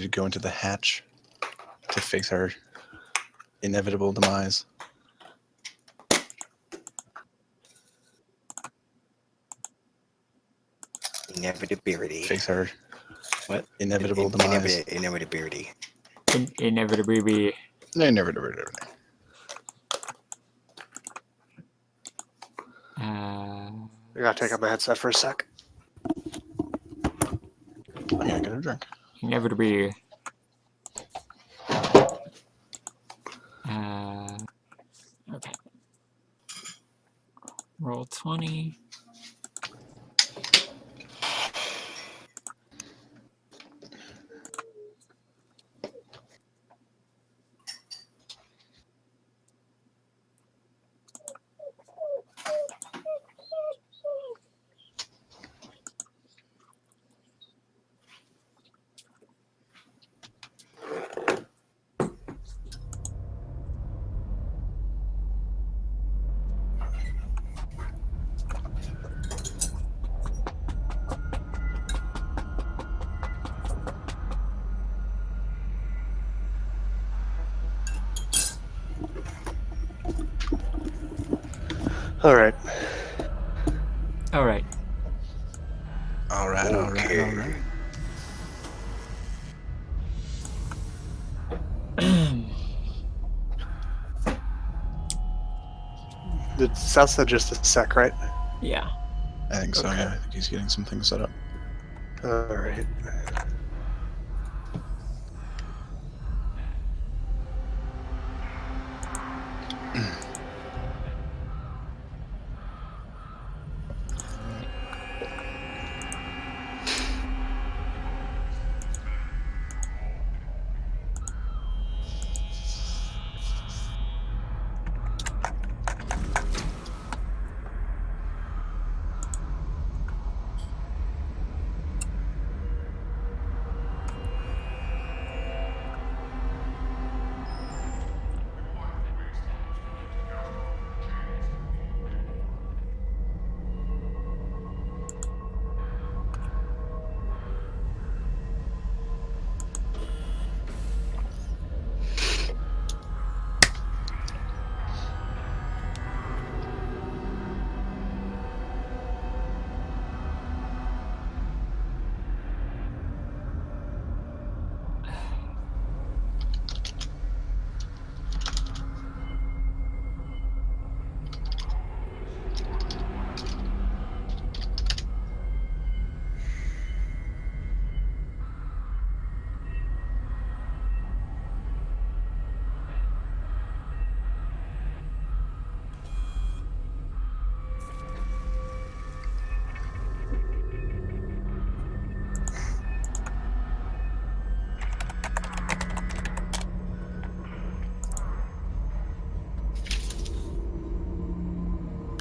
to go into the hatch to face our inevitable demise. Inevitability. Face our What? inevitable demise. Inevitability. Inevitably. Inevitability. I gotta take out my headset for a sec. I gotta get a drink. Inevitably. Okay. Roll 20. All right. All right. All right. It sounds like just a sec, right? Yeah. I think so, Okay. yeah. I think he's getting some things set up. All right.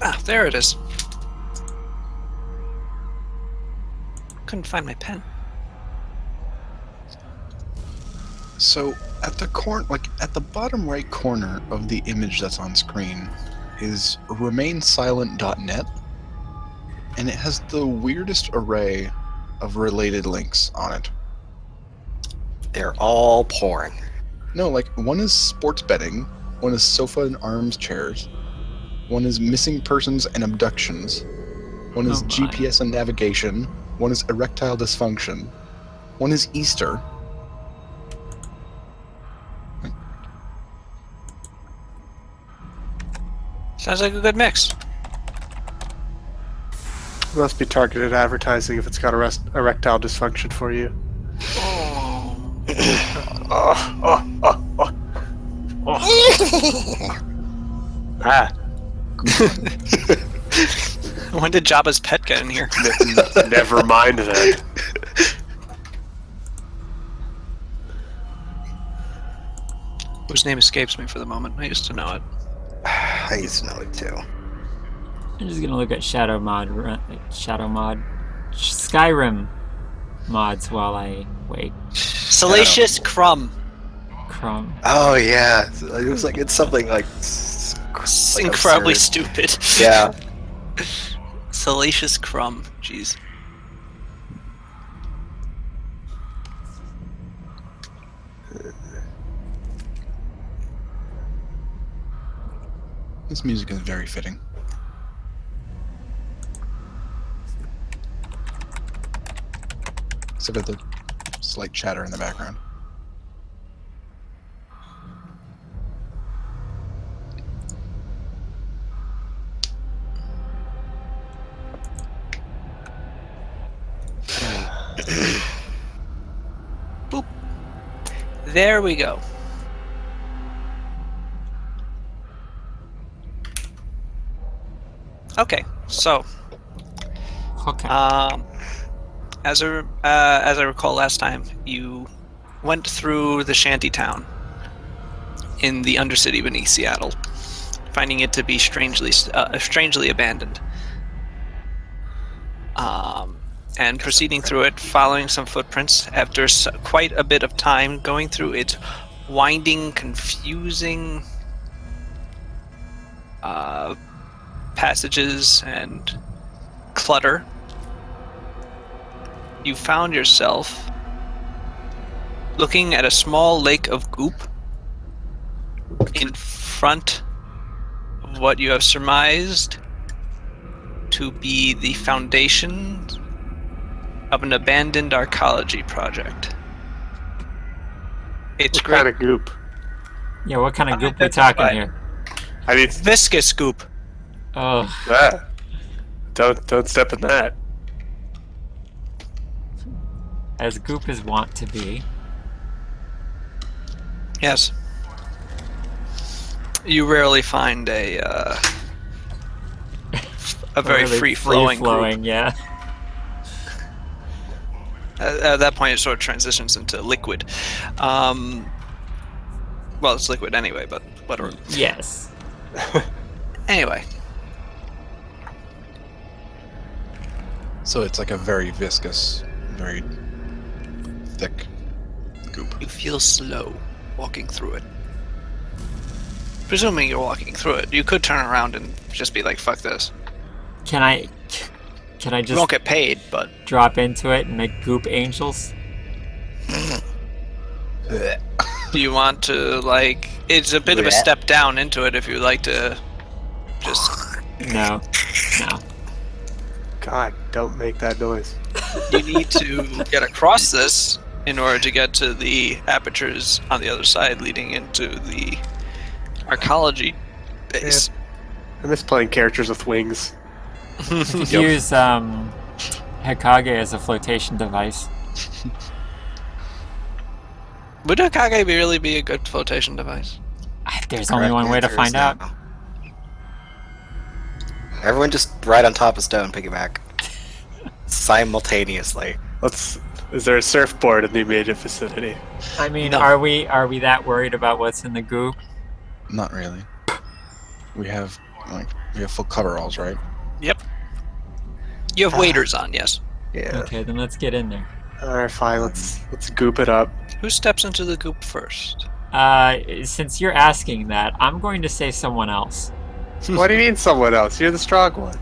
Ah, there it is. Couldn't find my pen. So at the bottom right corner of the image that's on screen is remainsilent.net, and it has the weirdest array of related links on it. They're all porn. No, like one is sports betting, one is sofa and arms chairs, one is missing persons and abductions, one is Oh my. GPS and navigation, one is erectile dysfunction, one is Easter. Sounds like a good mix. Must be targeted advertising if it's got erectile dysfunction for you. Ah. When did Jabba's pet get in here? Never mind that. Whose name escapes me for the moment. I used to know it. I used to know it too. I'm just gonna look at Skyrim mods while I wait. Salacious Crumb. Crumb. Oh yeah, it was like it's something like Incredibly absurd. stupid. Yeah. Salacious Crumb. Jeez. This music is very fitting. Except for the slight chatter in the background. Boop. There we go. Okay, so Okay. as I recall last time, you went through the shanty town in the Undercity beneath Seattle, finding it to be strangely abandoned. And proceeding through it, following some footprints, after quite a bit of time going through its winding, confusing passages and clutter, you found yourself looking at a small lake of goop in front of what you have surmised to be the foundation of an abandoned archaeology project. It's What great. kind of goop? Yeah, what kind of goop we Unidentified. talking here? I mean, Viscous goop. Oh, don't step in that. as goop is wont to be. Yes. You rarely find a very Really free-flowing group. free-flowing, yeah. At that point, it sort of transitions into liquid. Well, it's liquid anyway, but whatever. Yes. Anyway, So it's like a very viscous, very thick goop. you feel slow walking through it. Presuming you're walking through it, you could turn around and just be like, fuck this. Can I You just won't get paid, but drop into it and make goop angels? do you want to, like... It's a bit of a step down into it if you like to just... No. No. God, don't make that noise. You need to get across this in order to get to the apertures on the other side leading into the archaeology base. I miss playing characters with wings. You could use Hekage as a flotation device. Would Hokage really be a good flotation device? There's only one way to find out. Everyone just ride on top of stone, piggyback. Simultaneously. Is there a surfboard in the immediate vicinity? I mean, No. are we that worried about what's in the goop? Not really. We have full coveralls, right? Yep. You have waders on, yes. Yeah. Okay, then let's get in there. Alright, fine. Let's goop it up. Who steps into the goop first? Since you're asking that, I'm going to say someone else. What do you mean, someone else? You're the strong one.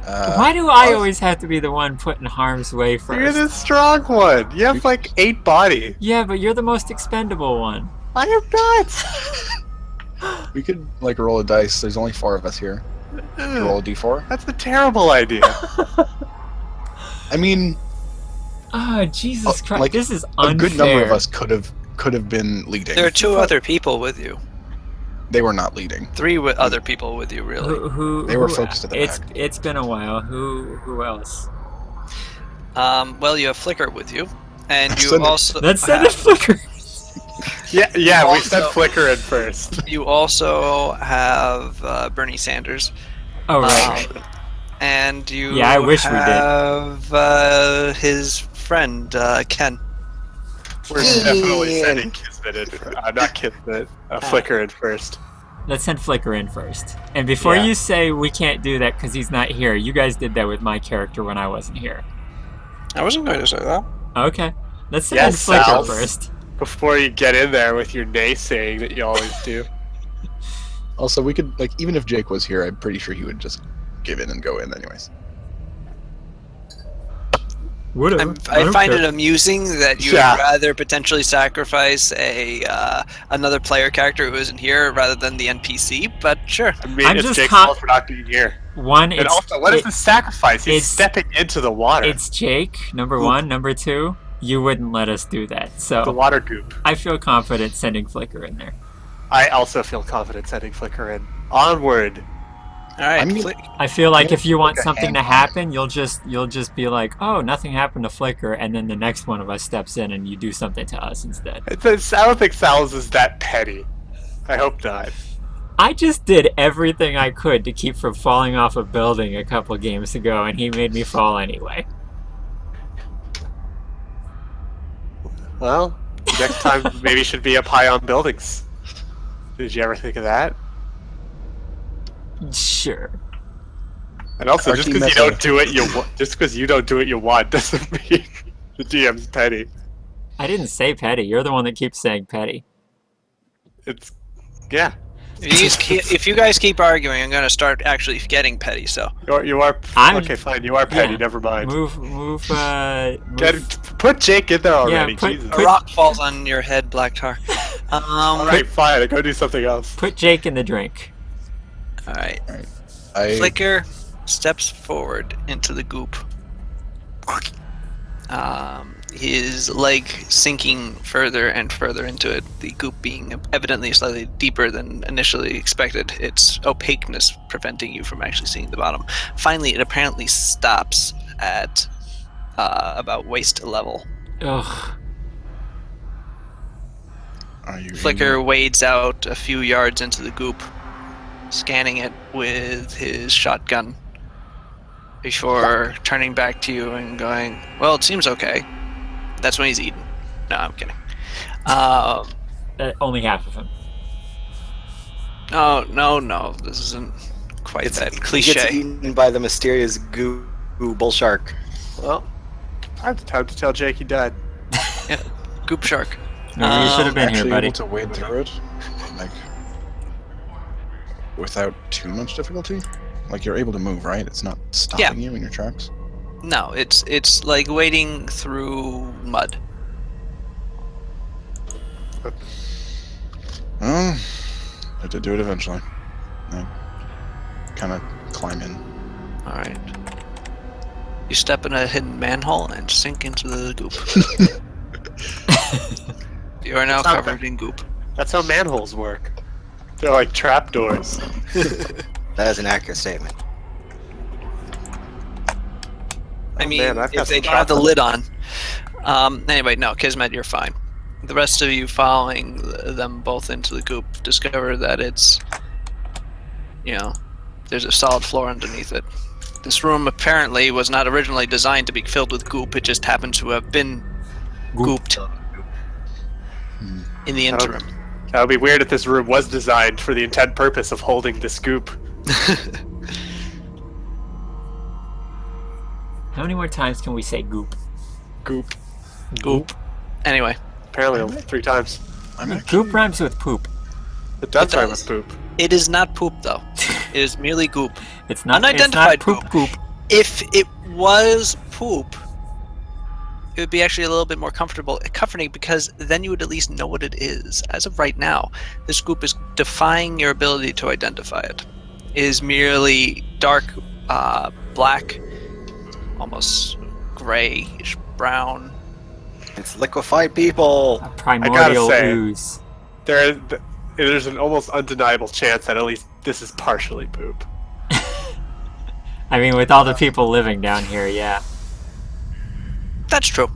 Why do I always have to be the one put in harm's way first? You're the strong one. You have like 8 body. Yeah, but you're the most expendable one. I am not. We could like roll a dice. There's only 4 of us here. Roll a d4. That's a terrible idea. I mean, Oh, Jesus Christ! like, This is a unfair. good number of us could have been leading. There are 2 other people with you. They were not leading. 3 other people with you, really. They were focused at the back. It's been a while. Who else? Well, you have Flicker with you, and you Send it. also Let's send it Flicker. Yeah, we sent Also- Flicker in first. You also have Bernie Sanders. Oh right. And you Yeah, I wish we did. have his friend, Ken. We're definitely sending Kismet in. Not Kismet. Flicker in first. Let's send Flicker in first. And before Yeah. you say we can't do that because he's not here, you guys did that with my character when I wasn't here. I wasn't going to say that. Okay. Let's send Yes, Flicker Sal. first. Before you get in there with your naysaying that you always do. Also, we could like even if Jake was here, I'm pretty sure he would just give in and go in anyways. Whatever. I find it amusing that you Yeah. would rather potentially sacrifice another player character who isn't here rather than the NPC. But sure. I mean, I'm it's just Jake's fault for not being here. One, And also, what is the sacrifice? He's it's- stepping into the water. It's Jake, number Goop. 1. Number 2, you wouldn't let us do that. The So water goop. I feel confident sending Flicker in there. I also feel confident sending Flicker in. Onward. All right. I'm gonna- Flick. I feel like Yeah, if you want like a something to hand happen, you'll just be like, "Oh, nothing happened to Flicker," and then the next one of us steps in and you do something to us instead. I don't think Sal's is that petty. I hope not. I just did everything I could to keep from falling off a building a couple games ago, and he made me fall anyway. Well, next time maybe should be up high on buildings. Did you ever think of that? Sure. And also, just Archie because you Mesa. don't do it, just because you don't do it, you want doesn't mean the DM's petty. I didn't say petty. You're the one that keeps saying petty. It's yeah. If you guys keep arguing, I'm going to start actually getting petty. So You are I'm- okay. Fine, you are petty. yeah. Never mind. Move. Put Jake in there already. put- Jesus. a rock falls on your head, Black Tar. All right, fine. I go do something else. Put Jake in the drink. All right. I Flicker steps forward into the goop. His leg sinking further and further into it, the goop being evidently slightly deeper than initially expected. Its opaqueness preventing you from actually seeing the bottom. Finally, it apparently stops at about waist level. Ugh. are you Flicker wades out a few yards into the goop, scanning it with his shotgun before turning back to you and going, "Well, it seems okay." That's when he's eaten. No, I'm kidding. Only half of him. No. This isn't quite that He gets cliche. eaten by the mysterious goo bull shark. Well, I have time to tell Jake he died. Yeah, goop shark. No, you should have been here, actually buddy. able to wade through it, like without too much difficulty? Like you're able to move, right? It's not stopping you in your tracks. No, it's like wading through mud. I have to do it eventually. I kind of climb in. All right. You step in a hidden manhole and sink into the goop. You are now It's not covered in goop. That's how manholes work. They're like trapdoors. That is an accurate statement. I mean, man, I've got if they some don't have the chocolate. lid on. Anyway, no, Kismet, you're fine. The rest of you following them both into the goop discover that it's, there's a solid floor underneath it. This room apparently was not originally designed to be filled with goop. It just happened to have been gooped in the interim. That would be weird if this room was designed for the intent purpose of holding the scoop. How many more times can we say goop? Goop. Goop. Anyway, Apparently only 3 times. Goop rhymes with poop. It does It rhyme does. with poop. it is not poop though. It is merely goop. It's not Unidentified it's not poop. If it was poop, it would be actually a little bit more comforting because then you would at least know what it is. As of right now, this goop is defying your ability to identify it. It is merely dark, black, almost grayish brown. It's liquefied people. A primordial say, ooze. There's an almost undeniable chance that at least this is partially poop. I mean, with all the people living down here, yeah. That's true.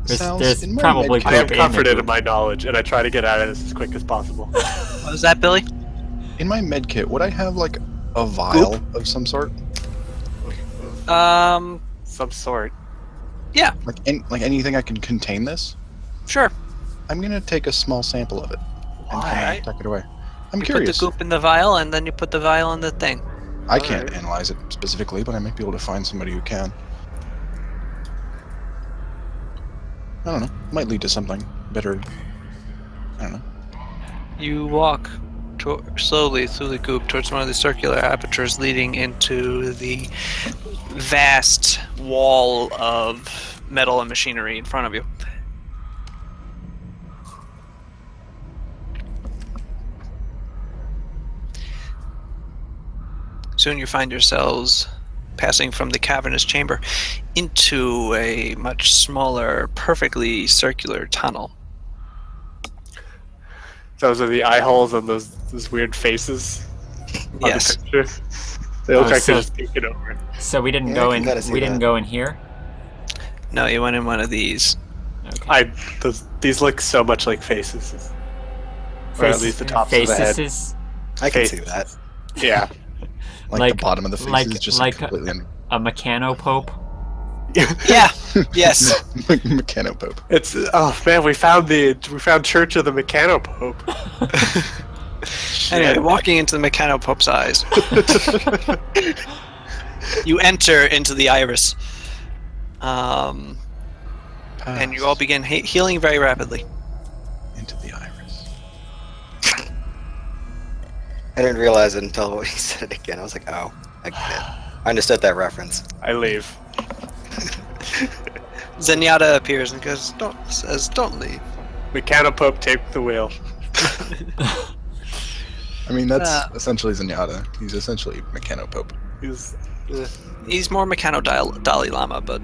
There's in my probably medkit- I am poop in comforted the in my knowledge, and I try to get out of this as quick as possible. What was that, Billy? In my med kit, would I have like a vial of some sort? Some sort. Yeah, Like anything I can contain this? sure. I'm gonna take a small sample of it and Why? kind of tuck it away. I'm You curious. put the goop in the vial, and then you put the vial in the thing. I can't Alright. analyze it specifically, but I might be able to find somebody who can. I don't know. Might lead to something better. I don't know. You walk slowly through the goop towards one of the circular apertures leading into the vast wall of metal and machinery in front of you. Soon you find yourselves passing from the cavernous chamber into a much smaller, perfectly circular tunnel. Those are the eye holes and those weird faces on Yes. the picture. They look Oh, like so- they're just peeking over. So we didn't Yeah, go you in. gotta see We didn't that. go in here. No, you went in one of these. Okay. These look so much like faces. Or at least the tops of the head. Faces. I can see Faces. that. Yeah. Like, the bottom of the face like- is just like completely under. A mechano pope. Yeah. Yes. Like Mechanopope. It's man, we found Church of the Mechanopope. Anyway, walking into the Mechanopope's eyes, you enter into the iris, and you all begin healing very rapidly. Into the iris. I didn't realize it until he said it again. I was like, oh, I get it. I understood that reference. I leave. Zenyatta appears and goes, "Don't leave." Mechanopope, take the wheel. I mean, that's essentially Zenyatta. He's essentially Mechanopope. He's He's more Mechano Dalai Lama, but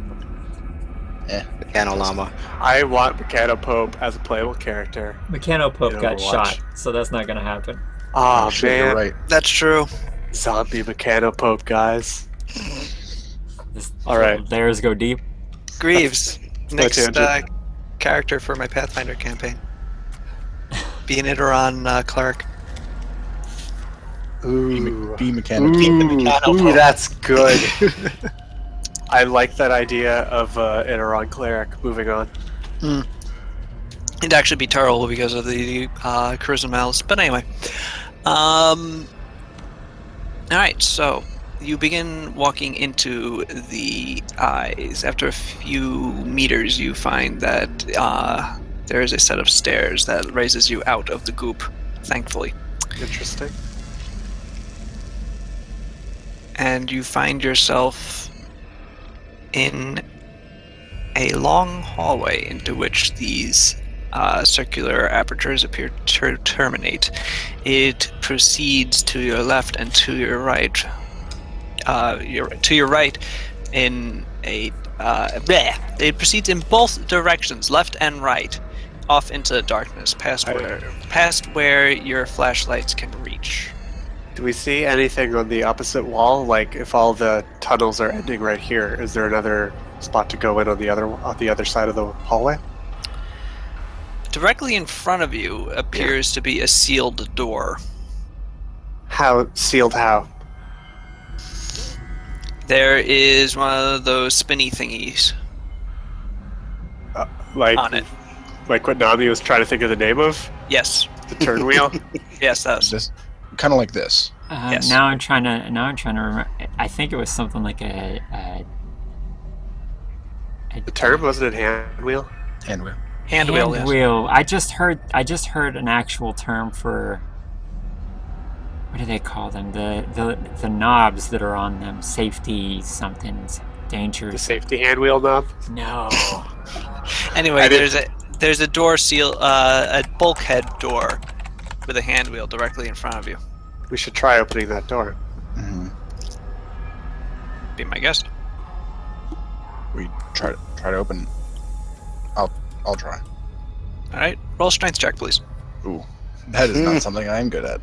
Mechano Llama. I want Mechanopope as a playable character. Mechano pope In got Overwatch. shot, so that's not gonna happen. Oh, shit, man. you're right. that's true. Zombie Mechanopope, guys. This, All right. Layers go deep. Greaves, my next tangent. character for my Pathfinder campaign. Be an Iteron cleric. Ooh. Be Mechanic. Ooh, that's good. I like that idea of Iteron cleric. Moving on. It'd actually be terrible because of the charisma malice. But anyway. Alright, so you begin walking into the eyes. After a few meters, you find that there is a set of stairs that raises you out of the goop, thankfully. Interesting. And you find yourself in a long hallway into which these circular apertures appear to terminate. It proceeds to your left and to your right. To your right, in a it proceeds in both directions, left and right, off into the darkness, past where your flashlights can reach. Do we see anything on the opposite wall? Like, if all the tunnels are ending right here, is there another spot to go in on the other side of the hallway? Directly in front of you appears to be a sealed door. How sealed? How? There is one of those spinny thingies Like, on it. like what Nami was trying to think of the name of? Yes, The turn wheel. yes, that was. Just kind of like this. Yes. Now I'm trying to remember. I think it was something like a The term, wasn't it hand wheel? Hand wheel. Hand wheel, yes. wheel. I just heard an actual term for, what do they call them? The knobs that are on them. Safety somethings. Danger. The safety hand wheel knob. No. Anyway, I did- there's a door seal, a bulkhead door with a hand wheel directly in front of you. We should try opening that door. Hmm. Be my guest. We try to open. I'll try. All right, roll a strength check, please. Ooh, that is not something I'm good at.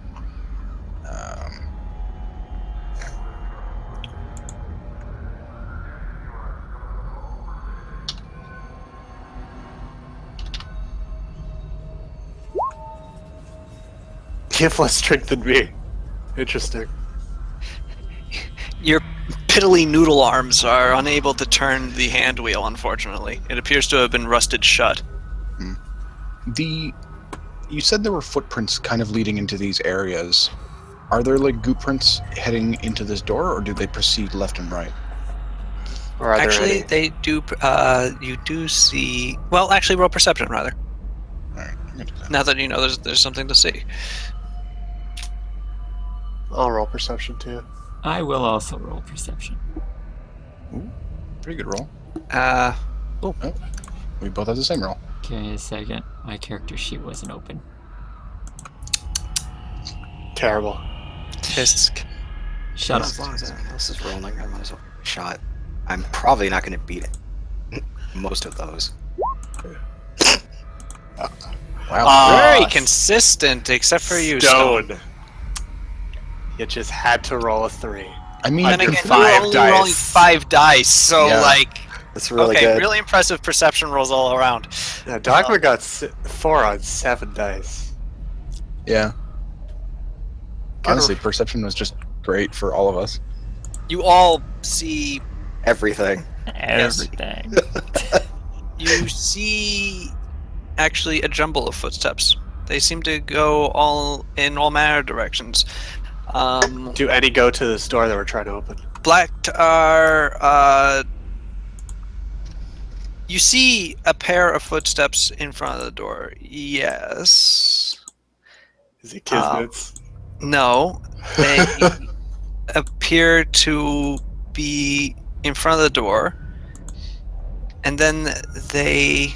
You have less strength than me. Interesting. Your piddly noodle arms are unable to turn the hand wheel, unfortunately. It appears to have been rusted shut. You said there were footprints kind of leading into these areas. Are there like goop prints heading into this door, or do they proceed left and right? Or are there Actually, any? they do. You do see. Well, actually, roll perception rather. All right, I'm gonna do that. Now that you know there's something to see. I'll roll perception too. I will also roll perception. Pretty good roll. We both have the same roll. Okay, a second. My character sheet wasn't open. Terrible. Tisk. Shut As up. long as everyone else is rolling, I might as well take a shot. I'm probably not going to beat it. Most of those. Wow. Very consistent, except for you, Stone. You just had to roll a 3. I mean, Then again, Five you're only rolling dice. 5 dice, so Yeah. like, That's really okay, good. really impressive perception rolls all around. Yeah, Dogma got 4 on 7 dice. yeah. Honestly, perception was just great for all of us. You all see, Everything. Everything. you see, actually a jumble of footsteps. They seem to go all in all manner of directions. Do any go to the store that we're trying to open? Black are. You see a pair of footsteps in front of the door. Yes. Is it Kismet's? No. They appear to be in front of the door. And then they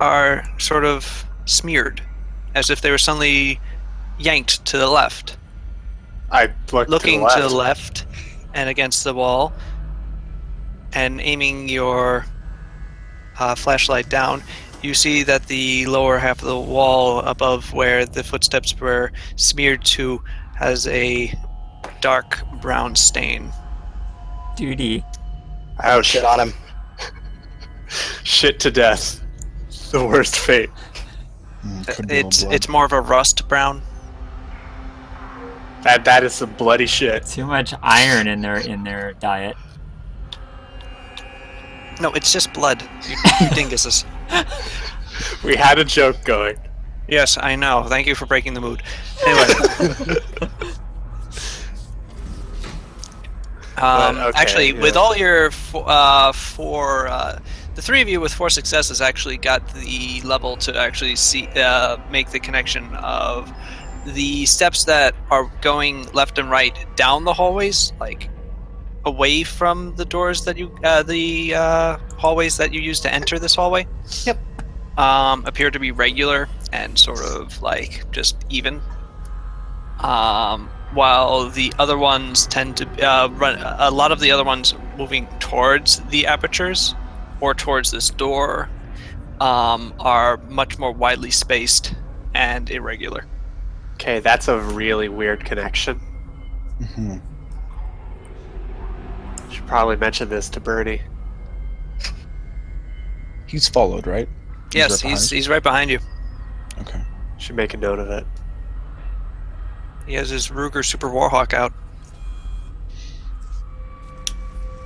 are sort of smeared, as if they were suddenly yanked to the left. I looked Looking to to the the left. left and against the wall, and aiming your flashlight down, you see that the lower half of the wall above where the footsteps were smeared to has a dark brown stain. Duty. Ouch. Shit on him. Shit to death. The worst fate. Could be a little blood. It's more of a rust brown. That is some bloody shit. Too much iron in their diet. No, it's just blood. You dinguses. We had a joke going. Yes, I know. Thank you for breaking the mood. Anyway. Okay, Actually, yeah. with all your the 3 of you with 4 successes actually got the level to actually see make the connection of the steps that are going left and right down the hallways, like away from the doors that you the hallways that you use to enter this hallway. Yep. Appear to be regular and sort of like just even. While the other ones tend to run, a lot of the other ones moving towards the apertures or towards this door are much more widely spaced and irregular. Okay, that's a really weird connection. Mhm. Should probably mention this to Bernie. He's followed, right? Yes, right behind? he's right behind you. Okay. Should make a note of it. He has his Ruger Super Warhawk out.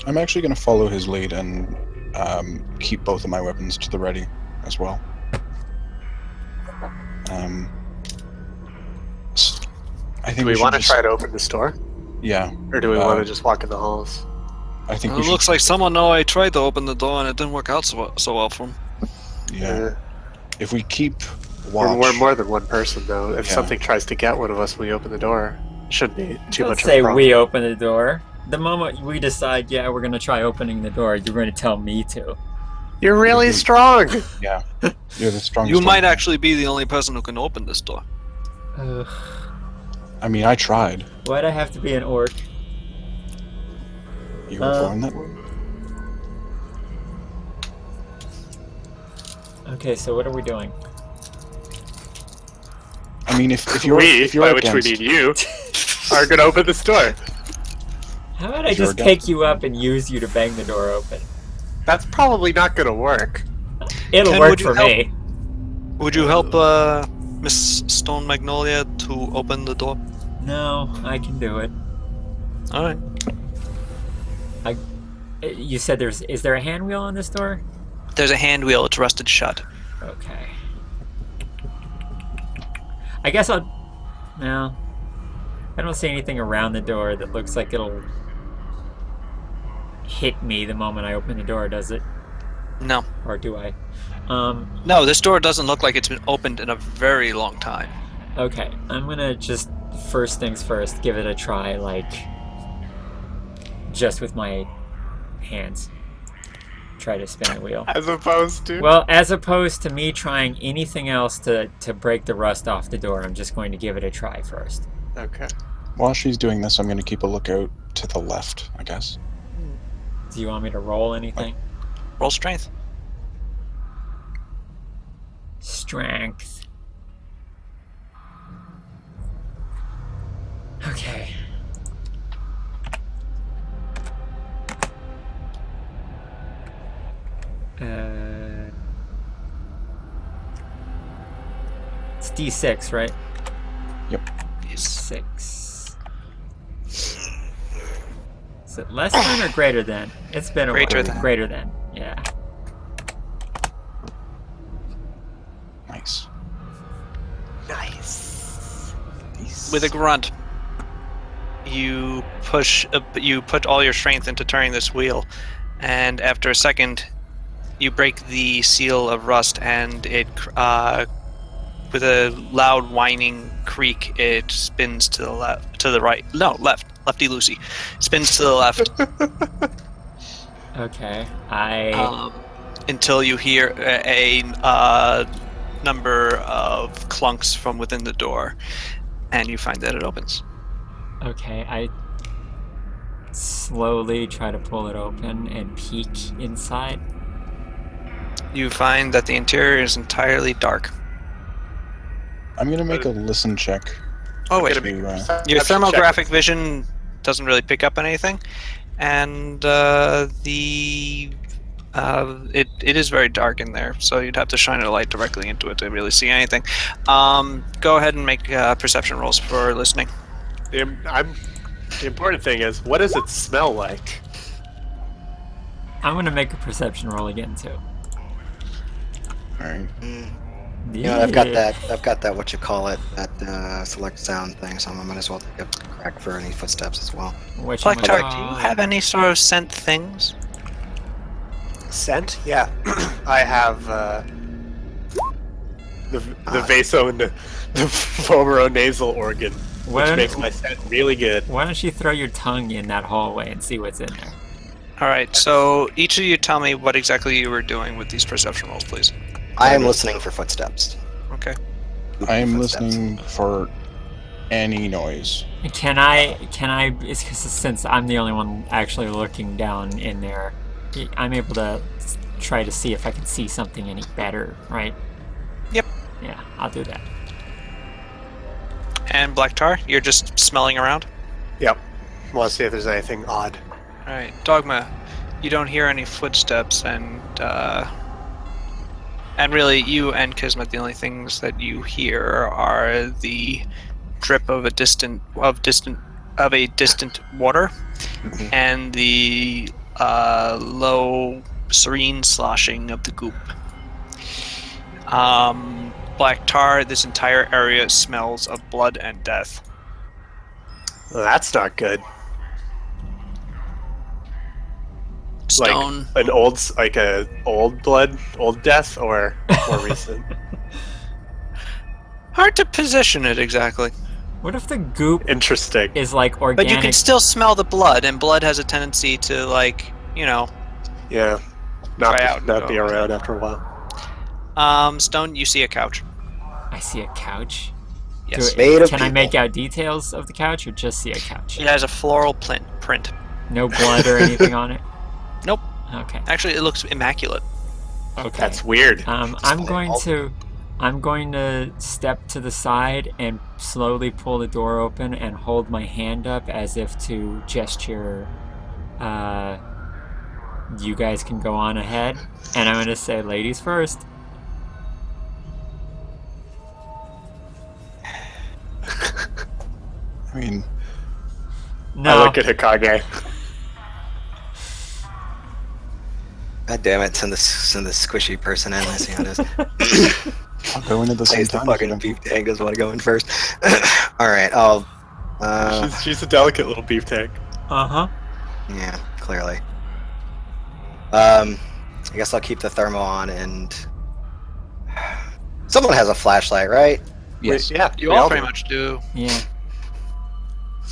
I'm actually going to follow his lead and keep both of my weapons to the ready as well. I think Do we should want to just- try to open the store? Yeah, Or do we want to just walk in the halls? I think It we should. looks like someone know I tried to open the door and it didn't work out so well for him. Yeah, if we keep We're watch. more than one person, though. If Yeah. something tries to get one of us when we open the door, it shouldn't be too Don't much say of a problem. we open the door. The moment we decide, yeah, we're gonna try opening the door, you're going to tell me to. You're really Mhm. strong! Yeah, you're the strongest. You might one. actually be the only person who can open this door. Ugh. I mean, I tried. Why'd I have to be an orc? You were born that way. Okay, so what are we doing? I mean, if you're We, if you're by which we against, mean you, are gonna open the store. How about I If you're just against- pick you up and use you to bang the door open? That's probably not gonna work. It'll Ken, work would you for help? me. Would you help Miss Stone Magnolia to open the door? No, I can do it. All right. You said is there a hand wheel on this door? There's a hand wheel. It's rusted shut. Okay. I guess I'll... No. I don't see anything around the door that looks like it'll hit me the moment I open the door, does it? No. Or do I? No, this door doesn't look like it's been opened in a very long time. Okay. I'm gonna just first things first, give it a try, like, just with my hands. Try to spin the wheel. As opposed to. Well, as opposed to me trying anything else to break the rust off the door, I'm just going to give it a try first. Okay. While she's doing this, I'm going to keep a lookout to the left, I guess. Do you want me to roll anything? Roll strength. Strength. Okay. It's D6, right? Yep. D6. Is it less than or greater than? It's been a Greater while. than. Greater than. Yeah. Nice. Nice. With a grunt, you put all your strength into turning this wheel, and after a second, you break the seal of rust, and it, with a loud whining creak, it spins to the left, to the right. No, left. Lefty loosey. Spins to the left. Okay. Until you hear a number of clunks from within the door, and you find that it opens. Okay, I slowly try to pull it open and peek inside. You find that the interior is entirely dark. I'm going to make a listen check. Oh wait, to, your thermographic vision doesn't really pick up anything, and it is very dark in there, so you'd have to shine a light directly into it to really see anything. Go ahead and make perception rolls for listening. The important thing is, what does it smell like? I'm gonna make a perception roll again too. Alright. You know, I've got that, what you call it, that select sound thing, so I might as well take a crack for any footsteps as well. Black Tart, do you have any sort of scent things? Scent? Yeah. I have the vaso and the vomeronasal organ, which makes my scent really good. Why don't you throw your tongue in that hallway and see what's in there? Alright, so each of you tell me what exactly you were doing with these perception rolls, please. I am listening for footsteps. Okay. I am listening for any noise. Can I, it's 'cause since I'm the only one actually looking down in there, I'm able to try to see if I can see something any better, right? Yep. Yeah, I'll do that. And Black Tar, you're just smelling around? Yep. Want to see if there's anything odd. Alright, Dogma, you don't hear any footsteps, and really, you and Kismet, the only things that you hear are the drip of a distant water, and the low, serene sloshing of the goop. Black Tar, this entire area smells of blood and death. Well, that's not good. Stone. Like a old blood, old death, or more recent. Hard to position it exactly. What if the goop Interesting. is like But organic? you can still smell the blood, and blood has a tendency to, like, Yeah. Try out Not and be go. around after a while. Stone, you see a couch. I see a couch. Yes. Made of Can I people. make out details of the couch or just see a couch? It has a floral print. No blood or anything on it? Nope. Okay. Actually, it looks immaculate. Okay. That's weird. I'm going to step to the side and slowly pull the door open and hold my hand up as if to gesture, you guys can go on ahead. And I'm going to say, ladies first. I mean, No. I look at Hikage. God damn it, send this squishy person in. Let's see how it is. I'll go in at the same Plays the time. fucking beef tank doesn't want to go in first. Alright, I'll... She's a delicate little beef tank. Uh-huh. yeah, clearly. I guess I'll keep the thermo on and... Someone has a flashlight, right? Yes. Yeah. You we all do. pretty much do. Yeah.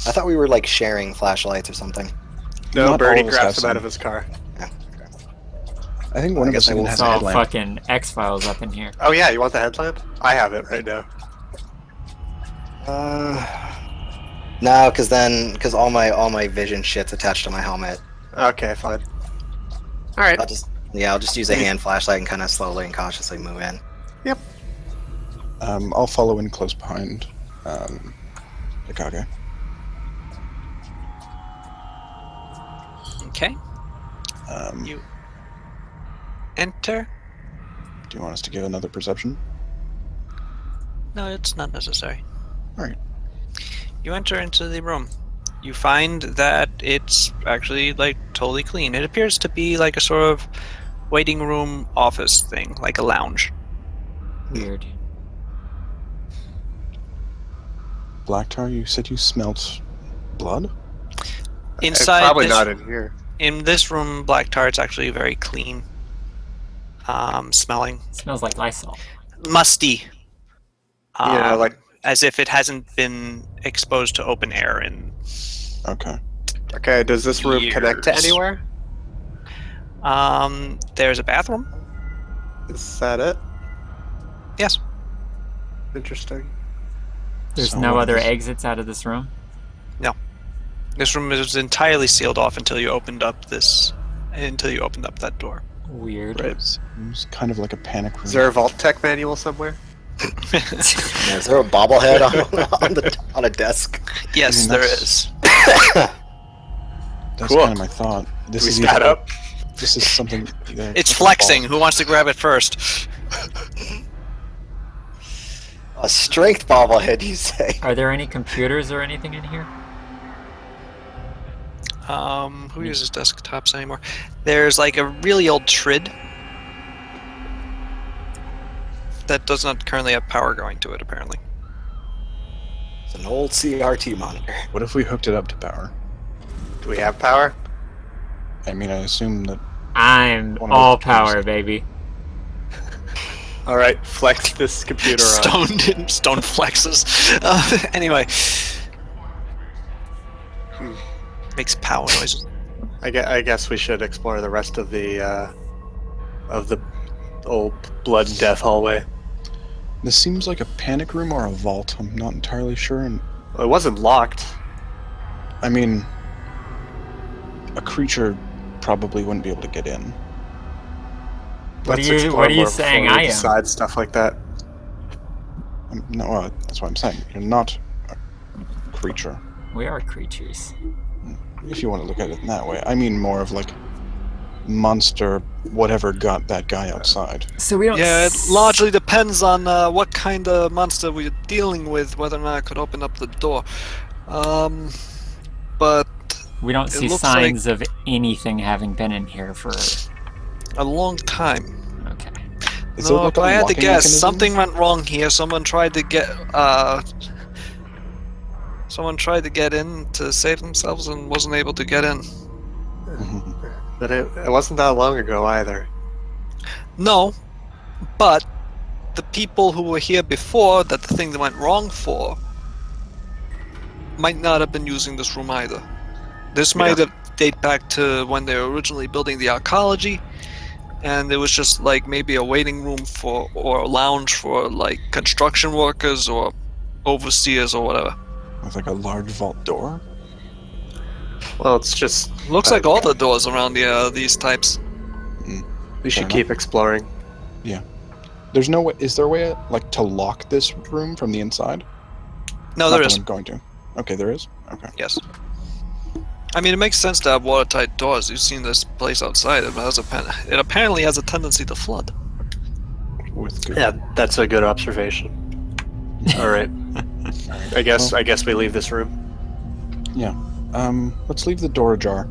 I thought we were like sharing flashlights or something. No, Not Bernie all of us grabs have him out some. of his car. Yeah. I think one I of guess us I even will has It's a all headlamp. fucking X-Files up in here. Oh yeah, you want the headlamp? I have it right now. No, because all my vision shit's attached to my helmet. Okay, fine. All right. I'll just use a hand flashlight and kind of slowly and cautiously move in. Yep. I'll follow in close behind Ikage. Okay. Um, You enter. do you want us to give another perception? No, it's not necessary. Alright. You enter into the room. You find that it's actually like totally clean. It appears to be like a sort of waiting room office thing, like a lounge. Weird. Blacktar, you said you smelt blood? Inside Probably this, not in here. in this room, black tar, it's actually very clean. Smelling It smells like Lysol. musty. Yeah, like- as if it hasn't been exposed to open air in. Okay. Okay, does this room connect to Years. anywhere? There's a bathroom. Is that it? Yes. Interesting. There's So no what other is- exits out of this room? This room is entirely sealed off until you opened up that door. Weird. Right. Seems kind of like a panic room. Is there a Vault Tech manual somewhere? Yeah, is there a bobblehead on a desk? Yes, I mean, there that's- is. That's Cool. kind of my thought. This Do we is stat either- up? This is something. Either It's flexing. Who wants to grab it first? A strength bobblehead, you say? Are there any computers or anything in here? Who uses desktops anymore? There's like a really old Trid that does not currently have power going to it, apparently. It's an old CRT monitor. What if we hooked it up to power? Do we have power? I mean, I assume that. I'm One of all those power, baby. All right, flex this computer on. Stone flexes. Anyway. Makes power noises. I guess we should explore the rest of the old blood and death hallway. This seems like a panic room or a vault. I'm not entirely sure. And Well, it wasn't locked. I mean, a creature probably wouldn't be able to get in. What Let's are you- explore what are you more saying before we I am? decide stuff like that. No, that's what I'm saying. You're not a creature. We are creatures. If you want to look at it in that way. I mean more of like monster, whatever got that guy outside. So we don't. Yeah, it largely depends on what kind of monster we're dealing with, whether or not I could open up the door. But We don't it see looks signs of anything having been in here for. a long time. Okay. Is there No, like if a I had to locking guess, mechanism? something went wrong here. Someone tried to get in to save themselves and wasn't able to get in. Mhm. But it wasn't that long ago either. No, but the people who were here before that the thing that went wrong for might not have been using this room either. This might have date back to when they were originally building the arcology, and it was just like maybe a waiting room for or a lounge for like construction workers or overseers or whatever. With like a large vault door? Well, it's just Looks like all the doors around these types. we should Fair keep exploring. There's no way. Is there a way like to lock this room from the inside? No, Not there that is. I'm going to. Okay, there is. Okay. Yes. I mean, it makes sense to have watertight doors. You've seen this place outside. It apparently has a tendency to flood. With good. Yeah, that's a good observation. All right. I guess we leave this room. Yeah. Let's leave the door ajar.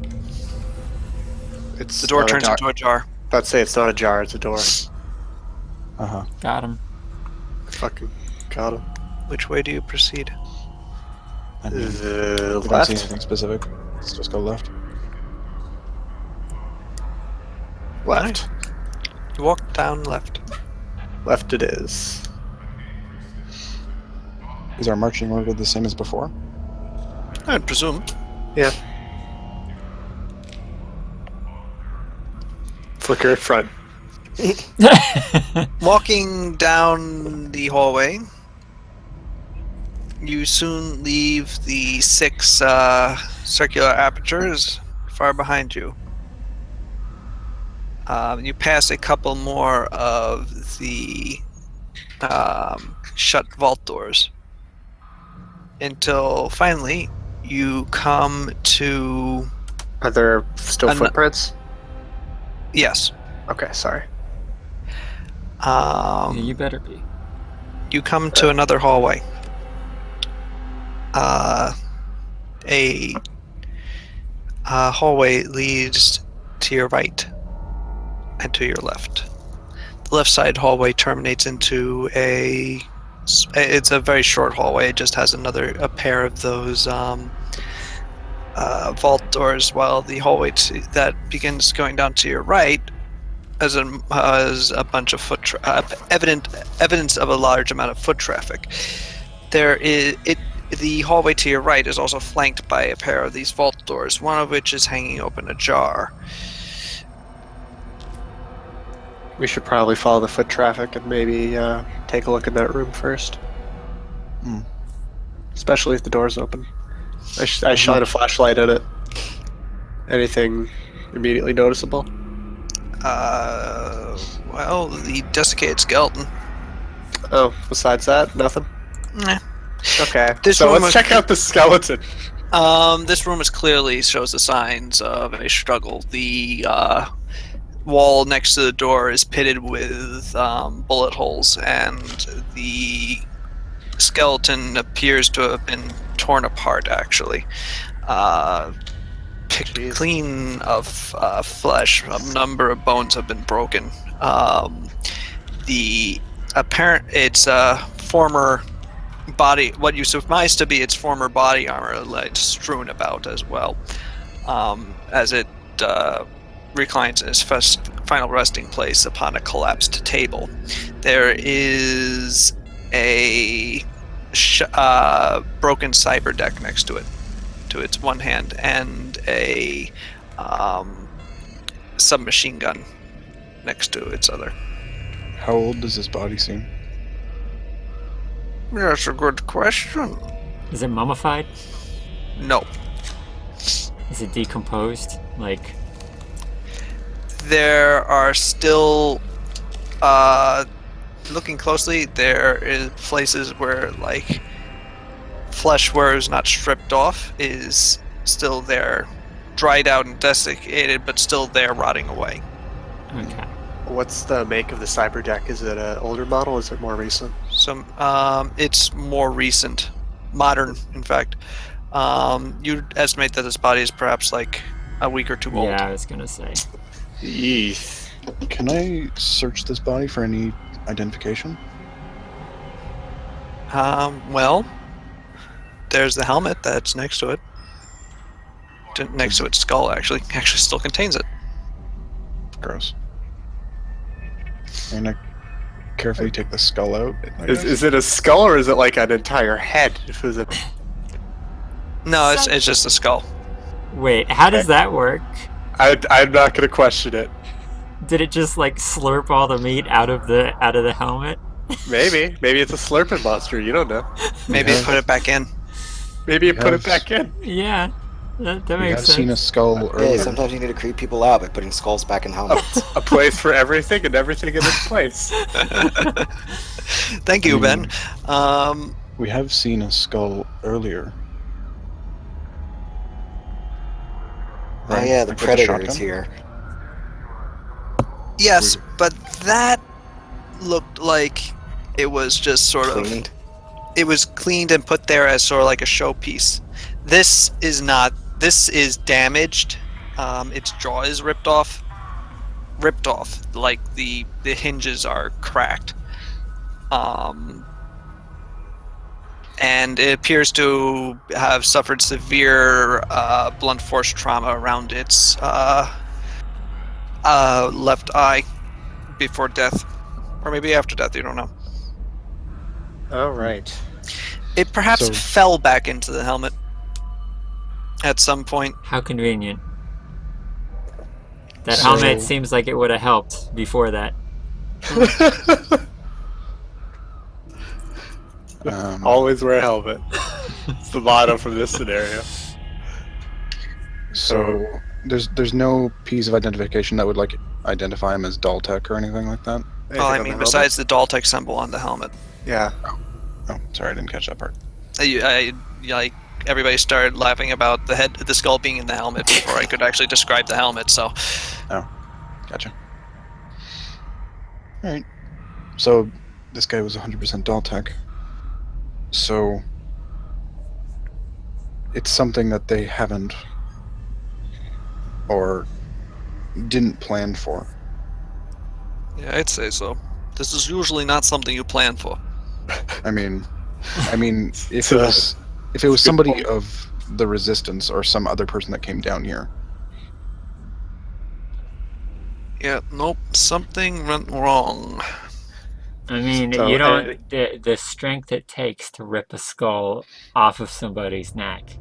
It's The door not turns a door. into a jar. I'd say it's not a jar; it's a door. Uh huh. Got him. Fucking got him. Which way do you proceed? I mean, The we don't see left. anything specific. Let's just go left. Left. You walk down left. Left it is. Is our marching order the same as before? I'd presume. Yeah. Flicker in front. Walking down the hallway, you soon leave the 6 circular apertures far behind you. You pass a couple more of the shut vault doors until finally you come to... Are there still footprints? Yes. Okay, sorry. Yeah, you better be. You come to another hallway. A hallway leads to your right and to your left. The left side hallway terminates into it's a very short hallway. It just has a pair of those vault doors, while the hallway that begins going down to your right has a bunch of evidence of a large amount of foot traffic. The hallway to your right is also flanked by a pair of these vault doors, one of which is hanging open ajar. We should probably follow the foot traffic and maybe take a look in that room first. Especially if the door's open. I shine a flashlight at it. Anything immediately noticeable? Well, the desiccated skeleton. Oh, besides that, nothing? Nah. Okay, This so room let's check out the skeleton. This room clearly shows the signs of a struggle. The wall next to the door is pitted with bullet holes, and the skeleton appears to have been torn apart, actually. Picked clean of flesh. A number of bones have been broken. It's former body, what you surmise to be its former body armor, like strewn about as well, as it reclines in its final resting place upon a collapsed table. There is a broken cyber deck next to it, to its one hand, and a submachine gun next to its other. How old does his body seem? That's a good question. Is it mummified? No. Is it decomposed? Like, There are still, looking closely, there is places where, like, flesh where it's not stripped off is still there, dried out and desiccated, but still there, rotting away. okay. What's the make of the cyber deck? Is it an older model? Or is it more recent? So, it's more recent, modern, in fact. You'd estimate that this body is perhaps like a week or two old. Yeah, I was gonna say. Yeesh. Can I search this body for any identification? Well, there's the helmet that's next to it. Next to its skull, actually still contains it. Gross. I'm gonna carefully take the skull out. Is it a skull or is it like an entire head? If it was a... No, it's just a skull. Wait, how does that work? I'm not gonna question it. Did it just like slurp all the meat out of the helmet? Maybe it's a slurping monster. You don't know. Maybe put it back in. Maybe it put it back in. Yeah, that We makes have sense. seen a skull Hey, earlier. sometimes you need to creep people out by putting skulls back in helmets. A place for everything and everything in its place. Thank you, Ben. We have seen a skull earlier. Oh yeah, the Like with a predator shotgun? is here. Yes, but that looked like it was just sort Cleaned. of... It was cleaned and put there as sort of like a showpiece. This is not. This is damaged. Its jaw is ripped off. Like the hinges are cracked. And it appears to have suffered severe blunt force trauma around its left eye before death, or maybe after death. You don't know. All right. It perhaps So- fell back into the helmet. at some point. How convenient. That So- helmet seems like it would have helped before that. Always wear a helmet. It's the motto from this scenario. So there's no piece of identification that would like identify him as Daltech or anything like that. Well, I mean, besides the Daltech symbol on the helmet. Yeah. Oh, sorry, I didn't catch that part. Like everybody started laughing about the skull being in the helmet before I could actually describe the helmet. So, Gotcha. All right. So this guy was 100% Daltech. So it's something that they haven't or didn't plan for. yeah, I'd say so. This is usually not something you plan for. I mean, if it was somebody of the Resistance or some other person that came down here. Yeah, nope, something went wrong. I mean, So, you don't the strength it takes to rip a skull off of somebody's neck.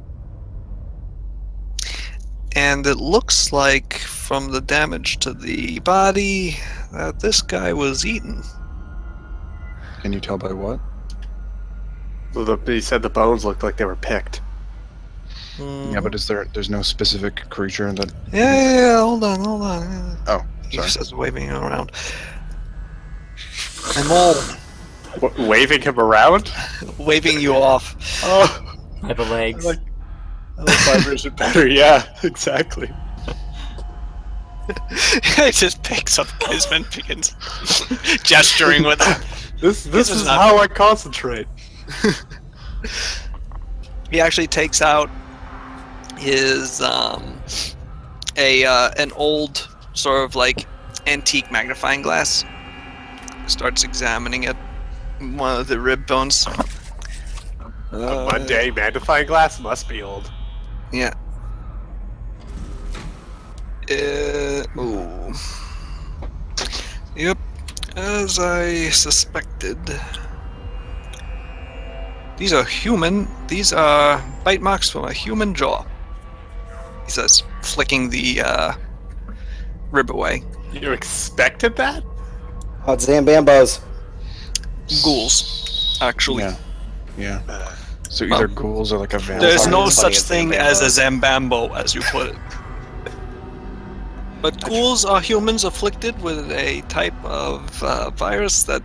And it looks like, from the damage to the body, that this guy was eaten. Can you tell by what? Well, he said the bones looked like they were picked. Yeah, but there's no specific creature that... Yeah, hold on. Oh, He sorry. says waving around. I'm all Waving him around? waving you off. Oh, By the legs. I like my version better. Yeah, exactly. He just picks up Kisman, begins gesturing with him. This is is not- how I concentrate. He actually takes out his an old sort of like antique magnifying glass. Starts examining it. One of the rib bones. A mundane magnifying glass must be old. Yeah. Ooh. Yep. As I suspected. These are human. These are bite marks from a human jaw. He says, flicking the rib away. You expected that? Oh, it's Zambambos. Ghouls, actually. Yeah. So either ghouls or like a vampire. There's no Funny such as thing as a Zambambo, as you put it. But ghouls are humans afflicted with a type of virus that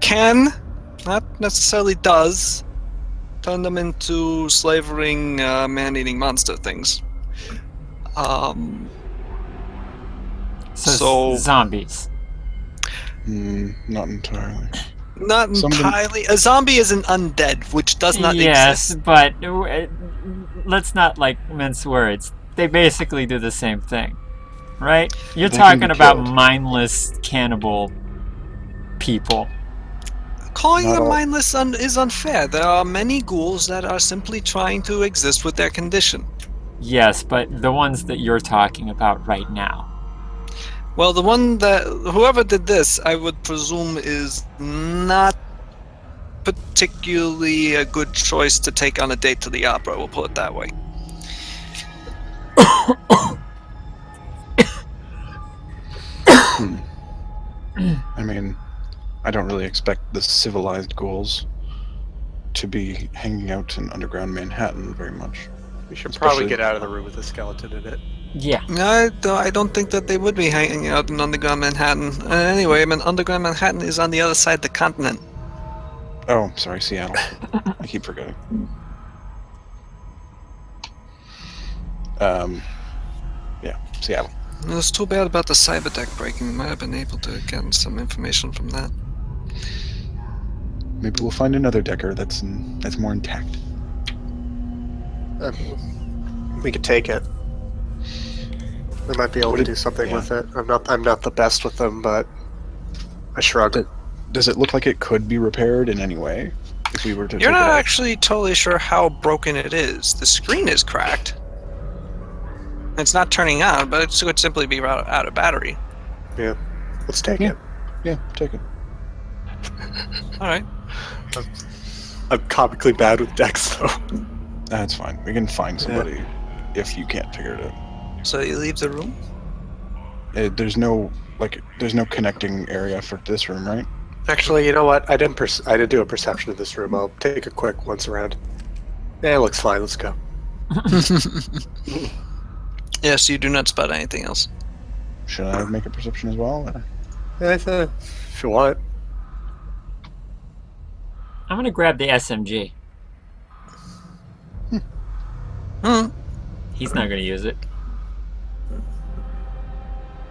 can, not necessarily does, turn them into slavering, man-eating monster things. So- Zombies. Not entirely. Not Some of them- entirely. A zombie is an undead, which does not Yes, exist. but let's not like mince words. They basically do the same thing, right? You're They can talking be about killed. mindless cannibal people. Calling Not them all. mindless is unfair. There are many ghouls that are simply trying to exist with their condition. Yes, but the ones that you're talking about right now. Well, the one that whoever did this, I would presume, is not particularly a good choice to take on a date to the opera. We'll put it that way. I mean, I don't really expect the civilized ghouls to be hanging out in underground Manhattan very much. We should Especially- probably get out of the room with the skeleton in it. Yeah. I don't think that they would be hanging out in underground Manhattan. Anyway, I mean, underground Manhattan is on the other side of the continent. Oh, sorry, Seattle. I keep forgetting. Yeah, Seattle. It was too bad about the cyber deck breaking. We might have been able to get some information from that. Maybe we'll find another Decker that's more intact. We could take it. We might be able to do something yeah. with it. I'm not the best with them, but I shrug. Does it look like it could be repaired in any way if we were to? You're take not it out? actually totally sure how broken it is. The screen is cracked. It's not turning on, but it could simply be out of battery. Yeah, let's take Yeah. it. Yeah, take it. All right. I'm comically bad with decks, though. That's fine. We can find somebody if you can't figure it out. So you leave the room? There's no connecting area for this room, right? Actually, you know what? I didn't do a perception of this room. I'll take a quick once around. Yeah, it looks fine. Let's go. Yes, you do not spot anything else. Should I make a perception as well? Or? If you want. I'm gonna grab the SMG. Hmm. He's not gonna use it.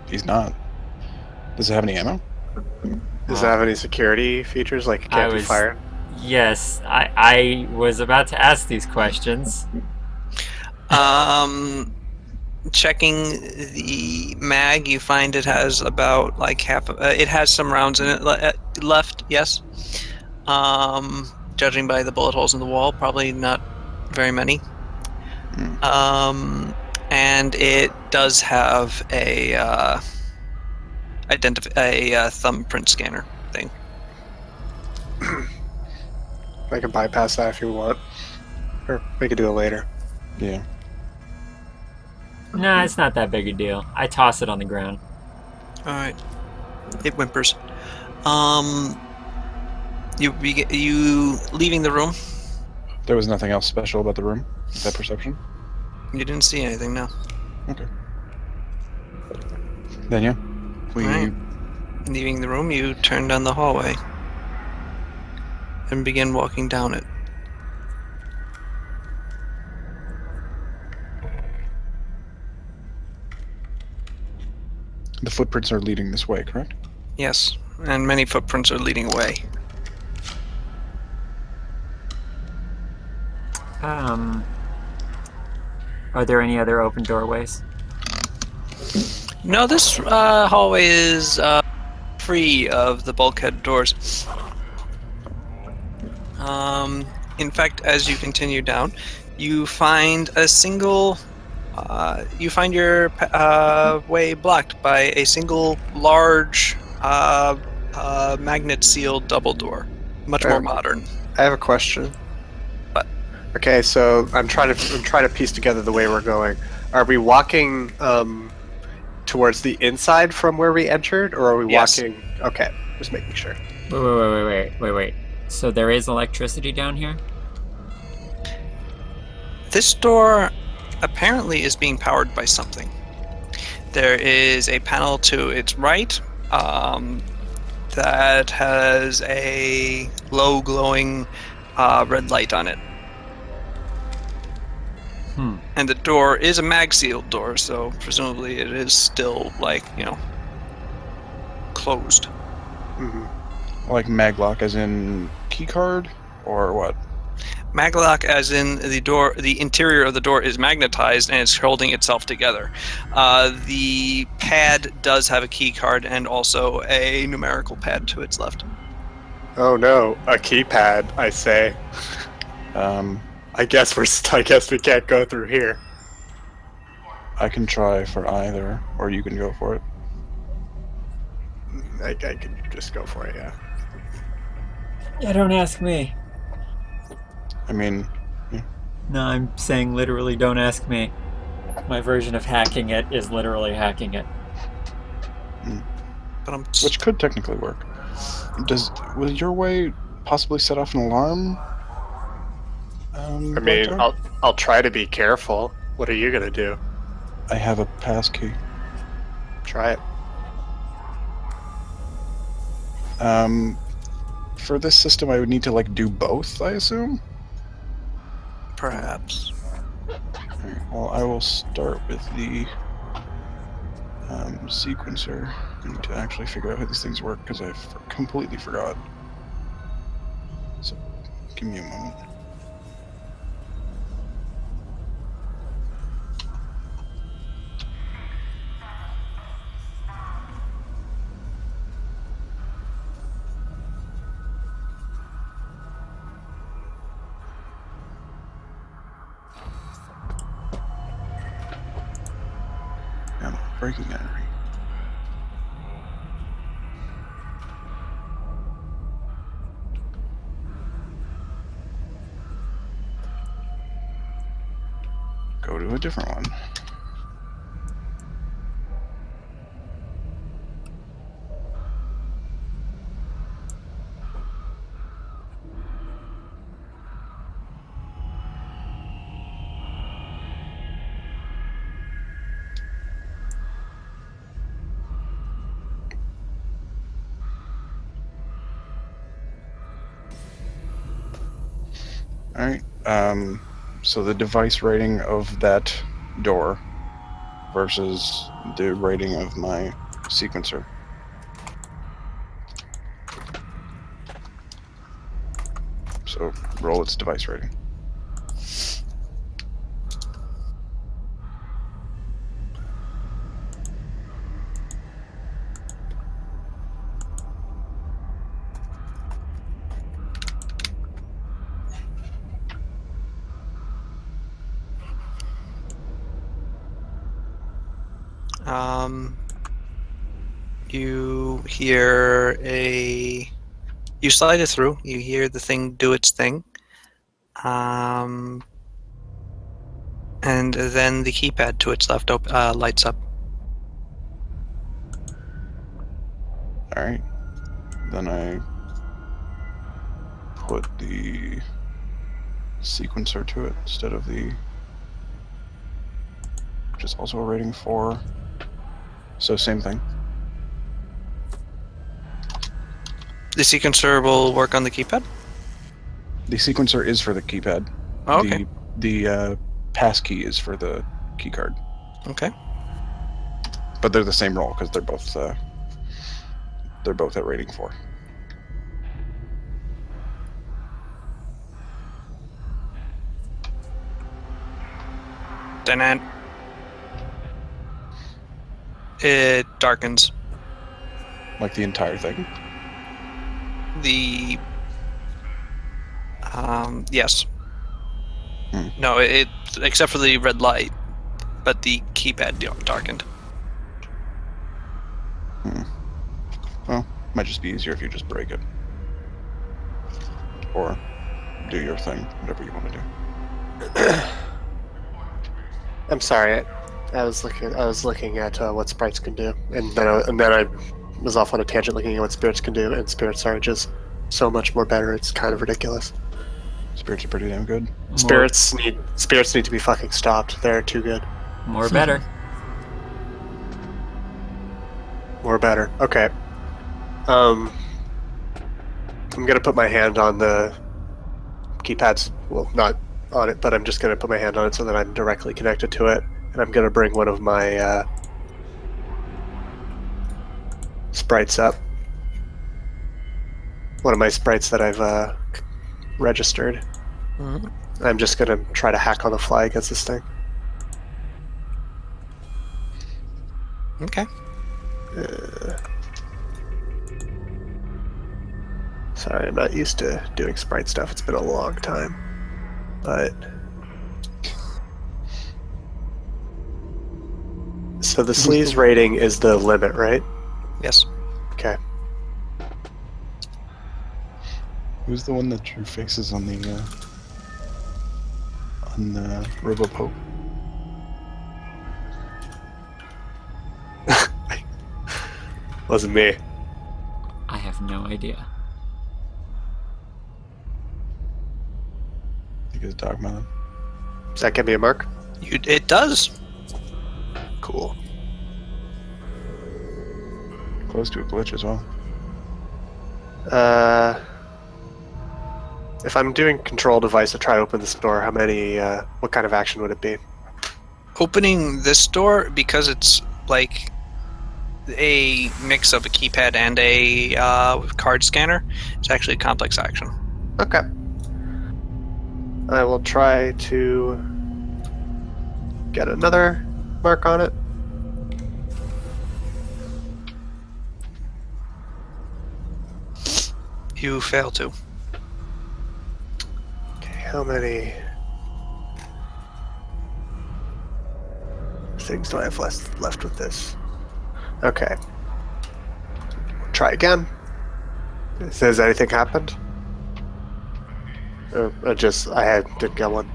He's not. Does it have any ammo? Does it have any security features like it can't be fired? Yes, I was about to ask these questions. Checking the mag, you find it has about like half. It has some rounds in it left. Yes. Judging by the bullet holes in the wall, probably not very many. And it does have a thumbprint scanner thing. I can bypass that if you want, or we could do it later. Yeah. Nah, it's not that big a deal. I toss it on the ground. All right. It whimpers. You leaving the room? There was nothing else special about the room. Is that perception? You didn't see anything, no. Okay. Then yeah, we. Right. Leaving the room, you turn down the hallway and begin walking down it. The footprints are leading this way, correct? Yes, and many footprints are leading away. Are there any other open doorways? No, this hallway is free of the bulkhead doors. In fact, as you continue down, you find a single. You find your way blocked by a single large magnet-sealed double door, much more modern. I have a question. What? Okay, so I'm trying to piece together the way we're going. Are we walking towards the inside from where we entered, or are we walking? Okay, just making sure. Wait. So there is electricity down here? This door apparently is being powered by something. There is a panel to its right that has a low glowing red light on it. And the door is a mag-sealed door, so presumably it is still, closed. Mm-hmm. Like maglock, as in keycard, or what? Maglock, as in the door, the interior of the door is magnetized and it's holding itself together. The pad does have a key card and also a numerical pad to its left. Oh no, a keypad! I say. I guess we can't go through here. I can try for either, or you can go for it. I can just go for it, yeah. Yeah, don't ask me. I mean, yeah. No, I'm saying literally don't ask me. My version of hacking it is literally hacking it. Which could technically work. Will your way possibly set off an alarm? I mean, I'll try to be careful. What are you gonna do? I have a pass key. Try it. For this system, I would need to do both, I assume. Perhaps. Alright, well, I will start with the sequencer. I need to actually figure out how these things work because I completely forgot. So, give me a moment. Breaking entry. go to a different one. All right. So the device rating of that door versus the rating of my sequencer. So roll its device rating. You hear you slide it through. You hear the thing do its thing. And then the keypad to its left lights up. All right. Then I put the sequencer to it instead of the, which is also a rating 4. So same thing. The sequencer will work on the keypad? The sequencer is for the keypad. Oh, okay. The passkey is for the keycard. Okay. But they're the same roll because they're both at rating 4. Then it darkens. Like the entire thing. Yes. Hmm. No, it except for the red light, but the keypad darkened. Well, might just be easier if you just break it. Or do your thing, whatever you want to do. I'm sorry. I was looking at what sprites can do, and then I was off on a tangent looking at what spirits can do, and spirits are just so much more better. It's kind of ridiculous. Spirits are pretty damn good. Spirits need to be fucking stopped. They're too good. More better. More better. Okay. I'm gonna put my hand on the keypads. Well, not on it, but I'm just gonna put my hand on it so that I'm directly connected to it, and I'm gonna bring one of my sprites up. One of my sprites that I've registered. Mm-hmm. I'm just gonna try to hack on the fly against this thing. Okay. Sorry, I'm not used to doing sprite stuff. It's been a long time. But so the sleaze rating is the limit, right? Yes. Okay. Who's the one that drew faces on the RoboPope? Wasn't me. I have no idea. I think it's Dogmelon. Does that give me a mark? It does. Cool. Close to a glitch as well. If I'm doing control device to try to open this door, how many? What kind of action would it be? Opening this door, because it's like a mix of a keypad and a card scanner, it's actually a complex action. Okay. I will try to get another mark on it. You fail to. Okay, how many things do I have left with this? Okay. Try again. Has anything happened? Or just didn't get one.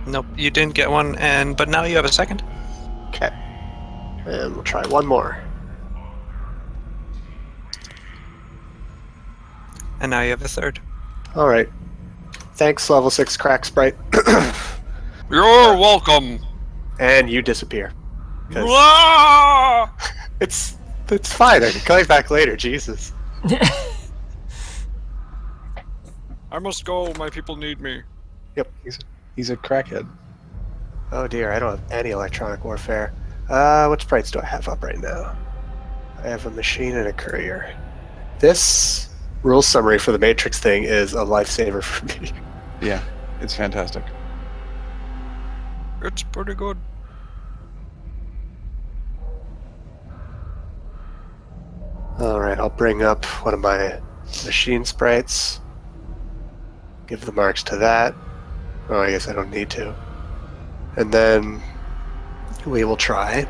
Nope, you didn't get one, but now you have a second. Okay. And we'll try one more. And now you have a third. All right. Thanks, level 6 crack sprite. You're welcome. And you disappear. 'Cause Ah! it's fine. I can call you back later. Jesus. I must go. My people need me. Yep. He's a crackhead. Oh dear, I don't have any electronic warfare. What sprites do I have up right now? I have a machine and a courier. This rule summary for the Matrix thing is a lifesaver for me. Yeah, it's fantastic. It's pretty good. Alright, I'll bring up one of my machine sprites. Give the marks to that. Oh, I guess I don't need to. And then we will try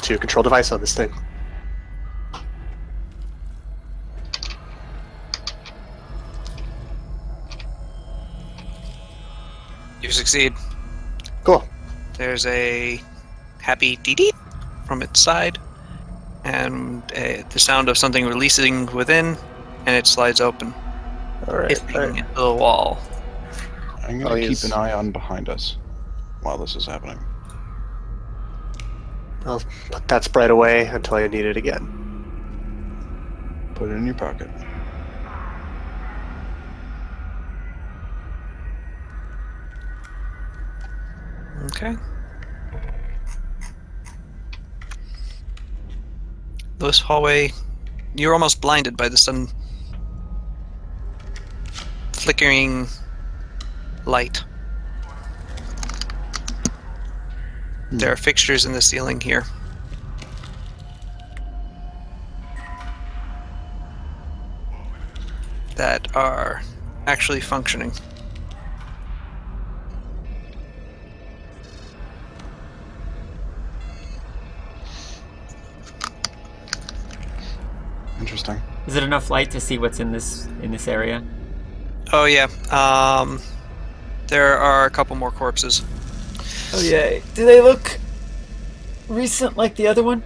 to control device on this thing. You succeed. Cool. There's a happy dee-dee from its side, and the sound of something releasing within, and it slides open, Alright. hitting the wall. I'm I'll gonna keep use- an eye on behind us while this is happening. I'll put that sprite away until I need it again. Put it in your pocket. Okay. This hallway, you're almost blinded by the sun flickering light. There are fixtures in the ceiling here. That are actually functioning. Interesting. Is it enough light to see what's in this area? Oh yeah. There are a couple more corpses. Oh yeah. Do they look recent like the other one?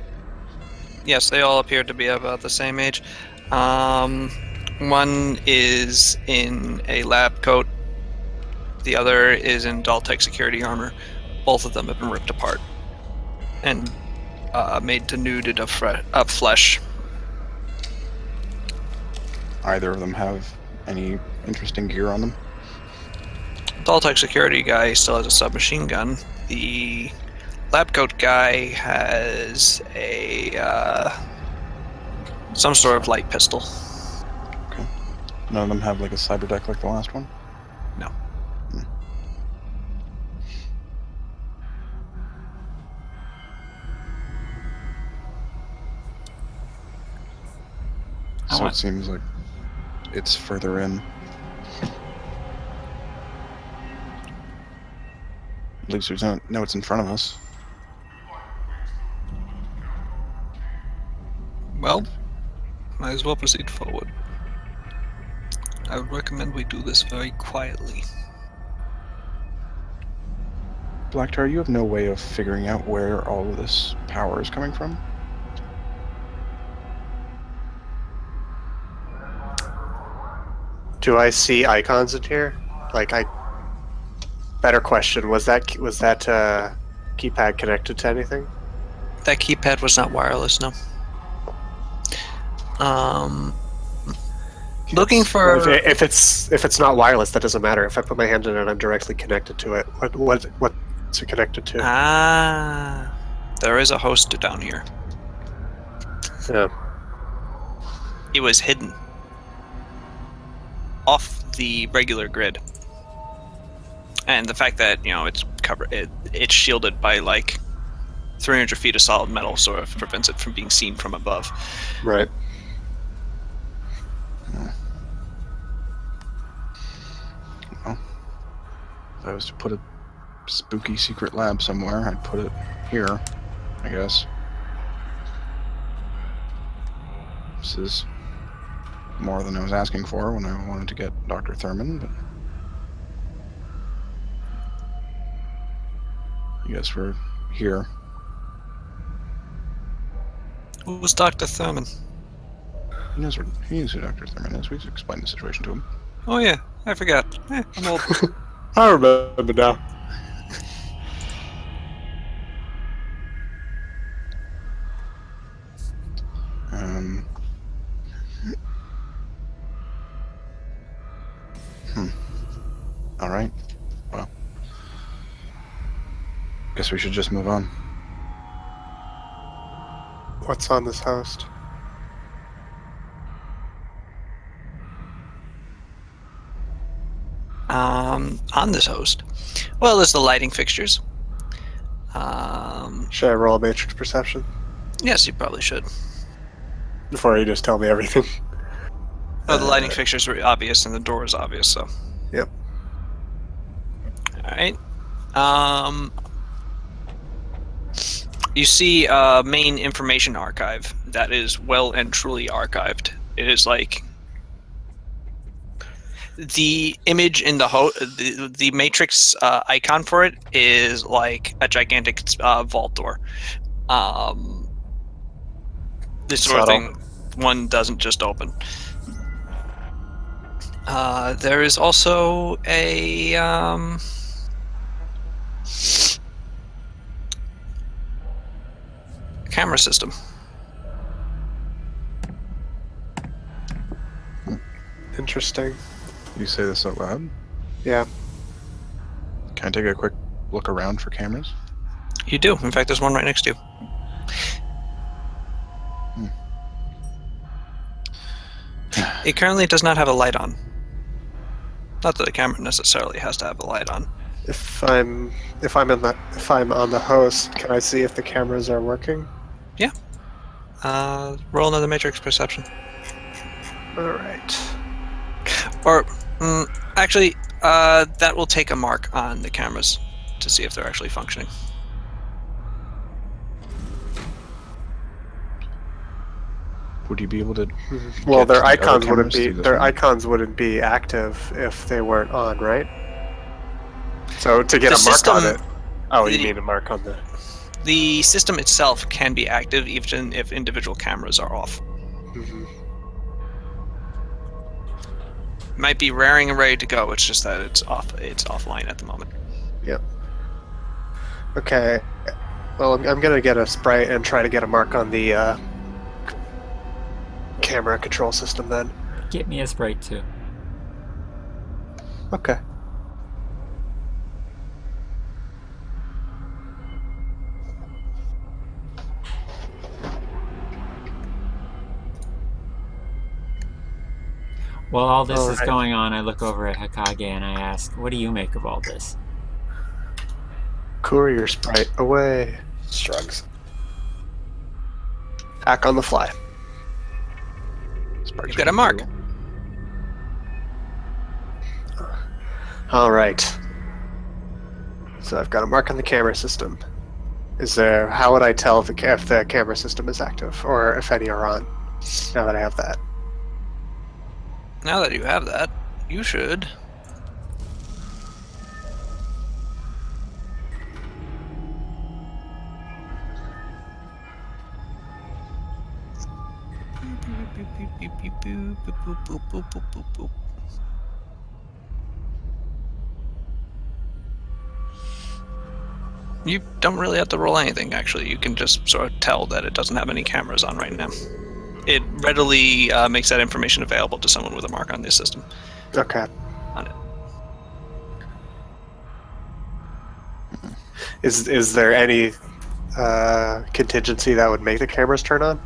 Yes, they all appear to be about the same age. One is in a lab coat. The other is in Daltech security armor. Both of them have been ripped apart and made denuded of flesh. Either of them have any interesting gear on them? Daltech security guy still has a submachine gun. The lab coat guy has a some sort of light pistol. Okay. None of them have like a cyber deck like the last one? No. So it seems like it's further in. At least we don't know what's in front of us. Well, might as well proceed forward. I would recommend we do this very quietly. Blacktar, you have no way of figuring out where all of this power is coming from? Do I see icons in here? Better question. Was that keypad connected to anything? That keypad was not wireless, no. Looking for... Well, if it's not wireless, that doesn't matter. If I put my hand in it, I'm directly connected to it. What's it connected to? Ah, there is a host down here. Yeah. It was hidden off the regular grid, and the fact that it's covered, it's shielded by like 300 feet of solid metal, sort of prevents it from being seen from above. Right. Well, if I was to put a spooky secret lab somewhere, I'd put it here, I guess. This is more than I was asking for when I wanted to get Dr. Thurman, but you guys were here. Who's Dr. Thurman? He knows who Dr. Thurman is. We just explained the situation to him. Oh yeah, I forgot. I'm old. I remember now. All right. Well, guess we should just move on. What's on this host? On this host. Well, there's the lighting fixtures. Should I roll a matrix perception? Yes, you probably should. Before you just tell me everything. Oh, the lighting fixtures were obvious and the door is obvious, so. Yep. Alright. You see a main information archive that is well and truly archived. It is like the image in the matrix icon for it is like a gigantic vault door. This sort of thing, one doesn't just open. There is also a camera system. Interesting. You say this out loud? Yeah. Can I take a quick look around for cameras? You do. In fact, there's one right next to you. It currently does not have a light on. Not that the camera necessarily has to have a light on. If I'm on the host, can I see if the cameras are working? Yeah. Roll another matrix perception. All right. Or actually, that will take a mark on the cameras to see if they're actually functioning. Would you be able to? Well, get to their the other icons wouldn't cameras be through this their one? icons wouldn't be active if they weren't on, right? So to get The a mark on system- it. Oh, you the- mean a mark on the? The system itself can be active even if individual cameras are off. Mhm. Might be raring and ready to go. It's just that it's off. It's offline at the moment. Yep. Okay. Well, I'm gonna get a sprite and try to get a mark on the camera control system then. Get me a Sprite too. Okay. While all this is Alright. going on, I look over at Hokage and I ask, what do you make of all this? Courier sprite away. Shrugs. Hack on the fly. You've got a mark. All right. So I've got a mark on the camera system. How would I tell if the camera system is active, or if any are on, now that I have that? Now that you have that, you should. You don't really have to roll anything, actually. You can just sort of tell that it doesn't have any cameras on right now. It readily makes that information available to someone with a mark on their system. Okay. On it. Is there any contingency that would make the cameras turn on?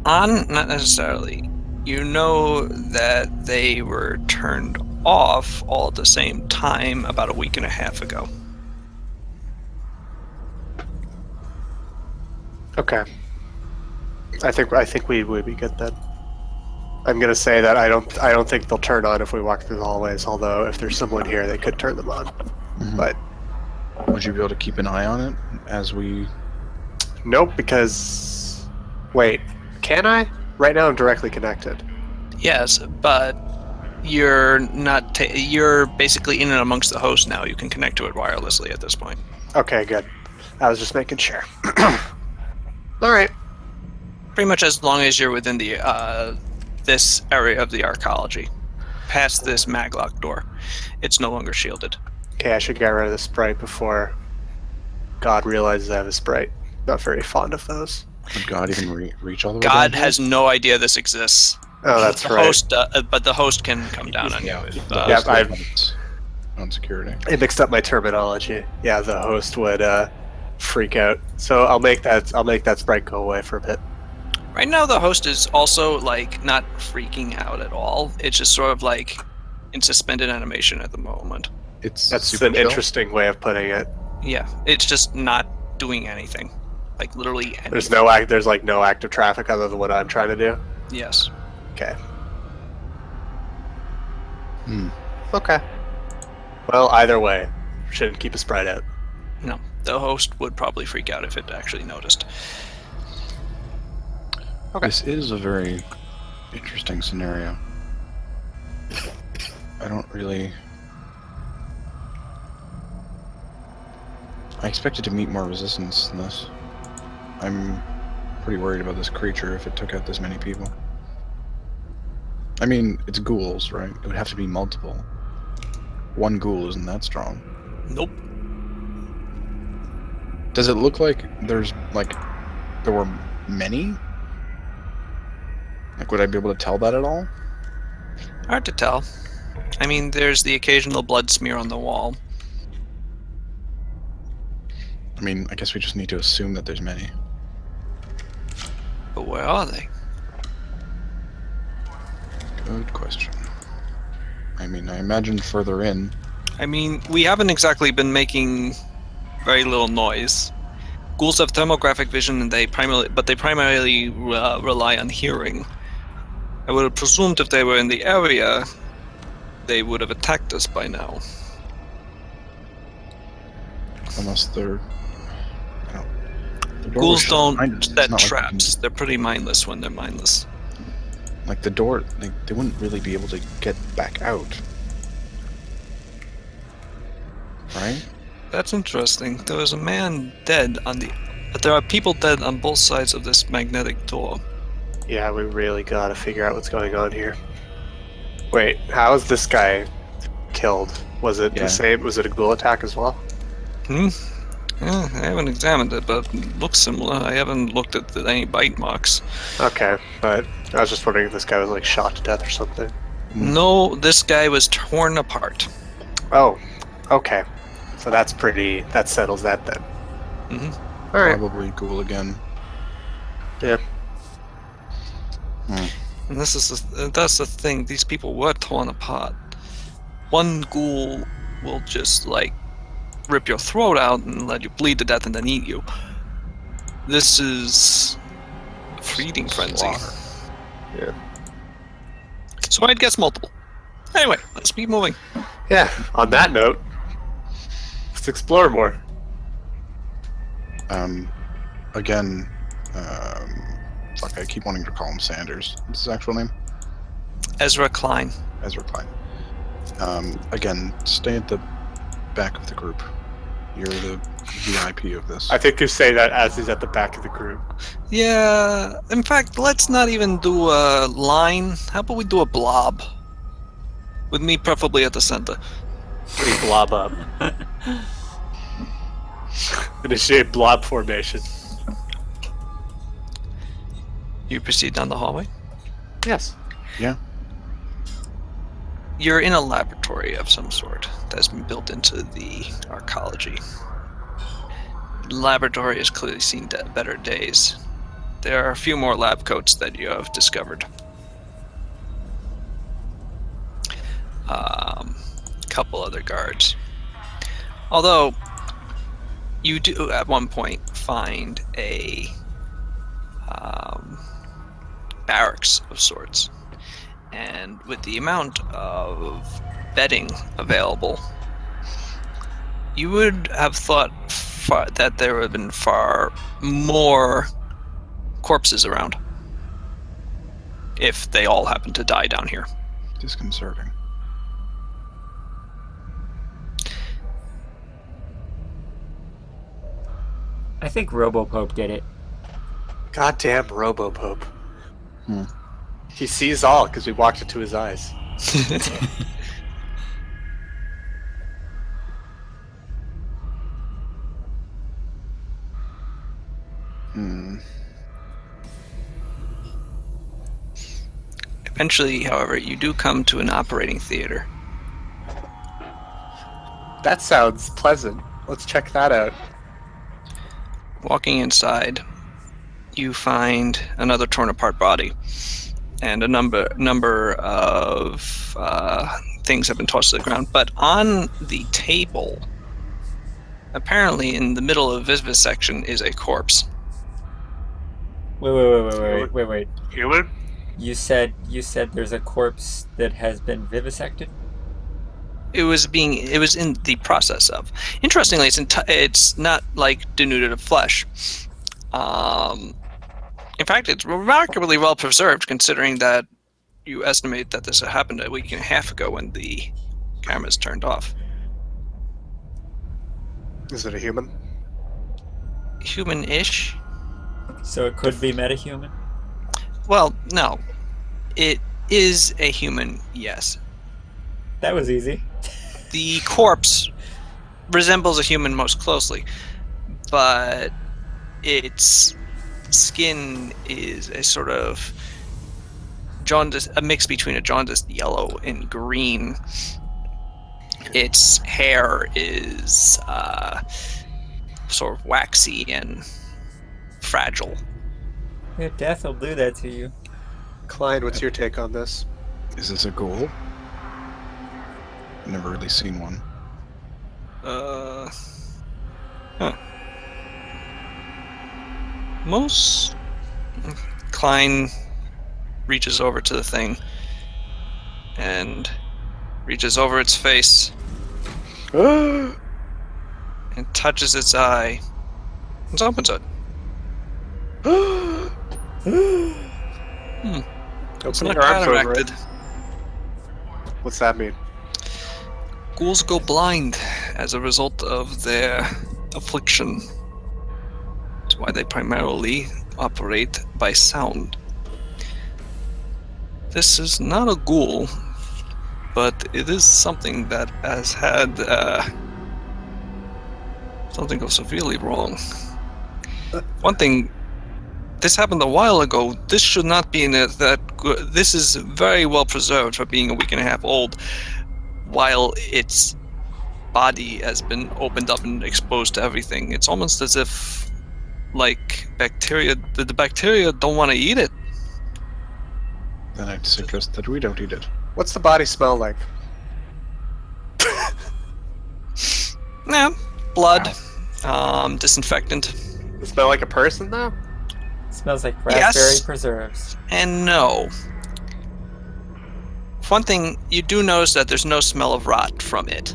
On? Not necessarily. You know that they were turned off all at the same time about a week and a half ago. Okay. I think we would be good then. I'm gonna say that I don't think they'll turn on if we walk through the hallways. Although if there's someone here, they could turn them on. Mhm. But Would you be able to keep an eye on it as we? nope, because wait, can I? Right now I'm directly connected. Yes, but You're not. You're basically in and amongst the host now. You can connect to it wirelessly at this point. Okay, good. I was just making sure. All right. Pretty much as long as you're within the this area of the arcology, past this maglock door, it's no longer shielded. Okay, I should get rid of the sprite before God realizes I have a sprite. Not very fond of those. Would God even reach all the way God down has no idea this exists. Oh, that's The right. host, but the host can come down on Yeah, you. If, the Yeah, host I've- has its own security. I mixed up my terminology. Yeah, the host would freak out. So I'll make that sprite go away for a bit. right now, the host is also like not freaking out at all. It's just sort of like in suspended animation at the moment. It's That's super an chill. interesting way of putting it. Yeah, it's just not doing anything. Like literally anything. There's like no active traffic other than what I'm trying to do. Yes. Okay. Hmm. Okay. Well, either way, shouldn't keep a sprite out. No, the host would probably freak out if it actually noticed. Okay. This is a very interesting scenario. I don't really... I expected to meet more resistance than this. I'm pretty worried about this creature if it took out this many people. I mean, it's ghouls, right? It would have to be multiple. One ghoul isn't that strong. Nope. Does it look like there were many? Like, would I be able to tell that at all? Hard to tell. I mean, there's the occasional blood smear on the wall. I mean, I guess we just need to assume that there's many. But where are they? Good question. I mean, I imagine further in. I mean, we haven't exactly been making very little noise. Ghouls have thermographic vision, and they primarily rely on hearing. I would have presumed if they were in the area, they would have attacked us by now. Unless they're... I don't... the door was Ghouls shut behind don't us. It's set not like we can- traps. They're pretty mindless when they're mindless. Like, the door, they wouldn't really be able to get back out. Right? That's interesting. There was a man dead on the... But there are people dead on both sides of this magnetic door. Yeah, we really gotta figure out what's going on here. Wait, how is this guy killed? Was it Yeah. the same? Was it a ghoul attack as well? Yeah, I haven't examined it, but it looks similar. I haven't looked at any bite marks. Okay, but I was just wondering if this guy was like shot to death or something. No, this guy was torn apart. Oh, okay. So that settles that then. Mm-hmm. All right. Probably ghoul again. Yeah. And that's the thing. These people were torn apart. One ghoul will just like rip your throat out and let you bleed to death and then eat you. This is a feeding frenzy. Slaughter. Yeah. So I'd guess multiple. Anyway, let's keep moving. Yeah. On that note, let's explore more. Again, fuck, I keep wanting to call him Sanders. What's his actual name? Ezra Klein. Ezra Klein. Again, stay at the back of the group. You're the VIP of this. I think you say that as he's at the back of the group. Yeah, in fact, let's not even do a line. How about we do a blob? With me preferably at the center. We blob up. Initiate blob formation. You proceed down the hallway. Yes. Yeah. You're in a laboratory of some sort that's been built into the arcology. The laboratory has clearly seen better days. There are a few more lab coats that you have discovered. Couple other guards. Although, you do at one point find a barracks of sorts. And with the amount of bedding available, you would have thought that there would have been far more corpses around if they all happened to die down here. Disconcerting. I think Robopope did it. Goddamn Robopope. Hmm. He sees all because we walked into his eyes. Hmm. Eventually, however, you do come to an operating theater. That sounds pleasant. Let's check that out. Walking inside, you find another torn apart body, and a number of things have been tossed to the ground. But on the table, apparently in the middle of vivisection, is a corpse. Wait. Human? You said there's a corpse that has been vivisected? It was in the process of. Interestingly, it's not like denuded of flesh. In fact, it's remarkably well preserved, considering that you estimate that this happened a week and a half ago when the cameras turned off. Is it a human? Human-ish? So it could be metahuman? Well, no. It is a human, yes. That was easy. The corpse resembles a human most closely, but its skin is a sort of jaundice, a mix between a jaundiced yellow and green. Its hair is sort of waxy and fragile. Yeah, death will do that to you. Klein, what's your take on this? Is this a ghoul? Never really seen one. Most Klein reaches over to the thing and reaches over its face and touches its eye and opens it. It's Open not your arms over cataracted. it. What's that mean? Ghouls go blind as a result of their affliction. That's why they primarily operate by sound. This is not a ghoul, but it is something that has had something go severely wrong. One thing, this happened a while ago. This should not be in it. This is very well preserved for being a week and a half old, while its body has been opened up and exposed to everything. It's almost as if, like, bacteria, the bacteria don't want to eat it. Then I'd suggest that we don't eat it. What's the body smell like? Nah, blood, disinfectant, Does it smell like a person, though? Smells like raspberry Yes. preserves. and no. One thing, you do notice that there's no smell of rot from it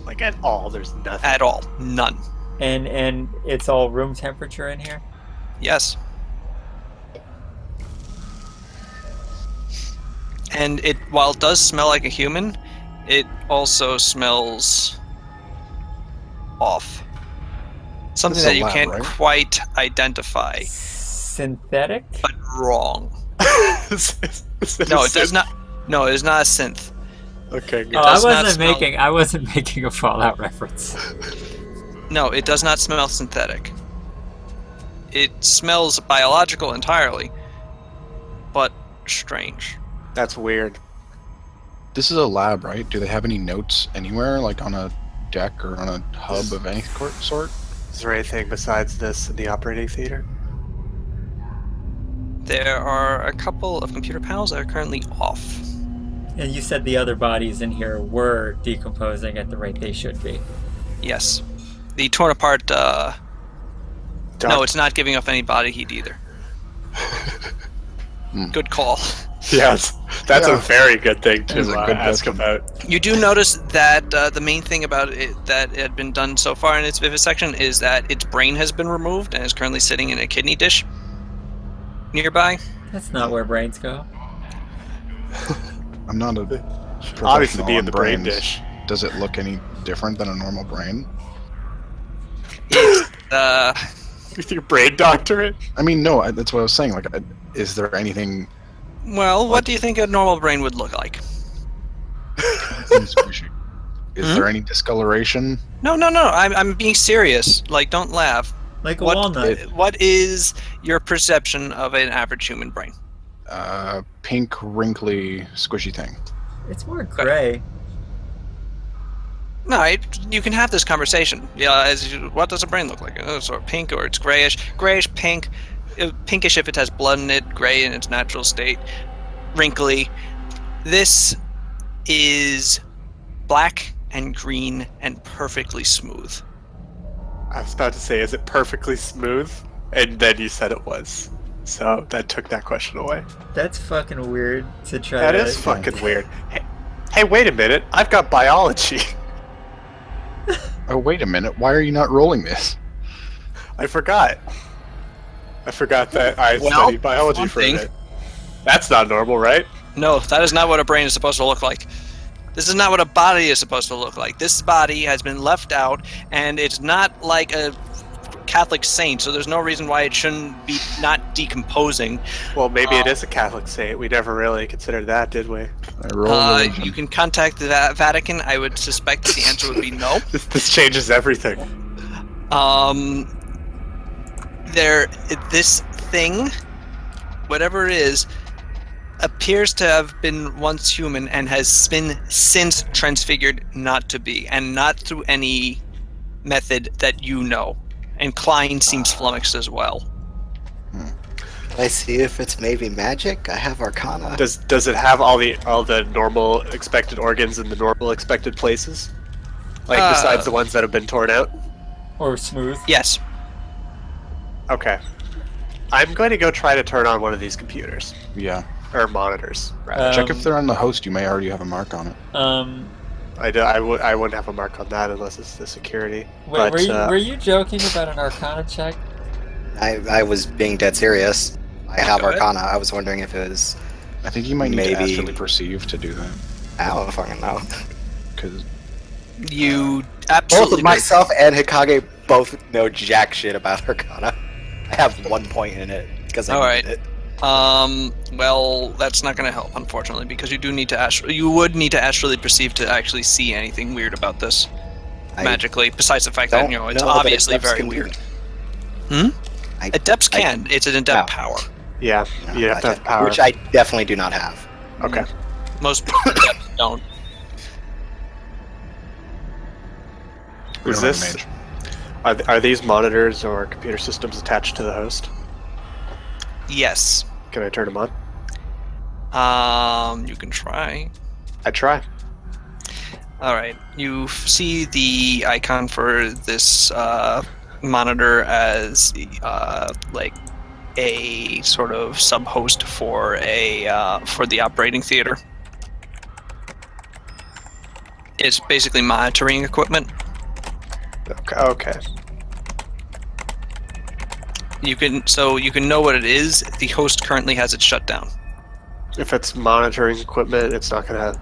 Like, at all, there's nothing. at all. None. And it's all room temperature in here? Yes. And it, while it does smell like a human, it also smells off. Something This is that a you lab, can't right? quite identify, Synthetic? but wrong. Is it No, a it does synth? not. No, it is not a synth. Okay, good. Oh, I does not wasn't smell- making a Fallout reference. No, it does not smell synthetic. It smells biological entirely, but strange. That's weird. This is a lab, right? Do they have any notes anywhere, like on a deck or on a hub of any sort? Is there anything besides this in the operating theater? There are a couple of computer panels that are currently off. And you said the other bodies in here were decomposing at the rate they should be. Yes. The torn apart, no, it's not giving off any body heat either. Good call. Yes, that's Yeah. a very good thing That is to a good ask question. about. You do notice that the main thing about it that had been done so far in its vivisection is that its brain has been removed and is currently sitting in a kidney dish nearby. That's not where brains go. I'm not a Should professional obviously be in on the brain brains. dish. Does it look any different than a normal brain? It's With your brain doctorate? I mean, no. That's what I was saying. Like, is there anything well, what Like- do you think a normal brain would look like? squishy? Is there any discoloration? No. I'm being serious. Like, don't laugh. Like a walnut. What is your perception of an average human brain? Pink, wrinkly, squishy thing. It's more gray. No, you can have this conversation. Yeah, what does a brain look like? It's sort of pink, or it's grayish, pink, pinkish if it has blood in it, gray in its natural state, wrinkly. This is black and green and perfectly smooth. I was about to say, is it perfectly smooth? And then you said it was. So that took that question away. That's fucking weird to try. That is fucking weird. Hey, wait a minute. I've got biology. Oh, wait a minute. Why are you not rolling this? I forgot. I forgot that I studied biology for a thing. bit. That's not normal, right? No, that is not what a brain is supposed to look like. This is not what a body is supposed to look like. This body has been left out, and it's not like a Catholic saint, so there's no reason why it shouldn't be not decomposing. Well, maybe it is a Catholic saint. We never really considered that, did we? I roll religion. You can contact the Vatican. I would suspect that the answer would be no. This changes everything. This thing, whatever it is, appears to have been once human and has been since transfigured not to be, and not through any method that you know. And Klein seems flummoxed as well. Can I see if it's maybe magic? I have Arcana. Does it have all the normal expected organs in the normal expected places? Like besides the ones that have been torn out? Or smooth. Yes. Okay. I'm going to go try to turn on one of these computers. Yeah. Or monitors, rather. Check if they're on the host. You may already have a mark on it. I wouldn't have a mark on that unless it's the security. Wait, But, were you joking about an Arcana check? I was being dead serious. I have Go ahead. Arcana. I was wondering if it was. I think you might need to Maybe- astrally perceive to do that. I don't fucking know. Because You Both absolutely of myself and Hikage both know jack shit about Arcana. I have 1 point in it because I Alright. needed it. Well, that's not going to help, unfortunately, because you do need to you would need to astrally perceive to actually see anything weird about this I magically. Besides the fact that don't it's know that obviously Adepts very can do weird. that. Adepts can. It's an adept No. power. yeah, No, you have to have power. Which I definitely do not have. Okay. Most adepts don't. we Is don't have a this- mage. Are these monitors or computer systems attached to the host? Yes. Can I turn them on? You can try. I try. All right. You see the icon for this monitor as like a sort of sub-host for the operating theater. It's basically monitoring equipment. Okay. You can know what it is. The host currently has it shut down. If it's monitoring equipment, it's not going to.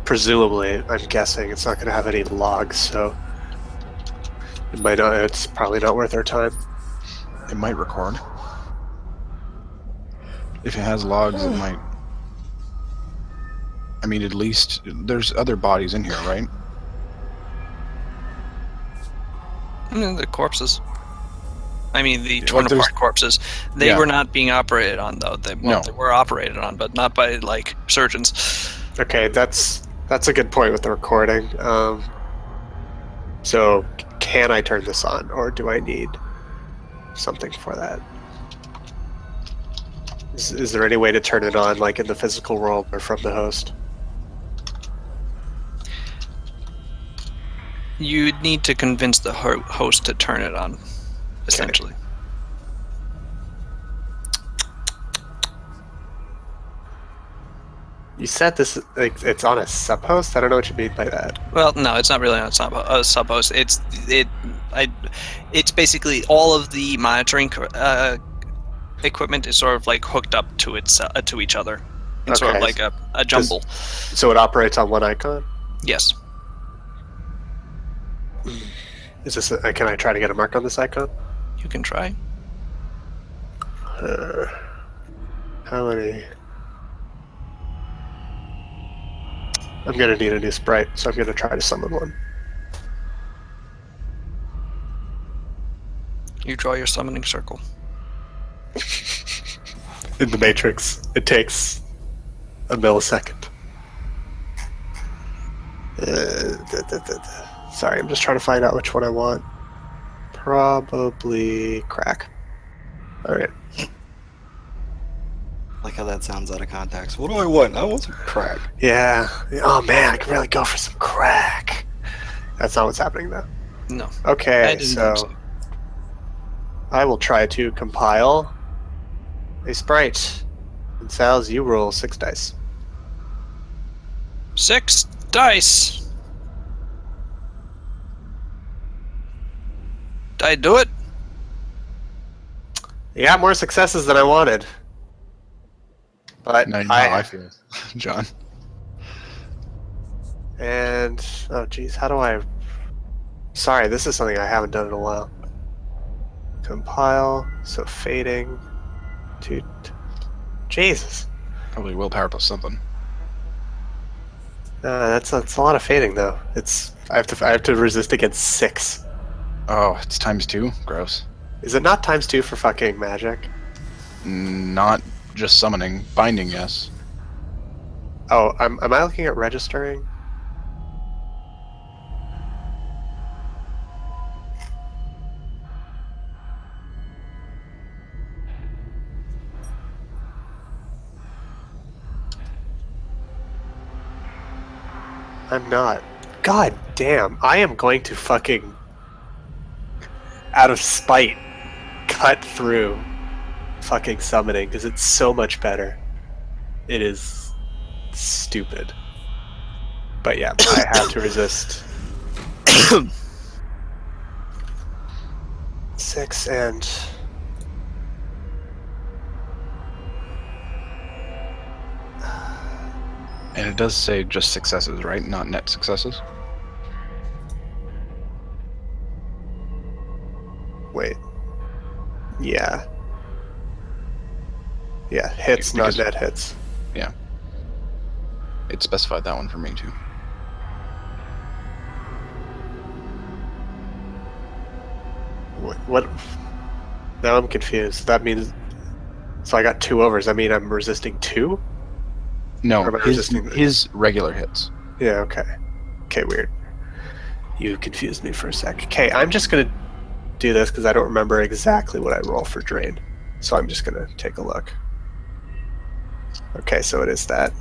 Presumably, I'm guessing it's not going to have any logs, so it might not. It's probably not worth our time. It might record. If it has logs, it might. I mean, at least there's other bodies in here, right? The corpses. I mean, the Yeah, torn there's- apart corpses. They Yeah. were not being operated on, though. They were operated on, but not by like surgeons. Okay, that's a good point with the recording. So, can I turn this on, or do I need something for that? Is there any way to turn it on, like in the physical world or from the host? You'd need to convince the host to turn it on, essentially. You said this like it's on a sub host. I don't know what you mean by that. Well, no, it's not really on a sub-host. It's basically all of the monitoring equipment is sort of like hooked up to to each other. in sort of Okay. like a jumble. So it operates on one icon? Yes. Is this? Can I try to get a mark on this icon? You can try. How many? I'm gonna need a new sprite, so I'm gonna try to summon one. You draw your summoning circle. In the Matrix, it takes a millisecond. Sorry, I'm just trying to find out which one I want. Probably crack. Alright. Like how that sounds out of context. What do I want? I want some crack. Yeah. Oh man, I can really go for some crack. That's not what's happening though. No. Okay, I didn't think so I will try to compile a sprite. And Sal's, you roll 6 dice. 6 dice. Did I do it? You got more successes than I wanted. But Now you know how I feel, John. And oh geez, how do I? Sorry, this is something I haven't done in a while. Compile, so fading, to Jesus. Probably willpower plus something. That's a lot of fading though. I have to resist against 6. Oh, it's ×2? Gross. Is it not ×2 for fucking magic? Not just summoning. Binding, yes. Oh, am I looking at registering? I'm not. God damn, I am going to fucking, out of spite, cut through fucking summoning because it's so much better. It is stupid. But yeah, I have to resist. 6 and... And it does say just successes, right? Not net successes? Wait. Yeah. Yeah, hits, Because- not net hits. Yeah. It specified that one for me, too. What? Now I'm confused. That means... So I got 2 overs. I mean I'm resisting 2? No, Or am I resisting the- his regular hits. Yeah, okay. Okay, weird. You confused me for a sec. Okay, I'm just gonna do this because I don't remember exactly what I roll for drain. So I'm just gonna take a look. Okay, so it is that.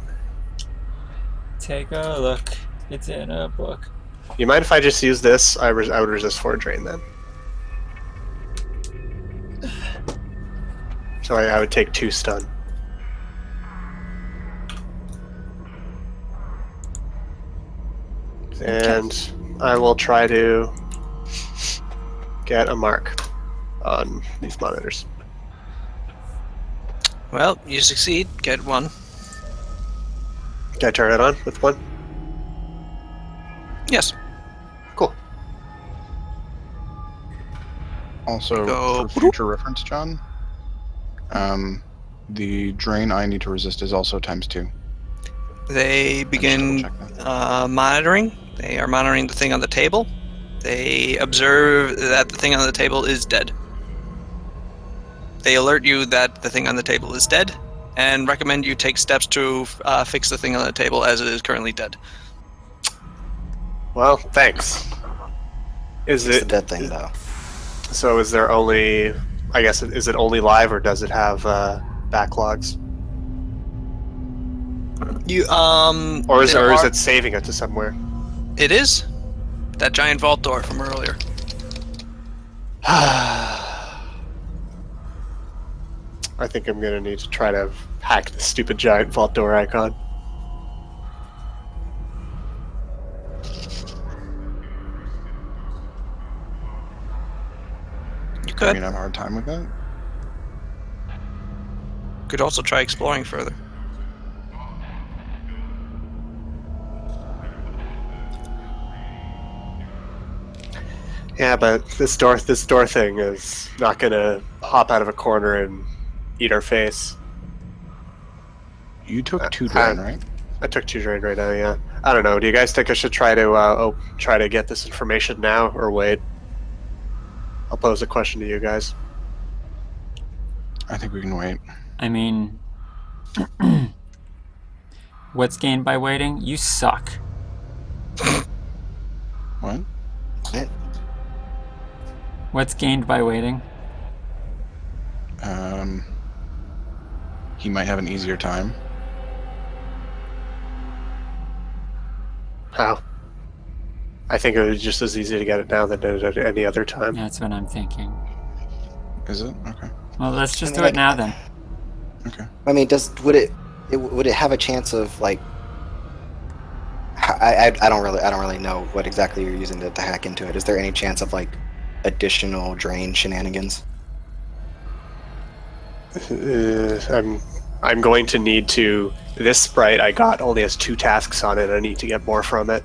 Take a look. It's in a book. You mind if I just use this? I would resist 4 drain then. So I would take 2 stun. And I will try to get a mark on these monitors. Well, you succeed. Get 1. Can I turn it on with 1? Yes. Cool. Also, Go. for future reference, John, the drain I need to resist is also ×2. They begin double-check that. monitoring. They are monitoring the thing on the table. They observe that the thing on the table is dead. They alert you that the thing on the table is dead and recommend you take steps to fix the thing on the table as it is currently dead. Well, thanks. Is It's it the dead thing, though. So? Is there only? I guess is it only live or does it have backlogs? You Or is there are- it saving it to somewhere? It is that giant vault door from earlier. I think I'm gonna need to try to hack the stupid giant vault door icon. You I could. mean, I have a hard time with that. Could also try exploring further. Yeah, but this door thing is not gonna hop out of a corner and eat our face. You took 2 drain, right? I took 2 drain right now. Yeah. I don't know. Do you guys think I should try to get this information now or wait? I'll pose a question to you guys. I think we can wait. I mean, what's gained by waiting? You suck. What? What? What's gained by waiting? He might have an easier time. How? I think it was just as easy to get it now than at any other time. That's what I'm thinking. Is it? Okay. Well, let's just I do mean, it now then. Okay. I mean, would it have a chance of like? I don't really know what exactly you're using to hack into it. Is there any chance of like additional drain shenanigans? I'm going to need to. This sprite I got only has 2 tasks on it. I need to get more from it.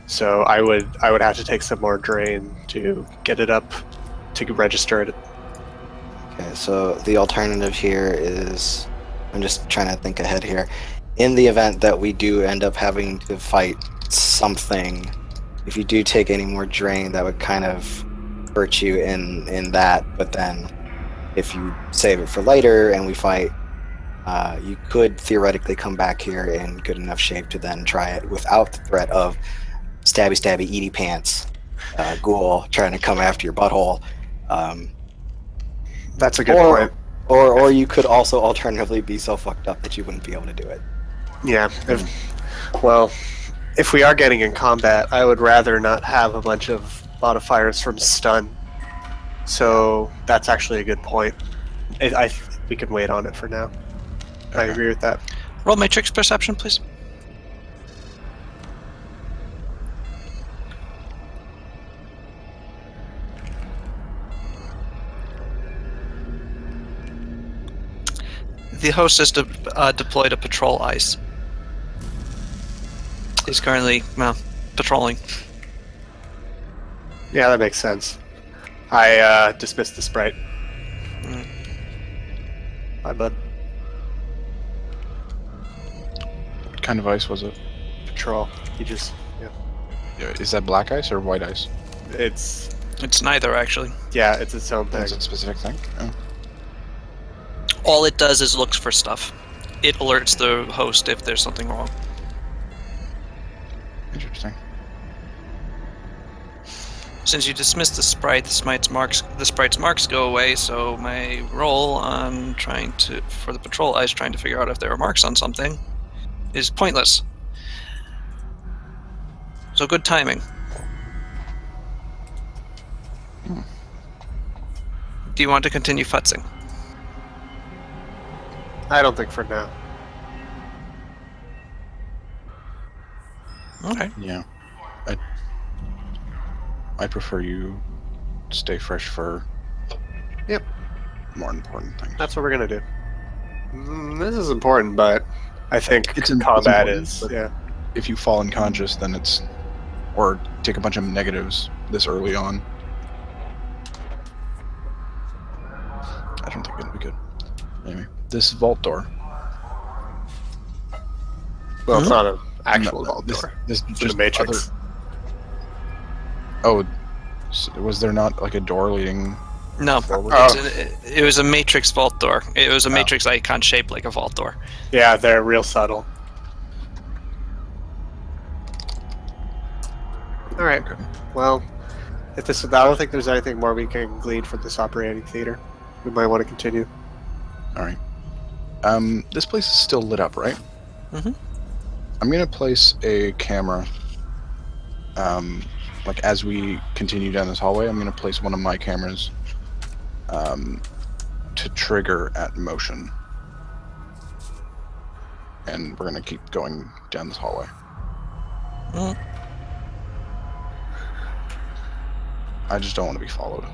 So I would have to take some more drain to get it up to register it. Okay, so the alternative here is, I'm just trying to think ahead here. In the event that we do end up having to fight something, if you do take any more drain, that would kind of hurt you in that. But then, if you save it for later and we fight, you could theoretically come back here in good enough shape to then try it without the threat of stabby, eaty pants, ghoul trying to come after your butthole. That's a good point. Or you could also alternatively be so fucked up that you wouldn't be able to do it. Yeah. If we are getting in combat, I would rather not have a bunch of modifiers from stun. So that's actually a good point. We can wait on it for now. I agree with that. Roll matrix perception, please. The host has deployed a patrol ice. He's currently, patrolling. Yeah, that makes sense. I dismissed the sprite. Bye, bud. What kind of ice was it? Patrol. He just, Is that black ice or white ice? it's neither, actually. it's its own thing. Is it a specific thing? Oh. All it does is looks for stuff. It alerts the host if there's something wrong. Interesting. Since you dismissed the sprite, the sprite's marks go away. So my roll on for the patrol ice, trying to figure out if there are marks on something, is pointless. So good timing. Do you want to continue futzing? I don't think for now. Okay. Yeah. I prefer you stay fresh for more important things. That's what we're gonna do. This is important, but I think It's combat important, is but if you fall unconscious, then or take a bunch of negatives this early on. I don't think it'll be good. Anyway, this vault door. Well, it's not an actual vault this, door. This It's just a matrix. Oh, so was there not like a door leading No, forward? it was a matrix vault door. It was a matrix icon shaped like a vault door. Yeah, they're real subtle. All right. Okay. Well, I don't think there's anything more we can glean from this operating theater. We might want to continue. All right. This place is still lit up, right? Mhm. I'm gonna place a camera. Like as we continue down this hallway, I'm gonna place one of my cameras to trigger at motion, and we're gonna keep going down this hallway. Mm. I just don't want to be followed.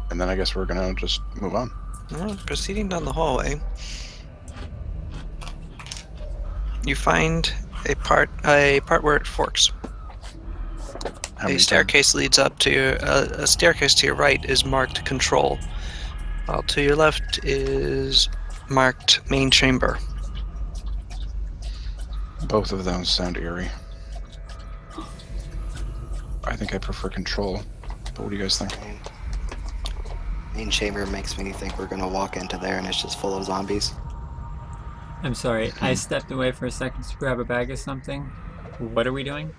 And then I guess we're gonna just move on. Well, proceeding down the hallway, You find a part where it forks. How A many staircase leads up to your. A staircase to your right is marked control, while to your left is marked main chamber. Both of those sound eerie. I think I prefer control. But what do you guys think? Main chamber makes me think we're gonna walk into there and it's just full of zombies. I'm sorry, I stepped away for a second to grab a bag of something. What are we doing?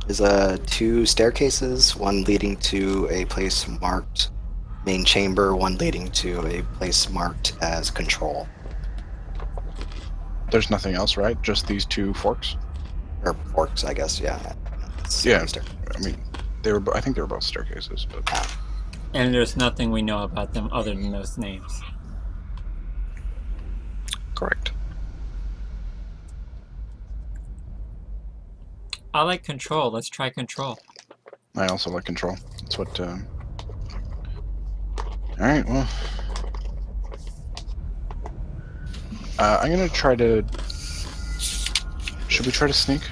There's 2 staircases, one leading to a place marked main chamber, one leading to a place marked as control. There's nothing else, right? Just these 2 forks? Or forks, I guess, yeah. It's Yeah. stair- I mean, I think they were both staircases, but And there's nothing we know about them other than those names. Correct. I like control. Let's try control. I also like control. That's what. All right. Well, I'm gonna try to. Should we try to sneak?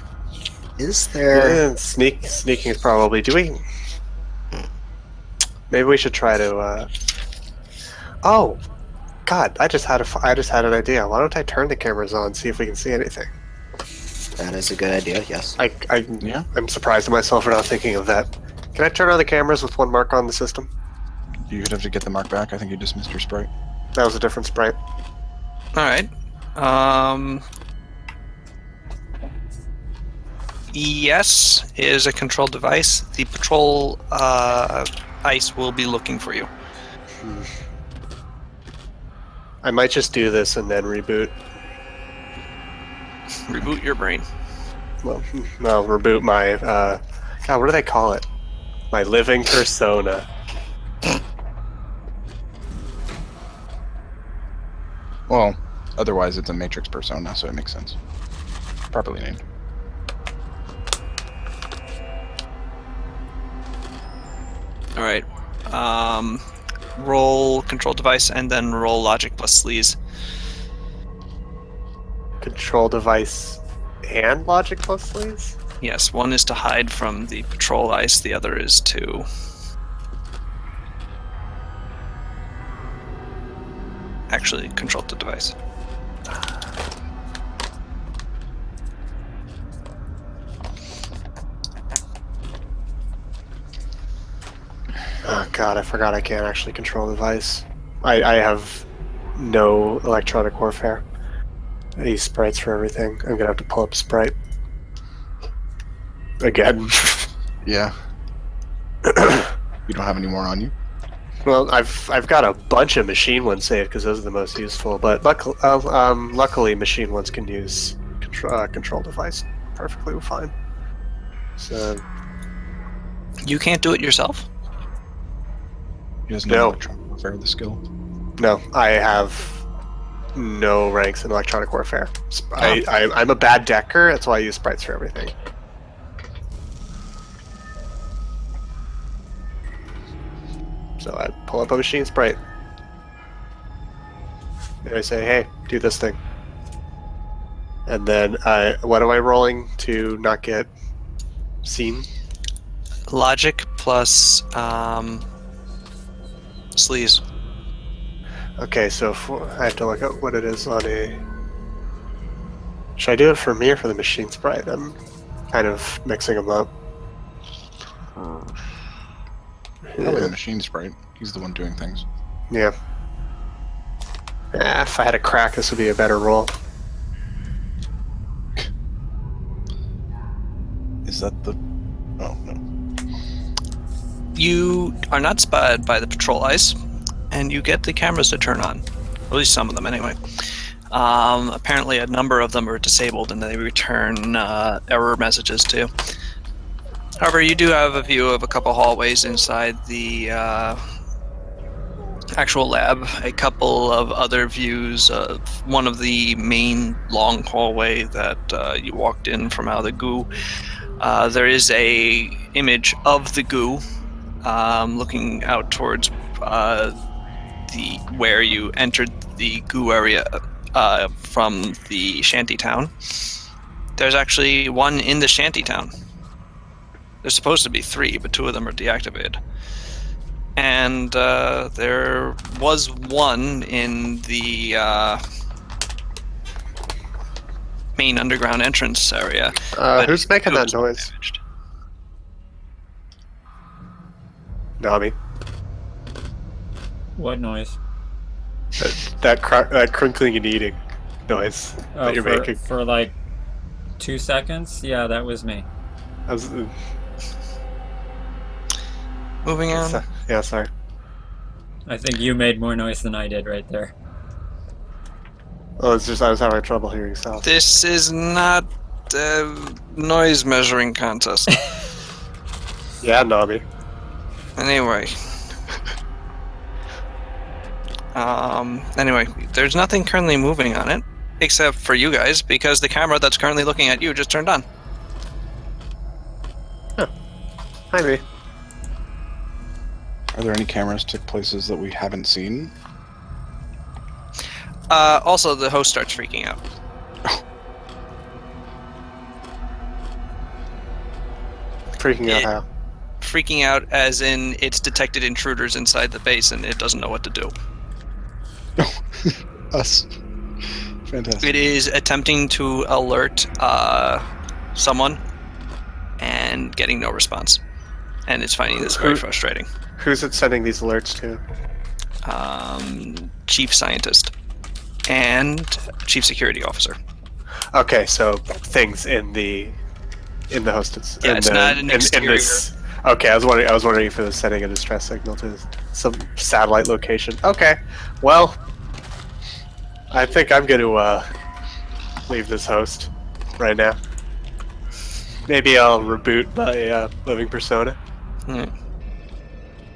Is there... Yeah, sneaking is probably. Do we? Maybe we should try to. Oh, God! I just had an idea. Why don't I turn the cameras on, see if we can see anything? That is a good idea, yes. Yeah. I'm surprised at myself for not thinking of that. Can I turn on the cameras with one mark on the system? You'd have to get the mark back. I think you dismissed your sprite. That was a different sprite. All right. Yes, is a control device. The patrol ice will be looking for you. I might just do this and then reboot. Reboot your brain. Well, no, reboot my. God, what do they call it? My living persona. Well, otherwise it's a Matrix persona, so it makes sense. Properly named. All right. Roll control device and then roll logic plus sleaze. Control device and logic plus sleaze? Yes, one is to hide from the patrol ice. The other is to actually control the device. Oh God, I forgot I can't actually control the device. I have no electronic warfare. I use sprites for everything. I'm gonna have to pull up Sprite. Again. Yeah. You don't have any more on you? Well, I've got a bunch of machine ones saved because those are the most useful. But luckily, machine ones can use control device perfectly fine. So You can't do it yourself? He doesn't No. know electronic warfare, the skill. no, I have no ranks in electronic warfare. I'm a bad decker. That's why I use sprites for everything. So I pull up a machine sprite. And I say, hey, do this thing. And then what am I rolling to not get seen? Logic plus sleaze. Okay, so I have to look up what it is on a... Should I do it for me or for the machine sprite? I'm kind of mixing them up. Probably the machine sprite. He's the one doing things. Yeah. If I had a crack, this would be a better roll. Is that the... Oh, no. You are not spotted by the patrol ice, and you get the cameras to turn on. At least some of them, anyway. Apparently, a number of them are disabled, and they return error messages too. However, you do have a view of a couple hallways inside the actual lab. A couple of other views of one of the main long hallway that you walked in from out of the goo. There is a image of the goo looking out towards the where you entered the goo area from the shantytown. There's actually one in the shantytown. There's supposed to be 3, but 2 of them are deactivated. And there was one in the main underground entrance area. Who's making that It was noise? damaged. Nami. What noise? That crinkling and eating noise that you're making. For like 2 seconds? Yeah, that was me. I was, Moving on. yeah, sorry. I think you made more noise than I did right there. Oh, it's just I was having trouble hearing sound. This is not a noise measuring contest. Yeah, Nami. Anyway. Anyway, there's nothing currently moving on it, except for you guys, because the camera that's currently looking at you just turned on. Hi, me. Are there any cameras to places that we haven't seen? Also, the host starts freaking out. Freaking out how? Freaking out as in it's detected intruders inside the base and it doesn't know what to do. Us. Fantastic. It is attempting to alert someone and getting no response. And it's finding this very frustrating. Who's it sending these alerts to? Chief scientist and chief security officer. Okay, so things in the hostess. Yeah, it's not an exterior. Okay, I was wondering if it was sending a distress signal to some satellite location. Okay, well, I think I'm going to leave this host right now. Maybe I'll reboot my living persona.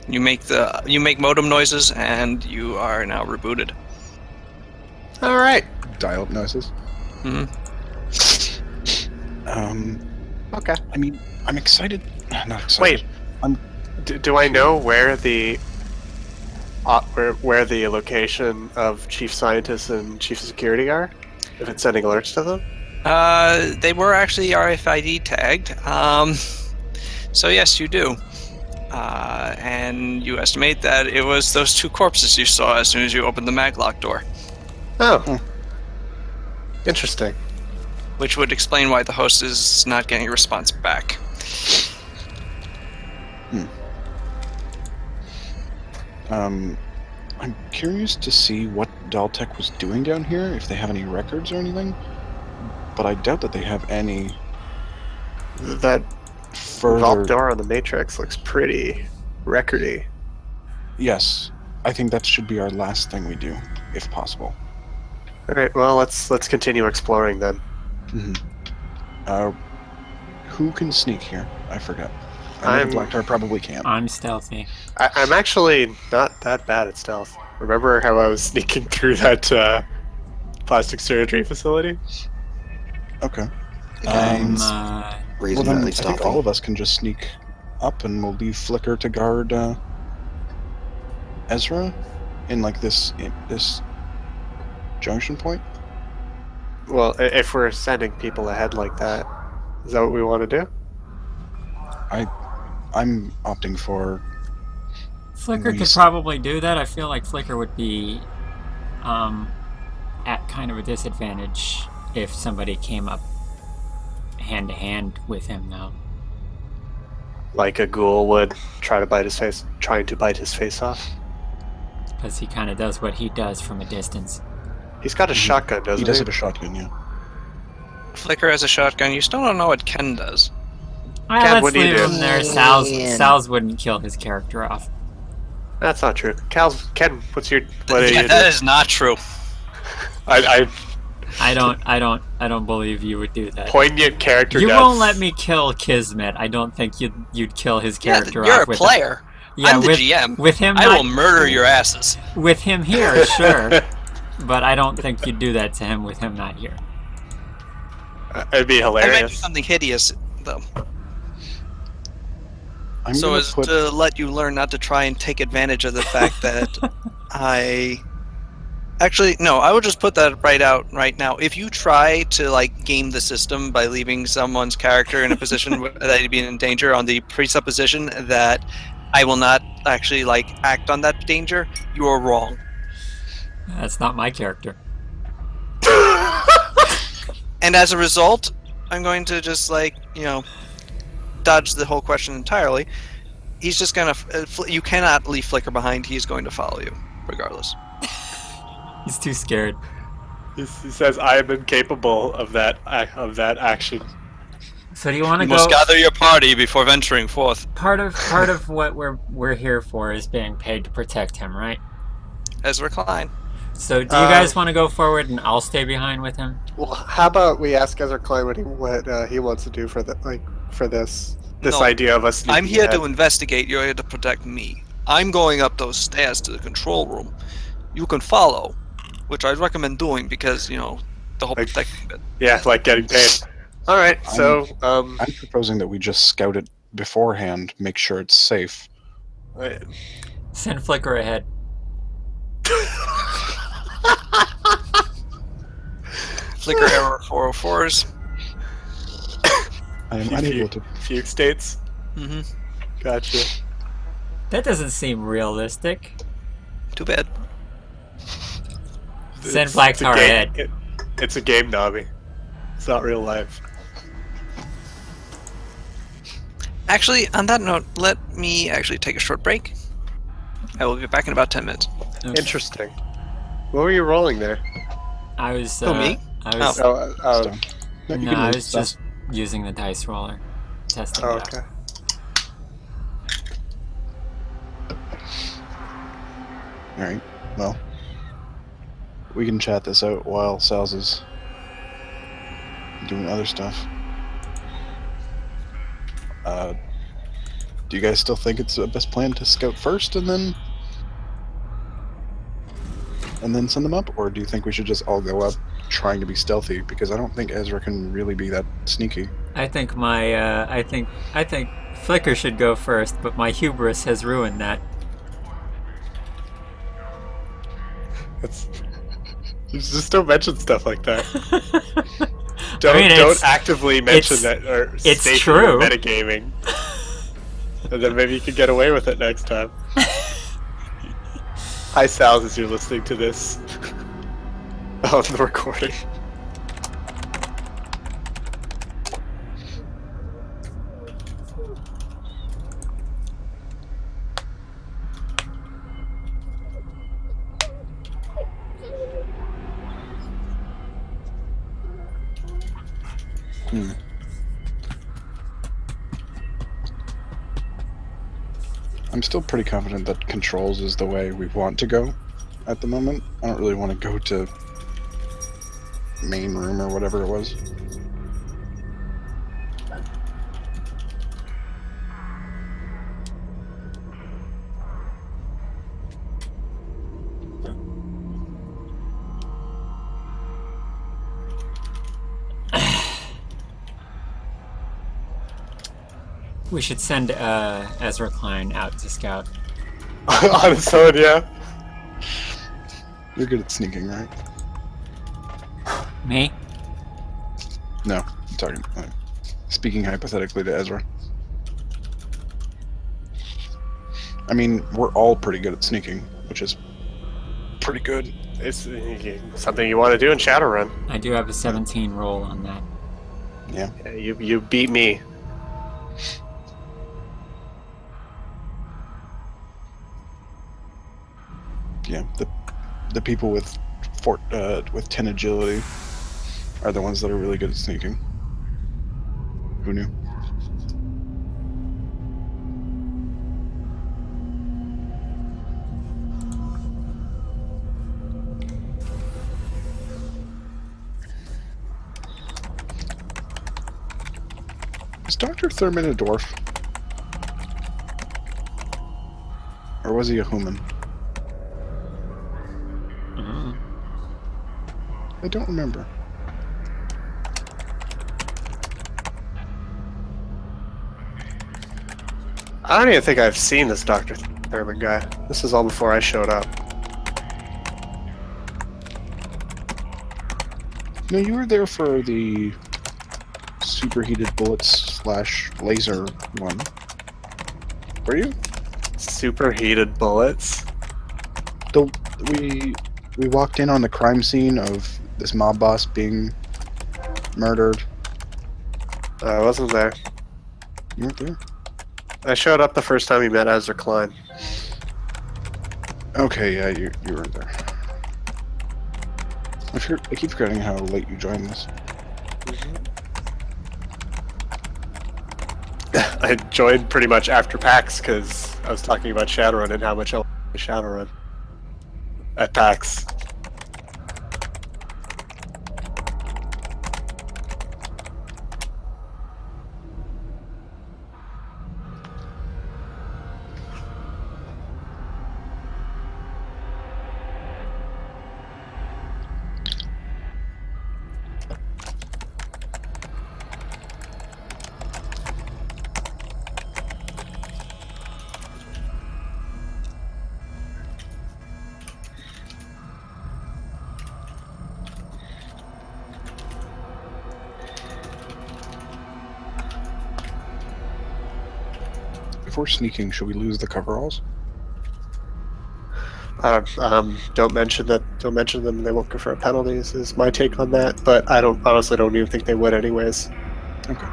You make modem noises and you are now rebooted. All right. Dial-up noises. Mm-hmm. Okay. I mean, I'm excited. Not excited. Wait. Do I know where the where the location of chief scientists and chief security are? If it's sending alerts to them? They were actually RFID tagged. So yes, you do. And you estimate that it was those 2 corpses you saw as soon as you opened the maglock door. Oh. Interesting. Which would explain why the host is not getting a response back. I'm curious to see what Daltech was doing down here, if they have any records or anything. But I doubt that they have any That further... vault door on the Matrix looks pretty recordy. Yes. I think that should be our last thing we do, if possible. Alright, well, let's continue exploring then. Who can sneak here? I forget. I know Blacktar probably can't. I'm stealthy. I'm actually not that bad at stealth. Remember how I was sneaking through that plastic surgery facility? Okay. I'm Well, Reasonably then I think stealthy. all of us can just sneak up, and we'll leave Flicker to guard Ezra in like this junction point. Well, if we're sending people ahead like that, is that what we want to do? I'm opting for... Flicker could Reese. probably do that. I feel like Flicker would be at kind of a disadvantage if somebody came up hand to hand with him, though. Like a ghoul would trying to bite his face off. Because he kind of does what he does from a distance. He's got a shotgun, doesn't he? He does have a shotgun, yeah. Flicker has a shotgun. You still don't know what Ken does. Ken, Let's what do you leave do? him there. Sal's wouldn't kill his character off. That's not true. Ken, what do Yeah, you that do? is not true. I don't believe you would do that. Poignant character You death. won't let me kill Kismet. I don't think you'd kill his Yeah, character you're off a with player. Yeah, I'm the with, GM. With him, I will murder your asses. With him here, sure, but I don't think you'd do that to him with him not here. It'd be I meant hilarious. something hideous, though. I'm So gonna as put... to let you learn not to try and take advantage of the fact that I Actually, no, I will just put that right out right now. If you try to like game the system by leaving someone's character in a position that he'd be in danger on the presupposition that I will not actually like act on that danger, you are wrong. That's not my character. And as a result, I'm going to just like, dodge the whole question entirely. He's just gonna. You cannot leave Flicker behind. He's going to follow you, regardless. He's too scared. He says, "I am incapable of that action." So do you want to You go? must gather your party before venturing forth. Part of what we're here for is being paid to protect him, right? As recline. So do you guys want to go forward and I'll stay behind with him? Well, how about we ask Ezra Klein what he wants to do for this No, idea of us? I'm here ahead. to investigate. You're here to protect me. I'm going up those stairs to the control room. You can follow, which I'd recommend doing because the whole protecting bit. Yeah, like getting paid. All right, so I'm proposing that we just scout it beforehand, make sure it's safe. Send Flicker ahead. Flicker error 404s. I am unable to. Fugue states. Mm-hmm. Gotcha. That doesn't seem realistic. Too bad. Send Black It's a Tar game- ahead. It's a game, Nobby. It's not real life. Actually, on that note, let me actually take a short break. I will be back in about 10 minutes. Okay. Interesting. What were you rolling there? I was. Who, me? I was. So, No, you I can was use just using the dice roller, testing it out. okay. Alright, well. We can chat this out while Sal's is doing other stuff. Do you guys still think it's the best plan to scout first and then send them up? Or do you think we should just all go up trying to be stealthy? Because I don't think Ezra can really be that sneaky. I think I think Flicker should go first, but my hubris has ruined that. Just don't mention stuff like that. I mean, Don't actively mention it's- that or it's state true. that you're metagaming. And then maybe you could get away with it next time. Hi, Sal, as you're listening to this on the recording. I'm still pretty confident that controls is the way we want to go at the moment. I don't really want to go to main room or whatever it was. We should send Ezra Klein out to scout. On its own, yeah. You're good at sneaking, right? Me? No, I'm talking. Speaking hypothetically to Ezra. I mean, we're all pretty good at sneaking, which is pretty good. It's something you want to do in Shadowrun. I do have a 17 roll on that. Yeah. Yeah, you beat me. Yeah, the people with 10 agility are the ones that are really good at sneaking. Who knew? Is Dr. Thurman a dwarf? Or was he a human? I don't remember. I don't even think I've seen this Dr. Thurman guy. This is all before I showed up. No, you were there for the superheated bullets / laser one. Were you? Superheated bullets. We walked in on the crime scene of this mob boss being murdered. I wasn't there. You weren't there? I showed up the first time we met Ezra Klein. Okay, yeah, you weren't there. I keep forgetting how late you joined this. I joined pretty much after PAX because I was talking about Shadowrun and how much I play Shadowrun at PAX. If we're sneaking, should we lose the coveralls? Don't mention that. Don't mention them. They won't confer penalties. Is my take on that. But I honestly don't even think they would, anyways. Okay.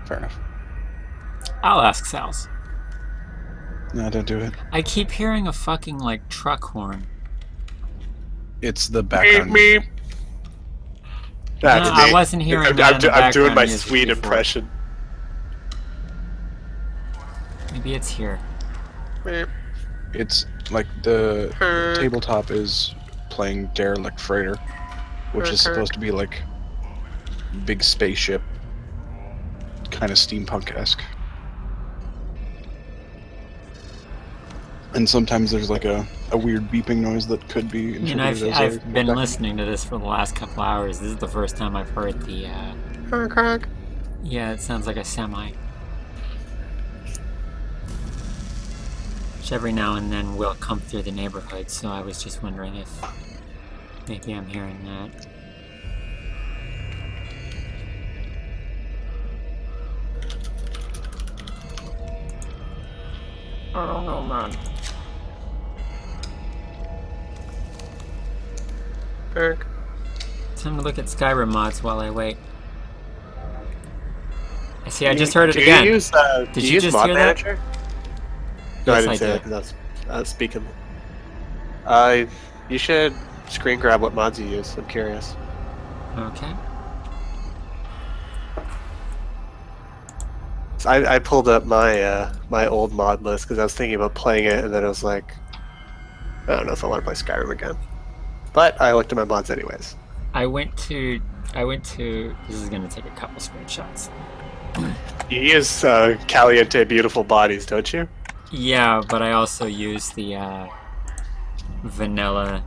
Fair enough. I'll ask Sal's. No, don't do it. I keep hearing a fucking, like, truck horn. It's the background. Beep. That's No, me. I wasn't hearing that in the I'm doing background my music sweet before. impression. Maybe it's here. Beep. It's like the tabletop is playing Derelict Freighter, which is supposed to be like big spaceship, kind of steampunk-esque. And sometimes there's like a weird beeping noise that could be I mean, interpreted as I've been background. listening to this for the last couple hours. This is the first time I've heard the, Crack. yeah, it sounds like a semi. Which every now and then will come through the neighborhood, so I was just wondering if maybe I'm hearing that. I don't know, man. Crack. Time to look at Skyrim mods while I wait. I see, I just heard it again. Do you you use just Mod hear that? Manager? No, Yes, I I didn't say that did. because I was speaking. You should screen grab what mods you use. I'm curious. Okay. So I pulled up my my old mod list because I was thinking about playing it, and then I was like, I don't know if I want to play Skyrim again. But I looked at my mods anyways. I went to, this is gonna take a couple screenshots. You use Caliente Beautiful Bodies, don't you? Yeah, but I also use the, vanilla,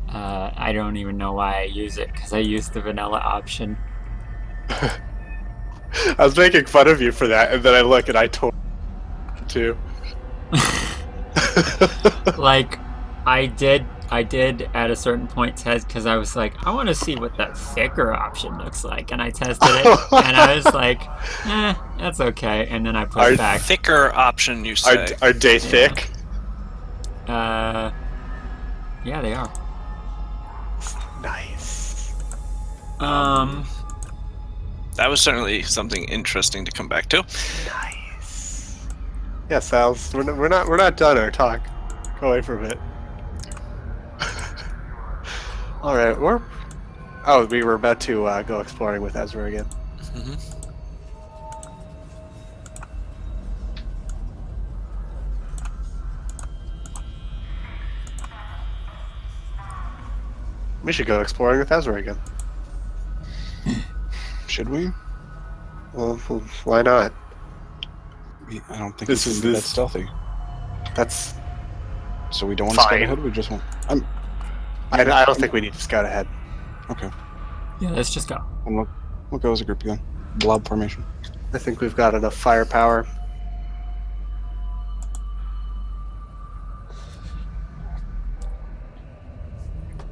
I don't even know why I use it, because I use the vanilla option. I was making fun of you for that, and then I look and I totally too. Like, I did at a certain point test, because I was like, I want to see what that thicker option looks like, and I tested it, and I was like, that's okay, and then I put it back. Thicker option, you say? Are they thick? Yeah, they are. Nice. That was certainly something interesting to come back to. Nice. Yeah, Sal's. We're not done our talk. Go away for a bit. All right, we were about to go exploring with Ezra again. Mm-hmm. We should go exploring with Ezra again. Should we? Well, why not? I don't think This we is can be this- that stealthy. That's. So we don't want to scout Fine. ahead. We just want. I don't think we need to scout ahead. Okay. Yeah, let's just go. And we'll go as a group again. Blob formation. I think we've got enough firepower.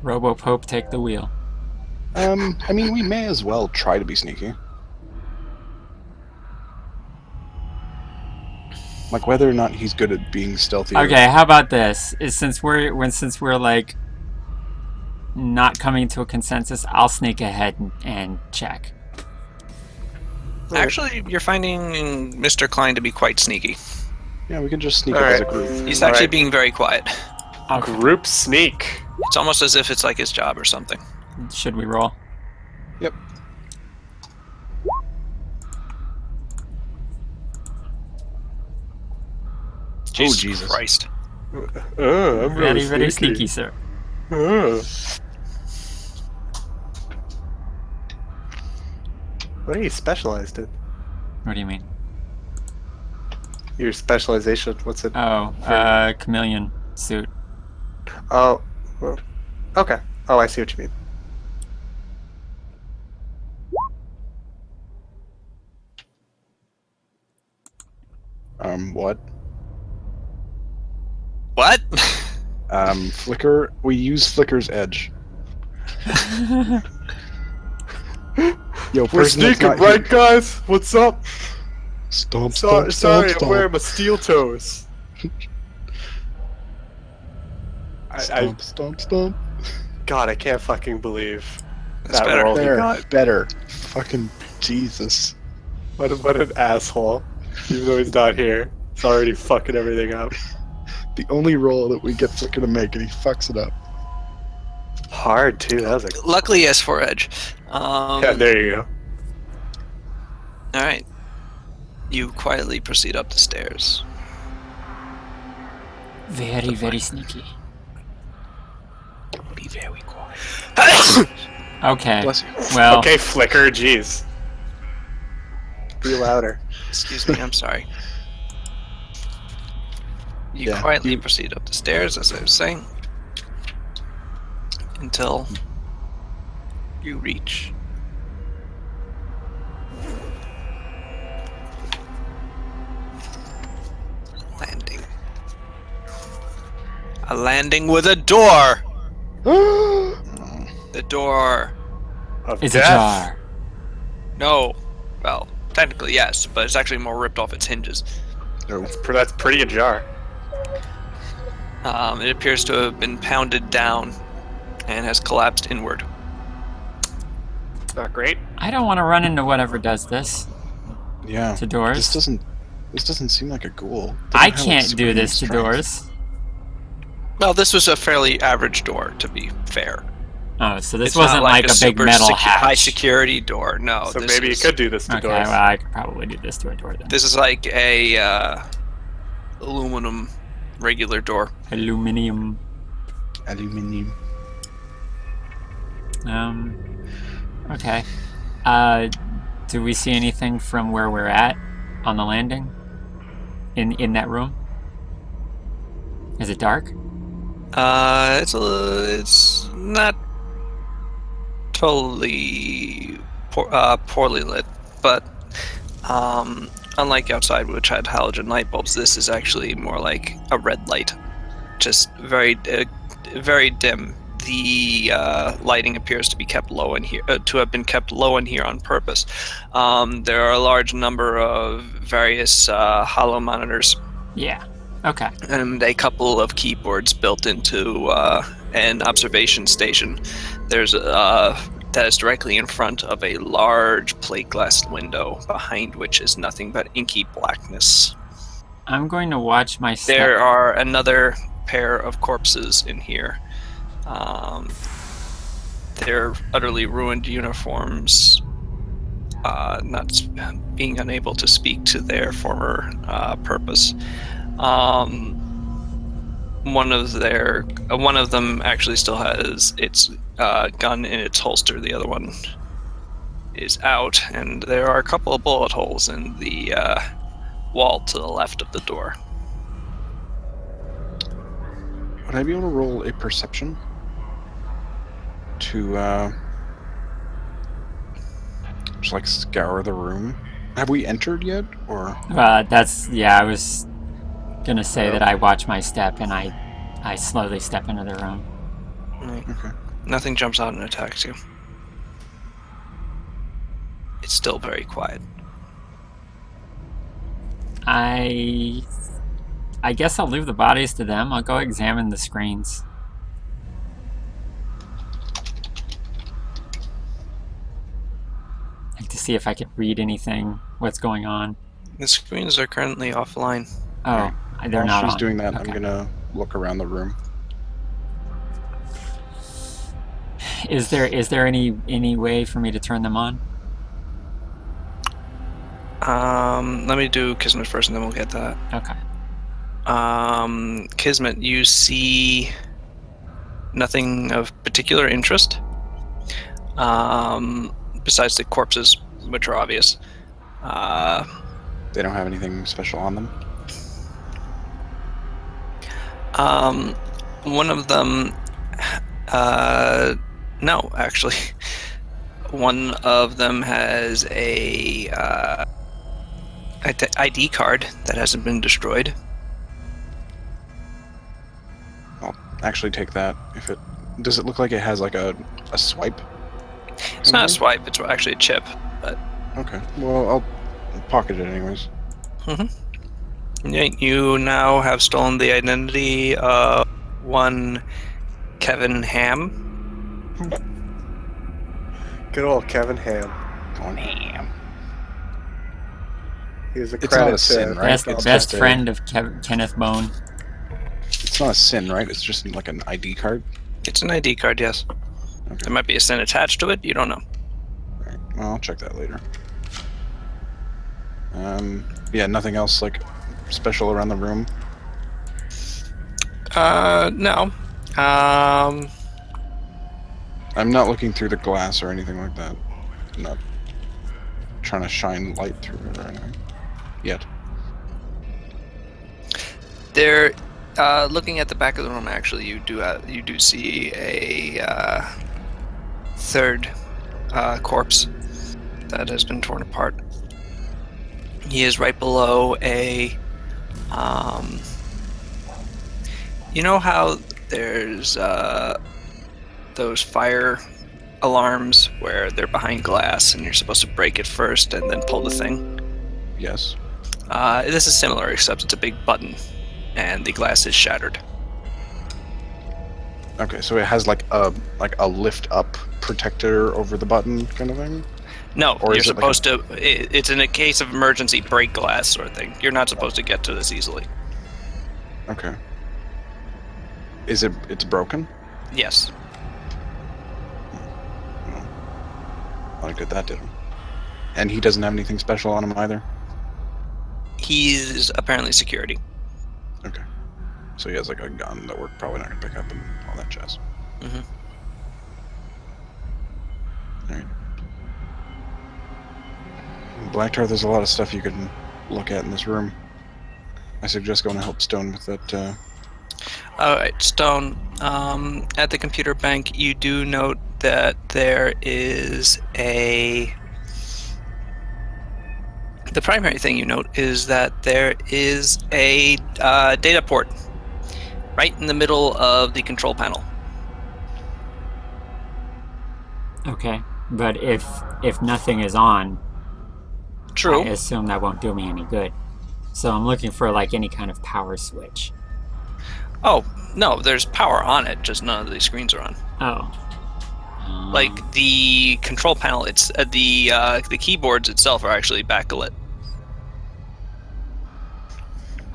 Robo-Pope, take the wheel. I mean, we may as well try to be sneaky. Like whether or not he's good at being stealthy. Okay, how about this? Since we're like not coming to a consensus, I'll sneak ahead and check. Actually, you're finding Mr. Klein to be quite sneaky. Yeah, we can just sneak All up as a right. group. He's actually Alright. being very quiet. Okay. Group sneak. It's almost as if it's like his job or something. Should we roll? Yep. Jesus Jesus. Christ. I'm Very, very sneaky, sir. What are you specialized in? What do you mean? Your specialization, what's it? Oh, chameleon suit. Oh, well, okay. Oh, I see what you mean. What? What? Flicker. We use Flicker's edge. Yo, We're person that's sneaking, not right, here- guys? What's up? Stomp, Sorry, stomp, stomp, I'm stomp. wearing my steel toes. Stomp, stomp, stomp. God, I can't fucking believe That's that better. roll he There, got. better. Fucking Jesus. What an asshole. Even though he's not here, it's already fucking everything up. The only roll that we get Flicker to make, and he fucks it up. Hard too. That was a Luckily, he has 4 edge. yeah. There you go. Alright. You quietly proceed up the stairs. Very, very sneaky. Be very quiet. Okay. Bless you. Well, Okay, Flicker. Jeez. Be louder. Excuse me, I'm sorry. You Yeah, quietly you- proceed up the stairs, as I was saying, until you reach landing. A landing with a door! The door. Of it's death. ajar. No. Well, technically yes, but it's actually more ripped off its hinges. No. That's pretty ajar. It appears to have been pounded down and has collapsed inward. Not great. I don't want to run into whatever does this Yeah. to doors. This doesn't seem like a ghoul. Doesn't I have, like, can't do supreme this to strength. doors. Well, this was a fairly average door, to be fair. Oh, so this It's not wasn't like a big super metal hatch. high security door. No. So this maybe you is- could do this to Okay, doors. well, I could probably do this to a door then. This is like a aluminum regular door. Aluminium. Aluminium. Okay. Do we see anything from where we're at on the landing? In that room? Is it dark? It's not totally poorly lit, but unlike outside, which had halogen light bulbs, this is actually more like a red light, just very dim. The lighting appears to be kept low in here, to have been kept low in here on purpose. There are a large number of various holo monitors Yeah. Okay. and a couple of keyboards built into an observation station. There's that is directly in front of a large plate glass window, behind which is nothing but inky blackness. I'm going to watch my step. There are another pair of corpses in here. Their utterly ruined uniforms, not being unable to speak to their former purpose. One of them actually still has its gun in its holster. The other one is out, and there are a couple of bullet holes in the wall to the left of the door. Would I be able to roll a perception to just like scour the room? Have we entered yet, or? I was gonna say that I watch my step and I slowly step into the room. Okay. Nothing jumps out and attacks you. It's still very quiet. I guess I'll leave the bodies to them. I'll go examine the screens. Like to see if I can read anything, what's going on. The screens are currently offline. Oh, they're While not she's on. doing that, Okay. I'm gonna look around the room. Is there any way for me to turn them on? Let me do Kismet first, and then we'll get that. Okay. Kismet, you see nothing of particular interest. Besides the corpses, which are obvious. They don't have anything special on them. One of them, no, actually. One of them has a ID card that hasn't been destroyed. I'll actually take that. If it does, it look like it has like a swipe. It's not a swipe; it's actually a chip. But Okay. Well, I'll pocket it anyways. yeah, you now have stolen the identity of one Kevin Ham. Good old Kevin Ham. Going ham. He's a It's credit not a sin, to right? Best, It's best just a- friend of Kenneth Bone. It's not a sin, right? It's just like an ID card. It's an ID card, yes. Okay. There might be a sin attached to it. You don't know. Alright, well, I'll check that later. Yeah, nothing else like special around the room. No. I'm not looking through the glass or anything like that. I'm not trying to shine light through it or anything. Yet. There, looking at the back of the room, actually, you do see a third corpse that has been torn apart. He is right below a. You know how there's those fire alarms where they're behind glass and you're supposed to break it first and then pull the thing? Yes. This is similar, except it's a big button, and the glass is shattered. Okay, so it has like a lift up protector over the button kind of thing. No, Or you're is it like supposed to. It's in a case of emergency, break glass sort of thing. You're not supposed to get to this easily. Okay. It's broken? Yes. Well, good that did him. And he doesn't have anything special on him either? He's apparently security. Okay. So he has like a gun that we're probably not gonna pick up and all that jazz. Mhm. Alright. Black Tar, there's a lot of stuff you can look at in this room. I suggest going to help Stone with that. Alright, Stone. At the computer bank, you do note that there is a. The primary thing you note is that there is a data port right in the middle of the control panel. Okay, but if nothing is on, True. I assume that won't do me any good. So I'm looking for like any kind of power switch. Oh, no, there's power on it, just none of the screens are on. Oh. Like the control panel, it's the keyboards itself are actually backlit.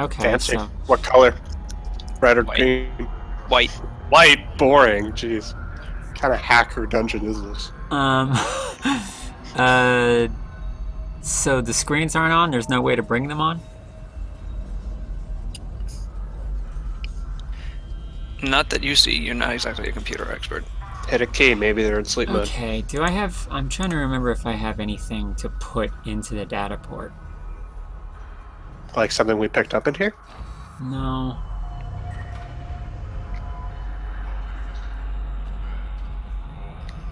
Okay. Fancy. So What color? Red or White. green? White. White. Boring. Jeez. What kind of hacker dungeon is this? so the screens aren't on. There's no way to bring them on. Not that you see. You're not exactly a computer expert. Hit a key. Maybe they're in sleep mode. Okay. Do I have? I'm trying to remember if I have anything to put into the data port. Like something we picked up in here? No.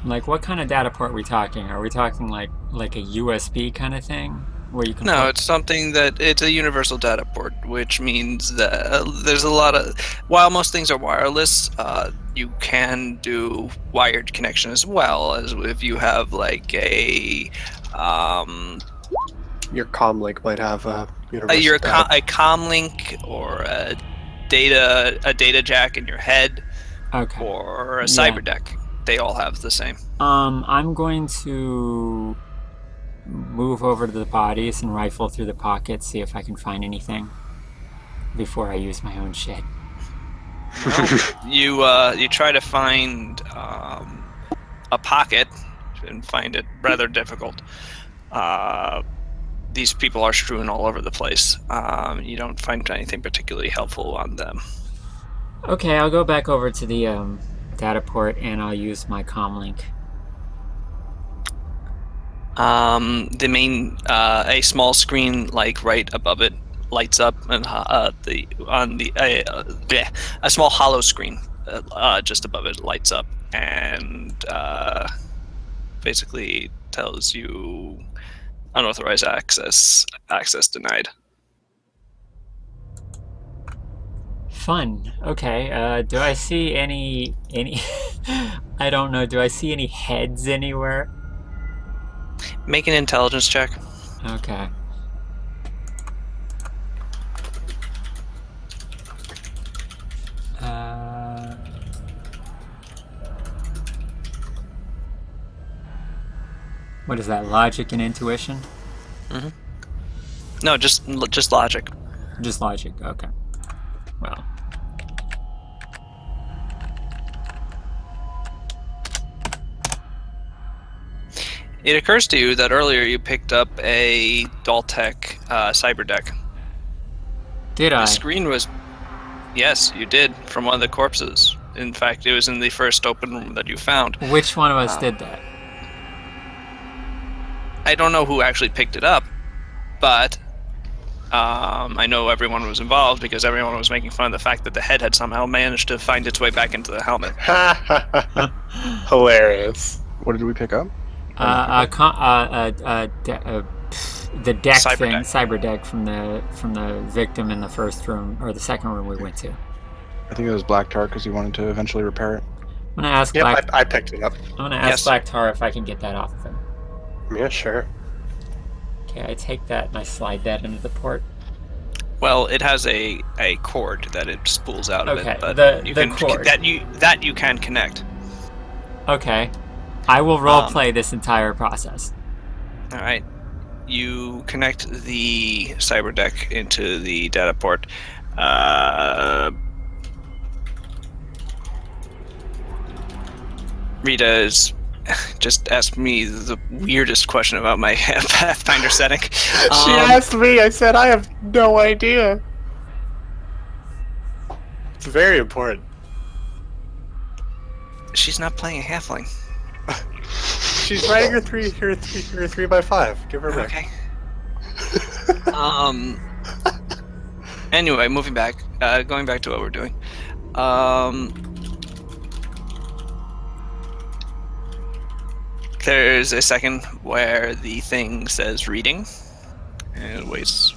Like, what kind of data port are we talking? Are we talking like a USB kind of thing where you can? No, plug- it's something that it's a universal data port, which means that there's a lot of. While most things are wireless, you can do wired connection as well, as if you have like a Your comm link might have a universal data. a comm link or a data jack in your head Okay. or a Yeah. cyber deck. They all have the same. I'm going to move over to the bodies and rifle through the pockets, see if I can find anything before I use my own shit. You try to find a pocket and find it rather difficult. These people are strewn all over the place. You don't find anything particularly helpful on them. Okay, I'll go back over to the data port and I'll use my comlink. The main a small screen like right above it lights up, and a small hollow screen just above it lights up and basically tells you unauthorized access denied. Fun. Okay. Do I see any? I don't know. Do I see any heads anywhere? Make an intelligence check. Okay. What is that? Logic and intuition? Mm-hmm. No, just logic. Just logic. Okay. Well. It occurs to you that earlier you picked up a Daltech cyber deck. Did I? The screen was... Yes, you did, from one of the corpses. In fact, it was in the first open room that you found. Which one of us did that? I don't know who actually picked it up, but I know everyone was involved because everyone was making fun of the fact that the head had somehow managed to find its way back into the helmet. Hilarious. What did we pick up? The deck Cyber thing, deck. cyber deck from the victim in the first room or the second room we went to. I think it was Black Tar because he wanted to eventually repair it. I'm gonna ask Yep, Black. I picked it up. I'm gonna ask Yes. Black Tar if I can get that off of him. Yeah, sure. Okay, I take that and I slide that into the port. Well, it has a cord that it spools out of Okay, it, but the you can cord. that you can connect. Okay, I will role play this entire process. All right. You connect the cyber deck into the data port. Rita is just asked me the weirdest question about my Pathfinder setting. She asked me. I said I have no idea. It's very important. She's not playing a halfling. She's writing her 3x5. Give her a break. Okay. Anyway, moving back, going back to what we're doing. There's a second where the thing says reading, and it waits.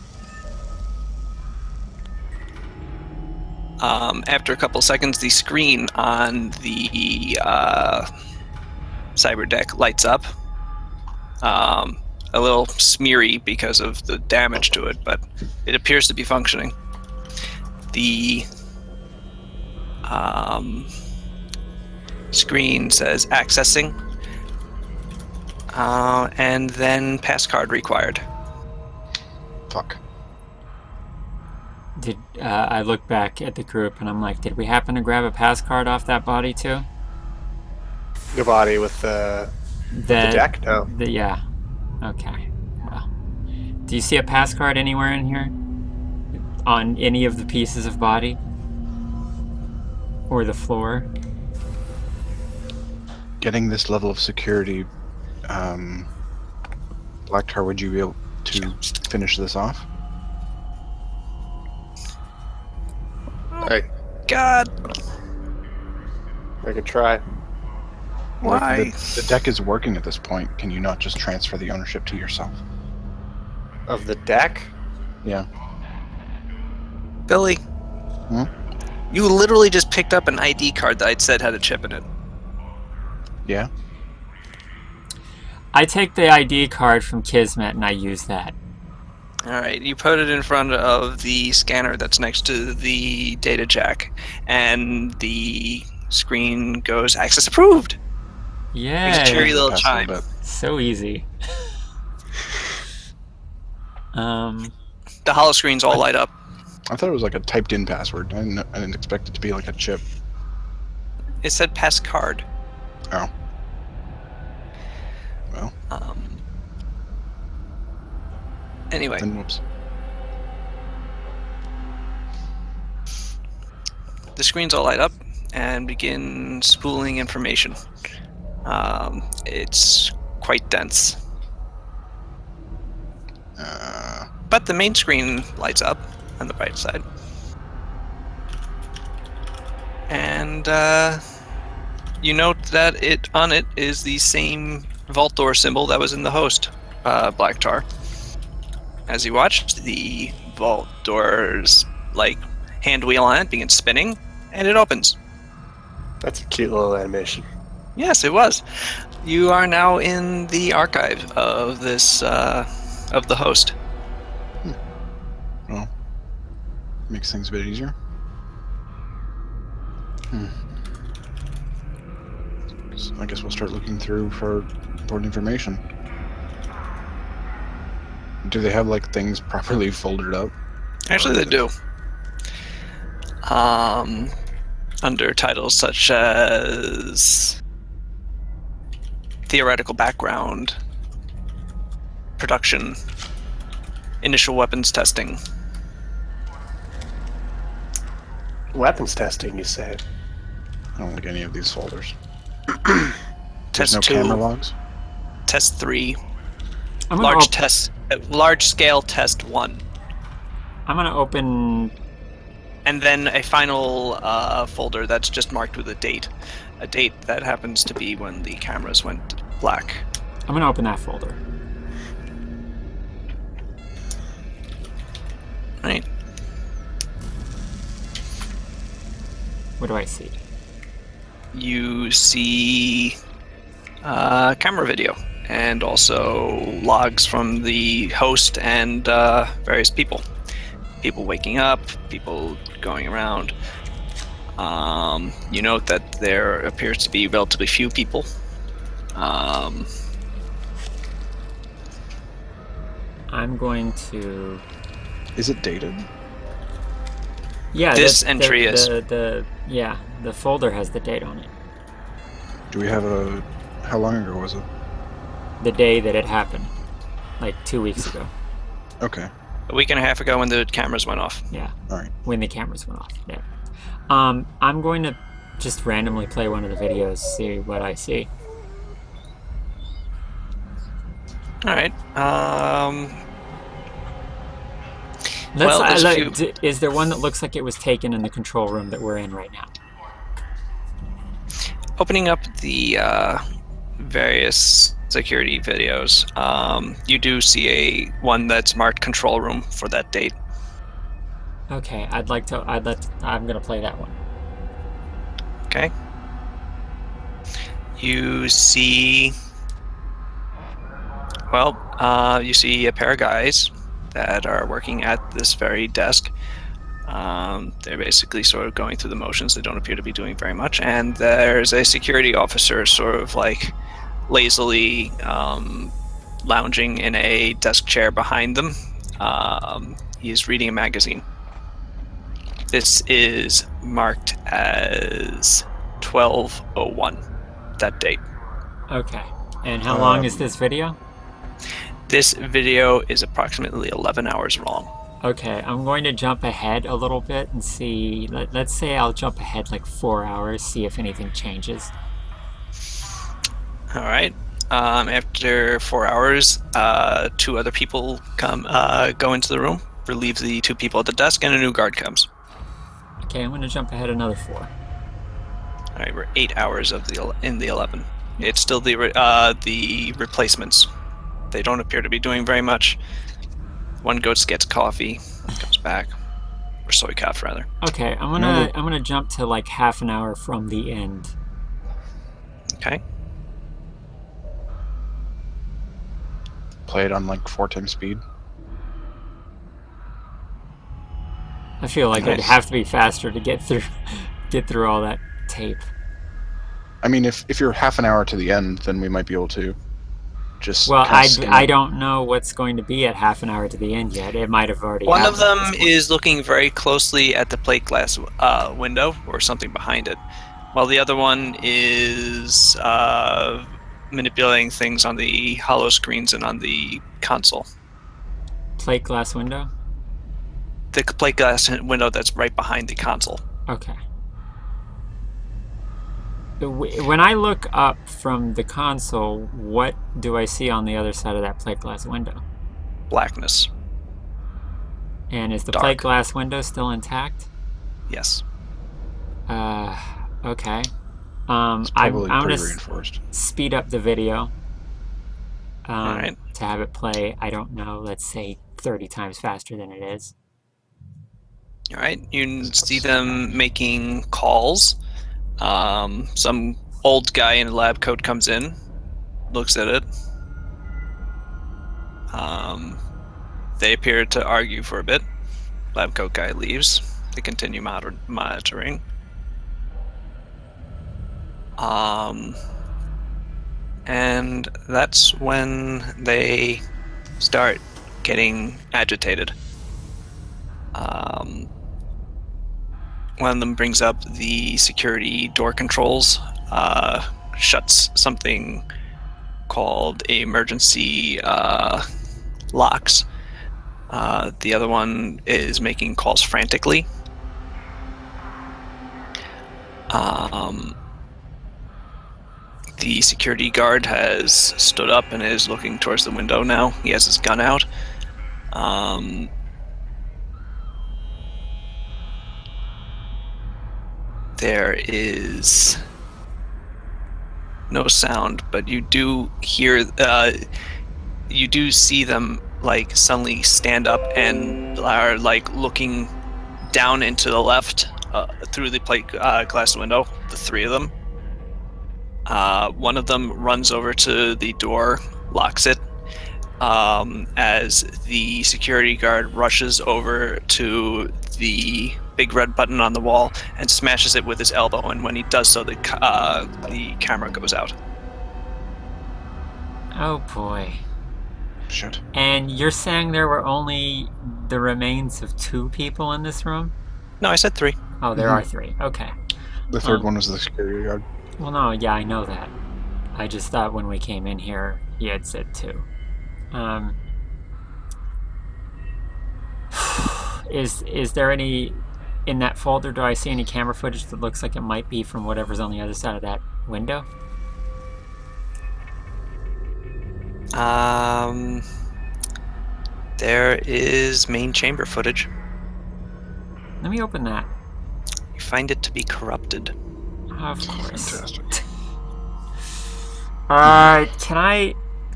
After a couple seconds, the screen on the cyber deck lights up. A little smeary because of the damage to it, but it appears to be functioning. The screen says accessing, and then passcard required. Fuck. Did I look back at the group and I'm like, did we happen to grab a pass card off that body too? The body with the deck? No. Yeah. Okay. Well, do you see a pass card anywhere in here? On any of the pieces of body? Or the floor? Getting this level of security, Black Tar, would you be able to finish this off? God, I could try. why? Like, the deck is working at this point. Can you not just transfer the ownership to yourself? Of the deck? Yeah. Billy, You literally just picked up an ID card that I'd said had a chip in it. Yeah. I take the ID card from Kismet and I use that. Alright, you put it in front of the scanner that's next to the data jack, and the screen goes access approved. Makes a cheery Yay! little Pass a chime. little bit. So easy. The hollow screens all light up. I thought it was like a typed-in password. I didn't expect it to be like a chip. It said pass card. Oh. Well, Anyway, then whoops. the screens all light up and begin spooling information. It's quite dense. But the main screen lights up on the bright side. And you note that on it is the same vault door symbol that was in the host, Black Tar. As you watch, the vault door's hand wheel on it begins spinning, and it opens. That's a cute little animation. Yes, it was. You are now in the archive of this of the host. Well, makes things a bit easier. So I guess we'll start looking through for important information. Do they have things properly folded up? Actually, they do. Under titles such as theoretical background, production, initial weapons testing. Weapons testing, you say? I don't like any of these folders. Test There's no 2, camera logs? Test 3, I'm gonna large scale test 1. I'm gonna open. And then a final folder that's just marked with a date that happens to be when the cameras went black. I'm gonna open that folder. Right. What do I see? You see camera video and also logs from the host and various people. People waking up, people going around. You note that there appears to be relatively few people. I'm going to. Is it dated? Yeah, This entry is. the folder has the date on it. Do we have a... How long ago was it? The day that it happened, 2 weeks ago. Okay. A week and a half ago when the cameras went off. Yeah. All right. When the cameras went off. Yeah. I'm going to just randomly play one of the videos, see what I see. All right. Is there one that looks like it was taken in the control room that we're in right now? Opening up the various security videos, you do see one that's marked control room for that date. Okay, I'm gonna play that one. Okay. You see, you see a pair of guys that are working at this very desk. They're basically sort of going through the motions. They don't appear to be doing very much. And there's a security officer sort of lazily lounging in a desk chair behind them. He's reading a magazine. This is marked as 12:01, that date. Okay. And how long is this video? This video is approximately 11 hours long. Okay, I'm going to jump ahead a little bit and see. Let's say I'll jump ahead 4 hours, see if anything changes. All right. After 4 hours, 2 other people go into the room, relieve the 2 people at the desk, and a new guard comes. Okay, I'm going to jump ahead another 4. All right, we're 8 hours in the 11. It's still the replacements. They don't appear to be doing very much. One goes gets coffee, comes back, or soy calf rather. Okay, I'm gonna jump to like half an hour from the end. Okay. Play it on like 4 times speed. I feel like it'd Nice. have to be faster to get through all that tape. I mean, if you're half an hour to the end, then we might be able to just Well, kind of skim I it. don't know what's going to be at half an hour to the end yet. It might have already One happened of at them this point. is looking very closely at the plate glass window or something behind it, while the other one is manipulating things on the hollow screens and on the console. Plate glass window? The plate glass window that's right behind the console. Okay. When I look up from the console, what do I see on the other side of that plate glass window? Blackness. And is the Dark. plate glass window still intact? Yes. Okay. It's I'm probably gonna pretty reinforced. speed up the video. Alright. To have it play, I don't know, let's say 30 times faster than it is. Alright. You see them making calls. Some old guy in a lab coat comes in, looks at it. They appear to argue for a bit. Lab coat guy leaves. They continue monitoring. And that's when they start getting agitated. One of them brings up the security door controls, shuts something called emergency locks. The other one is making calls frantically. The security guard has stood up and is looking towards the window now. He has his gun out. There is no sound, but you do hear, you do see them like suddenly stand up and are like looking down into the left through the plate glass window, the 3 of them. One of them runs over to the door, locks it, as the security guard rushes over to the big red button on the wall and smashes it with his elbow, and when he does so, the camera goes out. Oh boy. Shit. And you're saying there were only the remains of 2 people in this room? No, I said 3. Oh, there are 3. Okay. The third one was the security guard. Well, no, yeah, I know that. I just thought when we came in here, he had said 2. Is there any in that folder? Do I see any camera footage that looks like it might be from whatever's on the other side of that window? There is main chamber footage. Let me open that. You find it to be corrupted. Of course. Fantastic.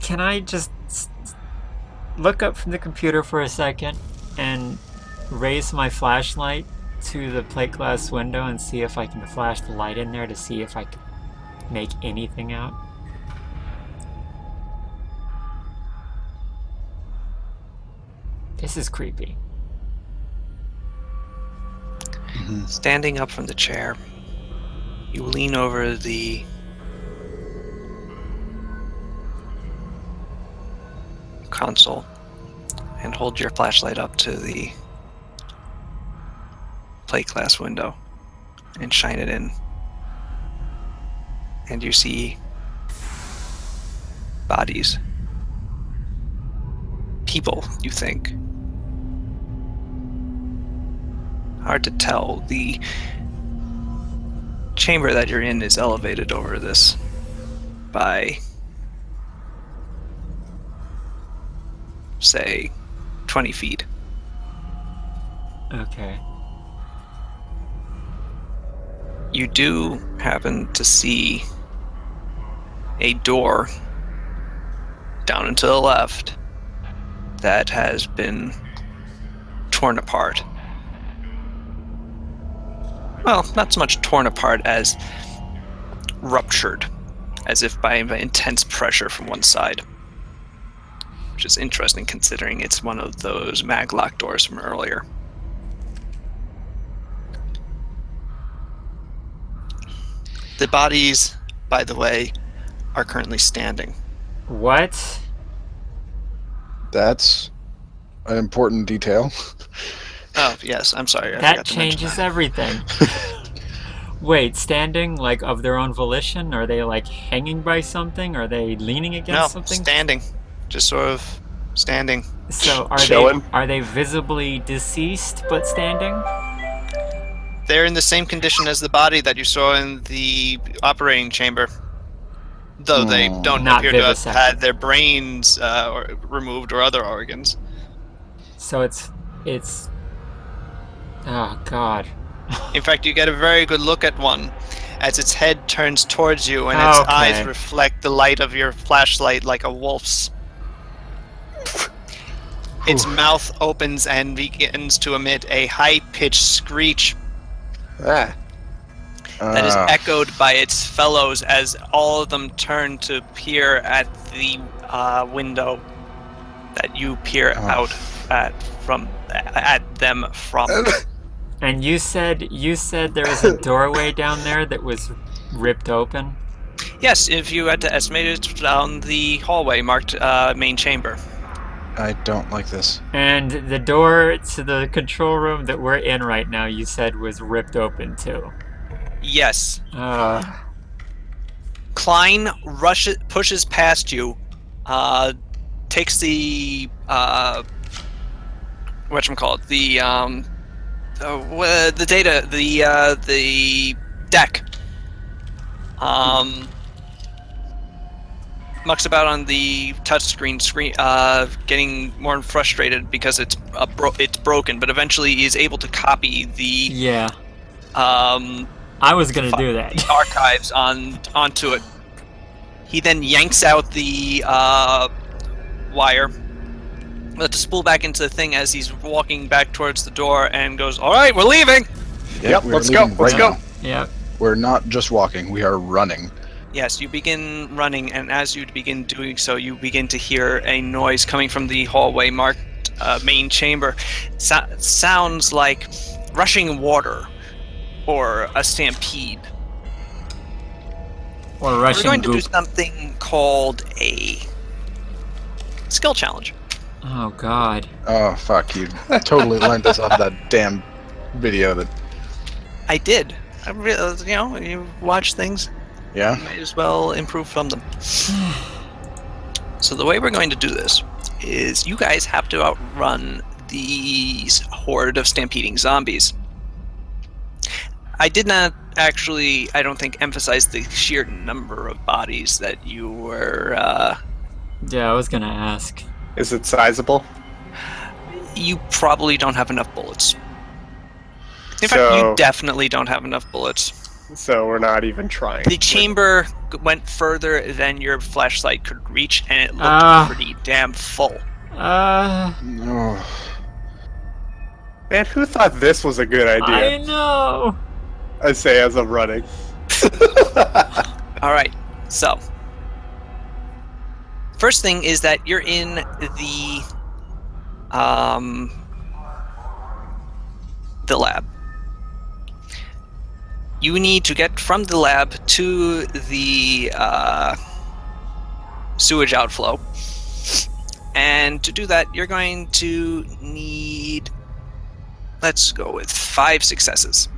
Can I just look up from the computer for a second and raise my flashlight to the plate glass window and see if I can flash the light in there to see if I can make anything out? This is creepy. Standing up from the chair, you lean over the console and hold your flashlight up to the plate glass window and shine it in. And you see bodies. People, you think. Hard to tell. The chamber that you're in is elevated over this by, say, 20 feet. Okay. You do happen to see a door down and to the left that has been torn apart. well, not so much torn apart as ruptured, as if by intense pressure from one side. Which is interesting considering it's one of those maglock doors from earlier. The bodies, by the way, are currently standing. What? That's an important detail. Oh, yes, I'm sorry. I That forgot to mention changes that. everything. Wait, standing like of their own volition? Are they like hanging by something? Are they leaning against No, something? standing. Just sort of standing. So Chilling. are they visibly deceased but standing? They're in the same condition as the body that you saw in the operating chamber. Though they don't Not appear to have vivisected. had their brains removed or other organs. So it's oh god. In fact, you get a very good look at one as its head turns towards you and its eyes Okay. reflect the light of your flashlight like a wolf's. Its mouth opens and begins to emit a high-pitched screech Ah. that is echoed by its fellows as all of them turn to peer at the window that you peer out at them from. And you said there was a doorway down there that was ripped open? Yes, if you had to estimate it down the hallway marked main chamber. I don't like this. And the door to the control room that we're in right now, you said was ripped open too. Yes. Uh, Klein pushes past you, takes the whatchamacallit, the data, the deck. Mucks about on the touchscreen screen, getting more frustrated because it's broken, but eventually is able to copy the yeah. I was gonna do that. archives onto it. He then yanks out the wire to spool back into the thing as he's walking back towards the door and goes, "All right, we're leaving." Yep, we're let's go. leaving Let's right go. now. Yep. We're not just walking, we are running. Yes, you begin running, and as you begin doing so, you begin to hear a noise coming from the hallway marked main chamber. Sounds like rushing water or a stampede. Or We're rushing going to do goop. something called a skill challenge. Oh god. Oh, fuck, you totally learned this off that damn video that... I did. I really, you watch things, Yeah? might as well improve from them. So the way we're going to do this is you guys have to outrun these horde of stampeding zombies. I did not actually, I don't think, emphasize the sheer number of bodies that you were... Yeah, I was gonna ask. Is it sizable? you probably don't have enough bullets. In fact, So- you definitely don't have enough bullets. So we're not even trying. The chamber went further than your flashlight could reach, and it looked Ah. pretty damn full. Oh, Man, who thought this was a good I idea? know. I say as I'm running. All right, so first thing is that you're in the lab. You need to get from the lab to the sewage outflow. And to do that, you're going to need, let's go with 5 successes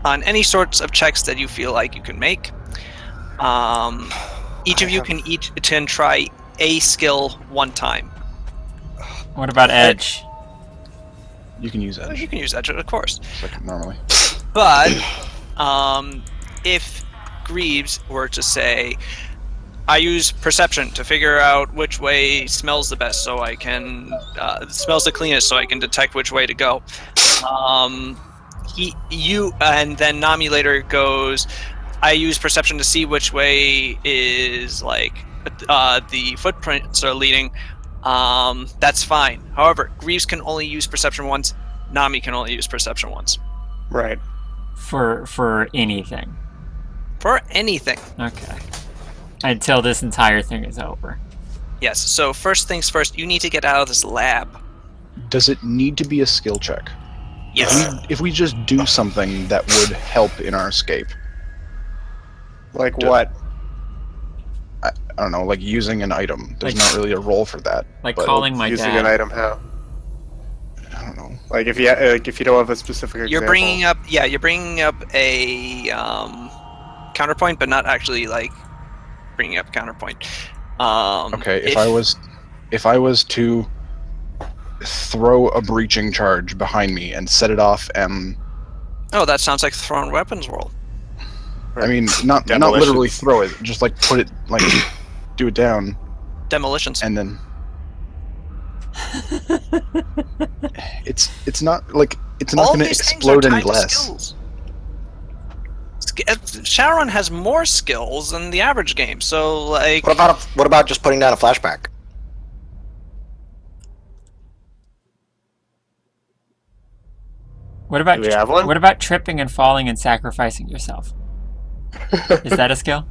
on any sorts of checks that you feel like you can make. Each of you can try a skill one time. What about edge? you can use edge, You can use that, of course. like normally. But if Greaves were to say, I use perception to figure out which way smells the best, so I can smells the cleanest, so I can detect which way to go. And then Nami later goes, I use perception to see which way is like the footprints are leading. That's fine. However, Greaves can only use perception once. Nami can only use perception once. Right. For anything. For anything. Okay. Until this entire thing is over. Yes. So first things first, you need to get out of this lab. Does it need to be a skill check? Yes. If we just do something that would help in our escape. Like what? I don't know, like using an item. There's Like- not really a role for that. Like but calling my Using dad. an item how? I don't know. Like if you don't have a specific example. You're bringing up a counterpoint, but not actually like bringing up a counterpoint. Okay, if I was to throw a breaching charge behind me and set it off, Oh, that sounds like thrown weapons roll. I mean, not Demolitions. literally throw it, just like put it, like do it down, Demolitions. and then it's not like it's not All going to these things explode are any tied to less. skills. Shadowrun has more skills than the average game, so like. What about just putting down a flashback? What about Do we have one? what about tripping and falling and sacrificing yourself? Is that a skill?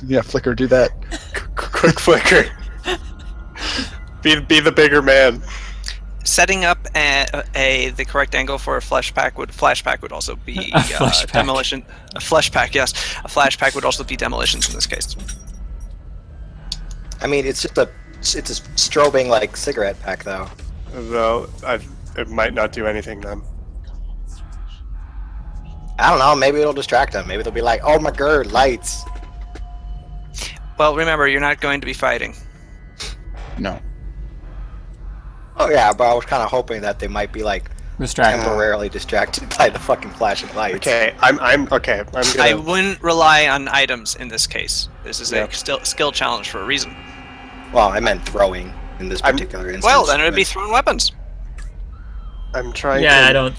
Yeah, Flicker, do that. Quick flicker. Be the bigger man. Setting up the correct angle for a flashback would also be A flashback. demolition. A flashback, yes. A flashback would also be demolitions in this case. I mean, it's a strobing like cigarette pack though. Though it might not do anything then. I don't know. Maybe it'll distract them. Maybe they'll be like, "Oh my god, lights!" Well, remember, you're not going to be fighting. No. Oh yeah, but I was kind of hoping that they might be like Distract. temporarily distracted by the fucking flashing lights. Okay, I'm okay. I'm I gonna. wouldn't rely on items in this case. This is Yeah. a skill challenge for a reason. Well, I meant throwing in this particular instance. Well, then it would be thrown weapons. I'm trying. Yeah, to, I don't.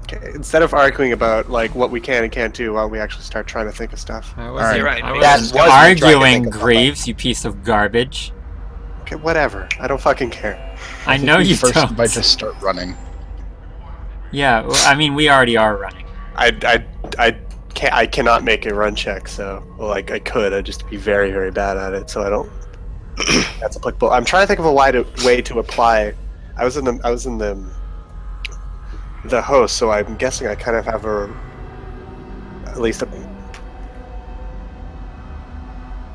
Okay, instead of arguing about like what we can and can't do, why don't we actually start trying to think of stuff? I Alright. You're right. I That wasn't was me trying to think arguing, of something. Greaves, you piece of garbage. Okay, whatever. I don't fucking care. I think know we you first don't. might just start running. Yeah, well, I mean, we already are running. I cannot make a run check, so like I could, I'd just be very very bad at it. So I don't. That's applicable. I'm trying to think of a way to apply. I was in the host, so I'm guessing I kind of have at least a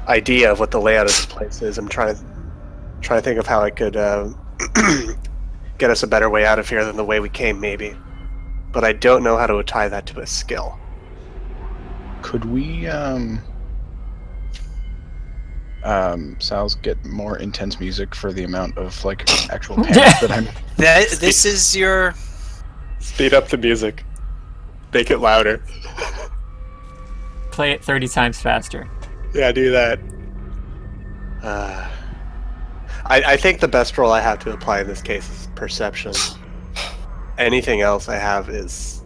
idea of what the layout of this place is. I'm trying to think of how I could get us a better way out of here than the way we came, maybe. But I don't know how to tie that to a skill. Could we, Sal's get more intense music for the amount of, like, actual panic that I'm... This is your. Speed up the music. Make it louder. Play it 30 times faster. Yeah, do that. I think the best role I have to apply in this case is perception. Anything else I have is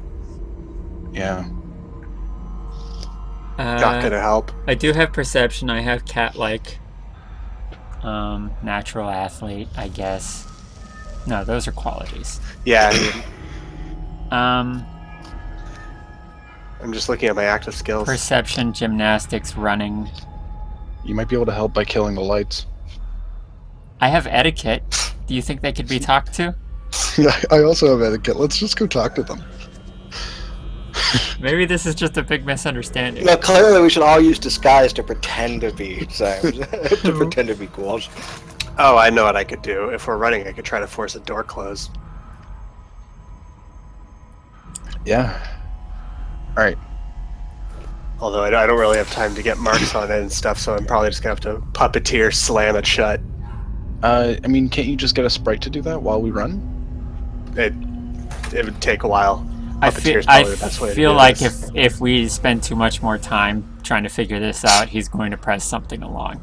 Yeah. not gonna help. I do have perception. I have cat-like. Natural athlete, I guess. No, those are qualities. Yeah, I mean, Um, I'm just looking at my active skills. perception, gymnastics, running. You might be able to help by killing the lights. I have etiquette. Do you think they could be talked to? Yeah, I also have etiquette. Let's just go talk to them. Maybe this is just a big misunderstanding. No, clearly we should all use disguise to pretend to be to pretend to be ghouls. Oh, I know what I could do. If we're running, I could try to force a door closed. Yeah. Alright. Although I don't really have time to get marks on it and stuff, so I'm probably just gonna have to puppeteer slam it shut. I mean, can't you just get a sprite to do that while we run? It would take a while. I Puppeteer's feel, probably the best way to feel do like this. if we spend too much more time trying to figure this out, he's going to press something along.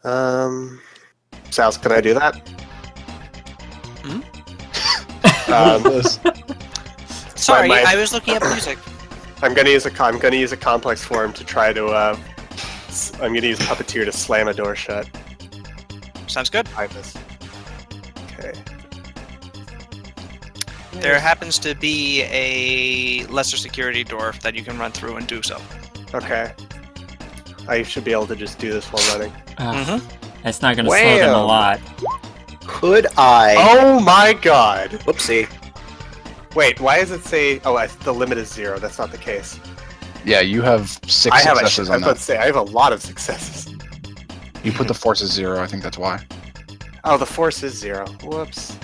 Sals, can I do that? This. Sorry, my- I was looking up music. I'm gonna use a complex form to try to. I'm gonna use puppeteer to slam a door shut. Sounds good. Behind this. Okay. There happens to be a lesser security door that you can run through and do so. Okay. I should be able to just do this while running. That's not going to slow them a Wham! lot. Could I? Oh my god! Whoopsie. Wait, why does it say... Oh, the limit is 0. That's not the case. Yeah, you have 6 I have successes on I was about that. to say, I have a lot of successes. You put the force as 0. I think that's why. Oh, the force is 0. Whoops.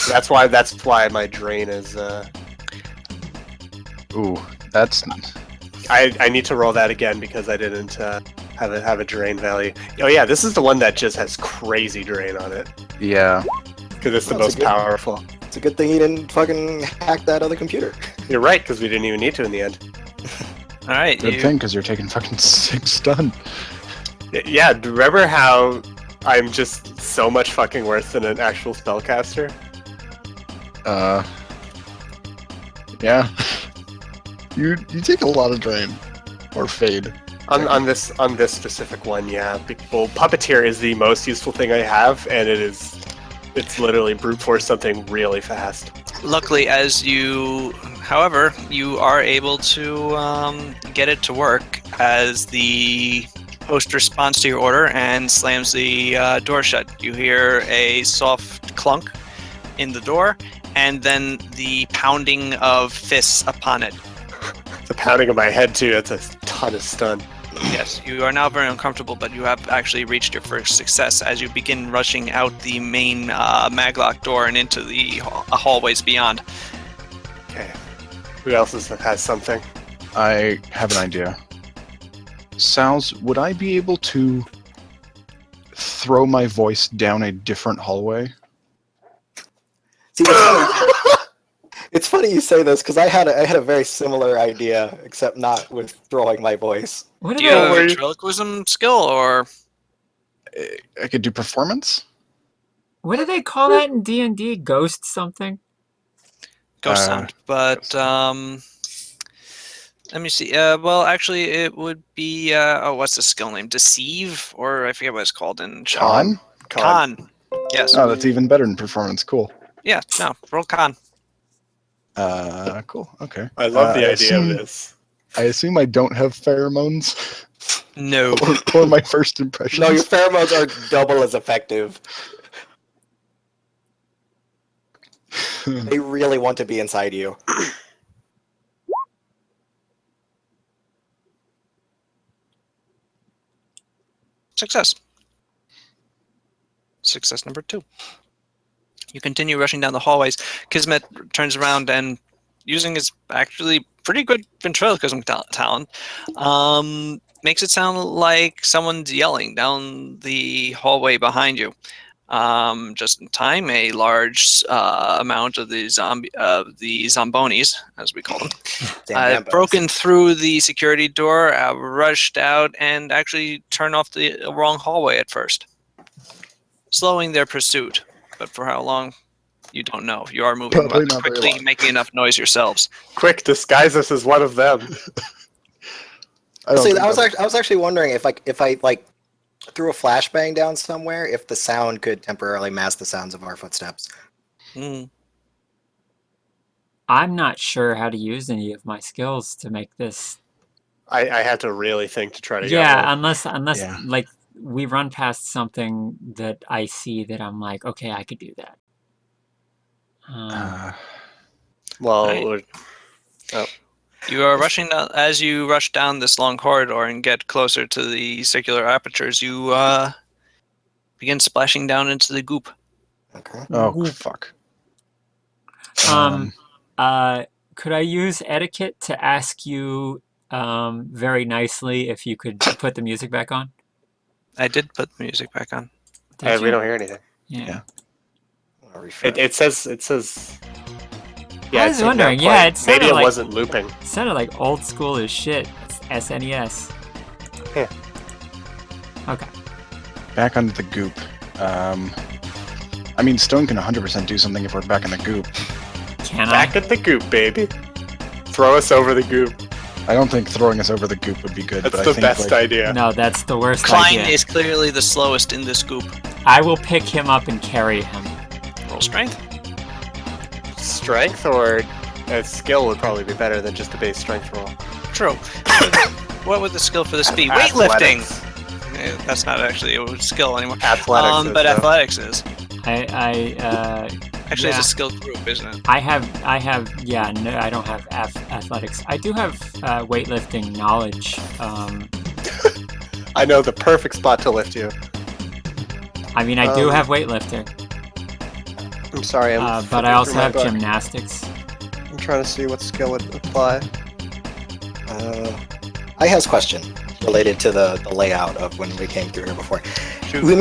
That's why my drain is... Ooh, that's... I need to roll that again because I didn't have a drain value. Oh yeah, this is the one that just has crazy drain on it. Yeah. Because it's the That's most powerful. It's a good thing he didn't fucking hack that other computer. You're right, because we didn't even need to in the end. All right. Good thing, because you're taking fucking 6 stun. Yeah, remember how I'm just so much fucking worse than an actual spellcaster? Yeah. You take a lot of drain. Or fade. On this specific one, yeah. Well, Puppeteer is the most useful thing I have, and it's literally brute force something really fast. Luckily, however, you are able to get it to work as the host responds to your order and slams the door shut. You hear a soft clunk in the door, and then the pounding of fists upon it. The pounding of my head too. That's a ton of stun. Yes, you are now very uncomfortable, but you have actually reached your first success as you begin rushing out the main maglock door and into the hallways beyond. Okay. Who else has something? I have an idea. Sal's, would I be able to throw my voice down a different hallway? See, it's funny you say this because I had a very similar idea, except not with throwing my voice. What Do are you have a they? ventriloquism skill, or I could do performance? What do they call that in D&D? Ghost something? ghost sound? But let me see. Well, actually, it would be what's the skill name? Deceive, or I forget what it's called in Con? Con. Yes. Oh, that's even better than performance. Cool. Yeah. No. Roll con. Cool. Okay. I love the I idea assume- of this. I assume I don't have pheromones, No. or my first impressions. No, your pheromones are double as effective. They really want to be inside you. Success. Success number 2. You continue rushing down the hallways. Kismet turns around and, using his actually pretty good ventriloquism talent, makes it sound like someone's yelling down the hallway behind you. Just in time, a large amount of the zombonis, as we call them, Damn Gambos. broken through the security door, rushed out, and actually turned off the wrong hallway at first, slowing their pursuit. But for how long, you don't know. You are moving Probably not very quickly, long. making enough noise yourselves. Quick, disguise us as one of them. See, I was actually wondering if I threw a flashbang down somewhere, if the sound could temporarily mask the sounds of our footsteps. Mm. I'm not sure how to use any of my skills to make this. I had to really think to try to get Yeah, one. unless Yeah. like we run past something that I see that I'm like, okay, I could do that. Well, Right. You are rushing down. As you rush down this long corridor and get closer to the circular apertures, you begin splashing down into the goop. Okay. Oh, fuck. Could I use etiquette to ask you very nicely if you could put the music back on? I did put the music back on. Did we you? don't hear anything. Yeah. I'll refresh. It says. I was it's wondering, not yeah, playing. it sounded Maybe it like- wasn't looping. It sounded like old school as shit. SNES. Yeah. Okay. Back onto the goop. I mean, Stone can 100% do something if we're back in the goop. Can Back at the goop, baby. Throw us over the goop. I don't think throwing us over the goop would be good. That's but the I think, best like, idea. No, that's the worst Klein idea. is clearly the slowest in this goop. I will pick him up and carry him. Roll strength. strength or a skill would probably be better than just a base strength roll. True. What would the skill for this be? Weightlifting! Athletics. That's not actually a skill anymore. Athletics. But athletics is. Yeah. Actually, it's a skill group, isn't it? I don't have athletics. I do have weightlifting knowledge. I know the perfect spot to lift you. I mean, I do have weightlifting, I'm sorry, but I also have gymnastics. I'm trying to see what skill would apply. I has a question related to the layout of when we came through here before. Shoot. You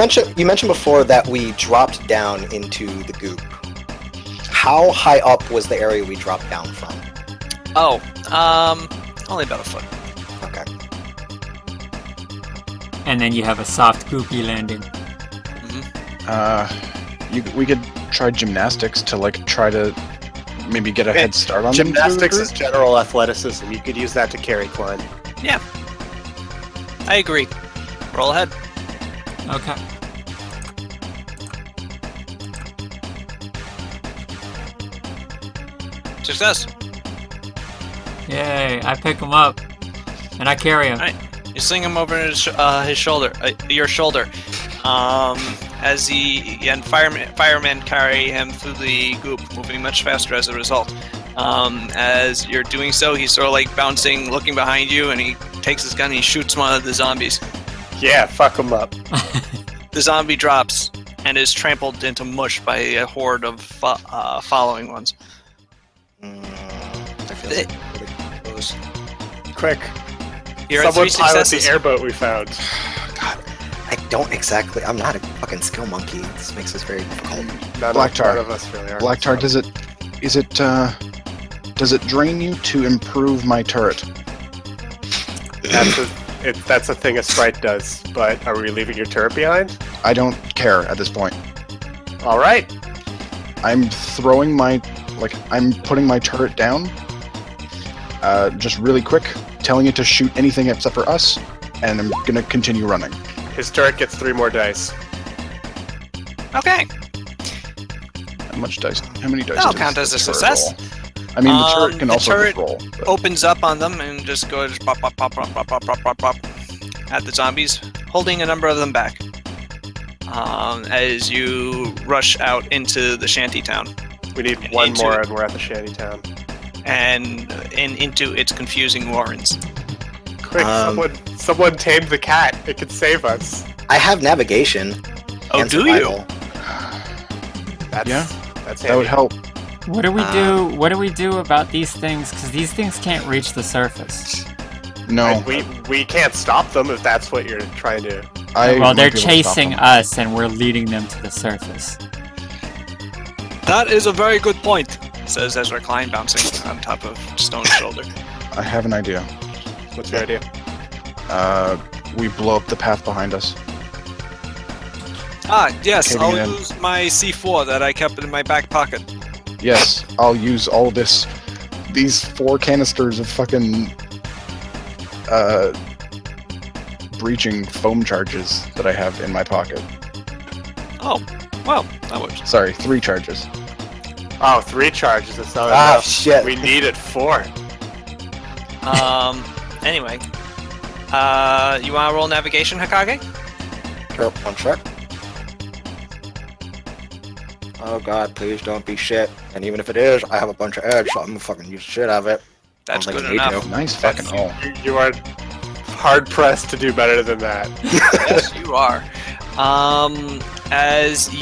mentioned before that we dropped down into the goop. How high up was the area we dropped down from? Oh, only about a foot. Okay. And then you have a soft, goopy landing. We could try gymnastics to like try to maybe get a head start on them. Gymnastics is general athleticism. You could use that to carry climb. Yeah. I agree. Roll ahead. Okay. Success. Yay! I pick him up, and I carry him. Alright. You sling him over his shoulder, your shoulder. As firemen carry him through the goop, moving much faster as a result. As you're doing so, he's sort of like bouncing, looking behind you, and he takes his gun and he shoots one of the zombies. Yeah, fuck them up. The zombie drops and is trampled into mush by a horde of following ones. I feel like really close. Quick. You're at Someone 3 pilot the successes. airboat we found. God, I don't exactly. I'm not a fucking skill monkey. This makes this very difficult. Black tar. None of us really are. Black tar, does it drain you to improve my turret? That's a thing a sprite does, but are we leaving your turret behind? I don't care at this point. Alright. I'm putting my turret down, just really quick, telling it to shoot anything except for us, and I'm gonna continue running. His turret gets 3 more dice. Okay. How many dice? That'll does count the as a turret success. roll? I mean, the turret can the also turret just roll. but- Opens up on them and just goes pop, pop, pop, pop, pop, pop, pop, pop, pop at the zombies, holding a number of them back. As you rush out into the shanty town We need And one into- more and we're at the shanty town. and into its confusing warrens. Quick, someone tamed the cat. It could save us. I have navigation. Oh, and do survival. That's That would handy. help. What do we do? What do we do about these things? Because these things can't reach the surface. No, And we can't stop them if that's what you're trying to. I Well, they're might be able to stop chasing them. us, and we're leading them to the surface. That is a very good point, says Ezra Klein, bouncing on top of Stone's shoulder. I have an idea. What's your idea? We blow up the path behind us. Ah, yes, Caving I'll it in. use my C4 that I kept in my back pocket. Yes, I'll use all these 4 canisters of fucking breaching foam charges that I have in my pocket. Oh, well, that works. Sorry, 3 charges. Oh, 3 charges. That's not Ah, enough. shit. We needed 4. Anyway. You want to roll navigation, Hokage? Sure, one sec. Oh god, please don't be shit. And even if it is, I have a bunch of edge, so I'm gonna fucking use shit out of it. That's Sounds like good you need enough. to. Nice fucking roll. You are hard pressed to do better than that. Yes, you are. As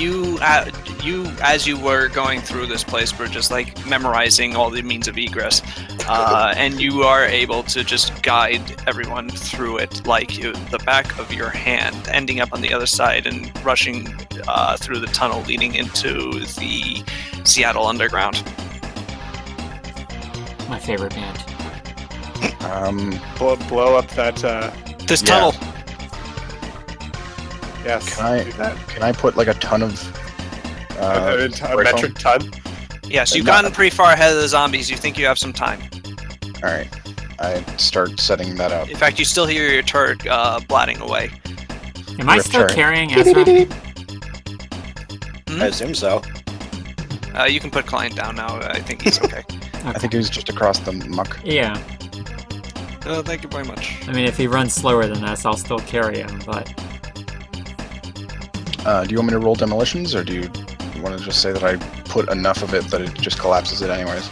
you were going through this place, were just like memorizing all the means of egress, and you are able to just guide everyone through it like the back of your hand, ending up on the other side and rushing through the tunnel leading into the Seattle Underground. My favorite band. Blow up that. This Yeah. tunnel. Yes. Do that. Can I put like a ton of A spray metric ton. Yes, you've Not- gotten pretty far ahead of the zombies. You think you have some time. All right, I start setting that up. In fact, you still hear your turret blatting away. Am I Rip still turret. carrying Ezra? I assume so. You can put Client down now. I think he's okay. I think he was just across the muck. Yeah. Thank you very much. I mean, if he runs slower than us, I'll still carry him, but... Do you want me to roll demolitions, or do you want to just say that I put enough of it that it just collapses it anyways?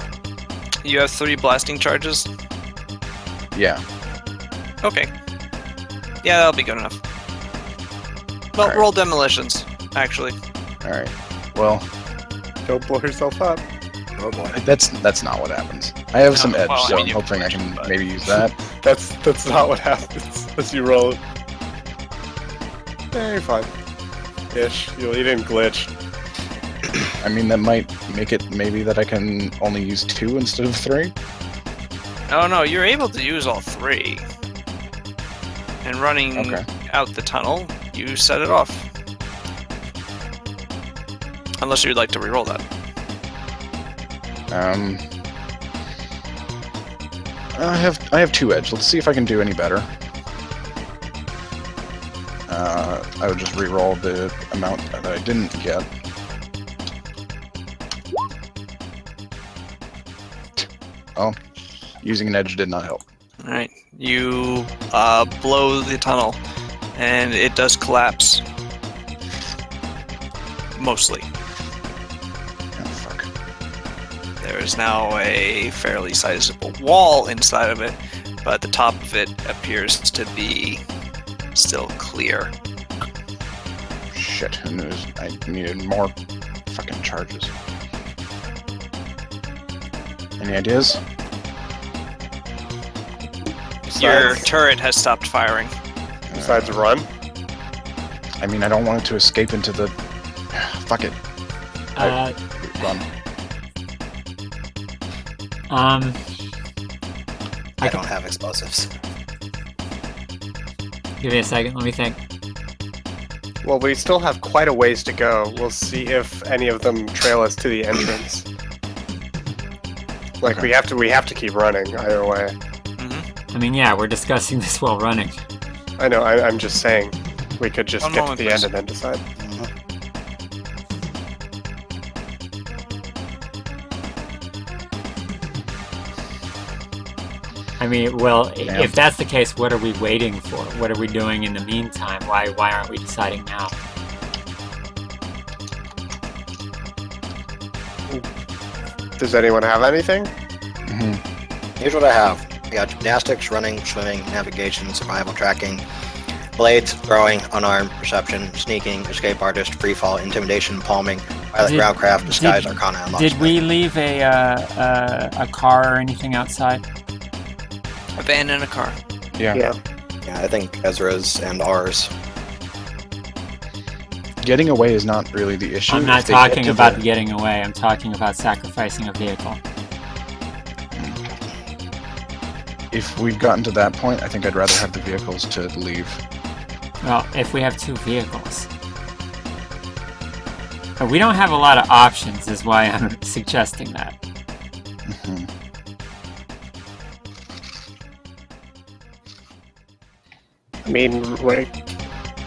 You have 3 blasting charges? Yeah. Okay. Yeah, that'll be good enough. Well, Alright. roll demolitions, actually. Alright. Well, Don't blow yourself up. Oh boy. that's not what happens. I have some edge, well, I so mean, I'm you hoping I can, can but- maybe use that. That's not what happens as you roll. You're fine. Ish. You didn't glitch. I mean, that might make it maybe that I can only use 2 instead of 3. Oh no, you're able to use all 3. And running Okay. out the tunnel, you set it off. Unless you'd like to reroll that. I have 2 edge. Let's see if I can do any better. I would just re-roll the amount that I didn't get. Oh, using an edge did not help. Alright, you blow the tunnel, and it does collapse. Mostly. Oh, fuck. There is now a fairly sizable wall inside of it, but the top of it appears to be still clear. Shit, I needed more fucking charges. Any ideas? Your turret has stopped firing. Besides run. I mean, I don't want it to escape into the... Fuck it. Run. I don't have explosives. Give me a second, let me think. Well, we still have quite a ways to go. We'll see if any of them trail us to the entrance. Like Okay. we have to keep running either way. I mean, yeah, we're discussing this while running. I know. I'm just saying we could just One get moment, to the please. end and then decide. I mean, well, Damn. if that's the case, what are we waiting for? What are we doing in the meantime? Why aren't we deciding now? Does anyone have anything? Here's what I have. I got gymnastics, running, swimming, navigation, survival tracking, blades, throwing, unarmed, perception, sneaking, escape artist, free fall, intimidation, palming, pilot, Did- groundcraft, disguise, did- arcana, and Did locksmith. we leave a car or anything outside? A van and a car. Yeah. Yeah. Yeah, I think Ezra's and ours. Getting away is not really the issue. I'm not If they get talking to about the- getting away. I'm talking about sacrificing a vehicle. If we've gotten to that point, I think I'd rather have the vehicles to leave. Well, if we have 2 vehicles. But we don't have a lot of options, is why I'm suggesting that. Mhm. I mean,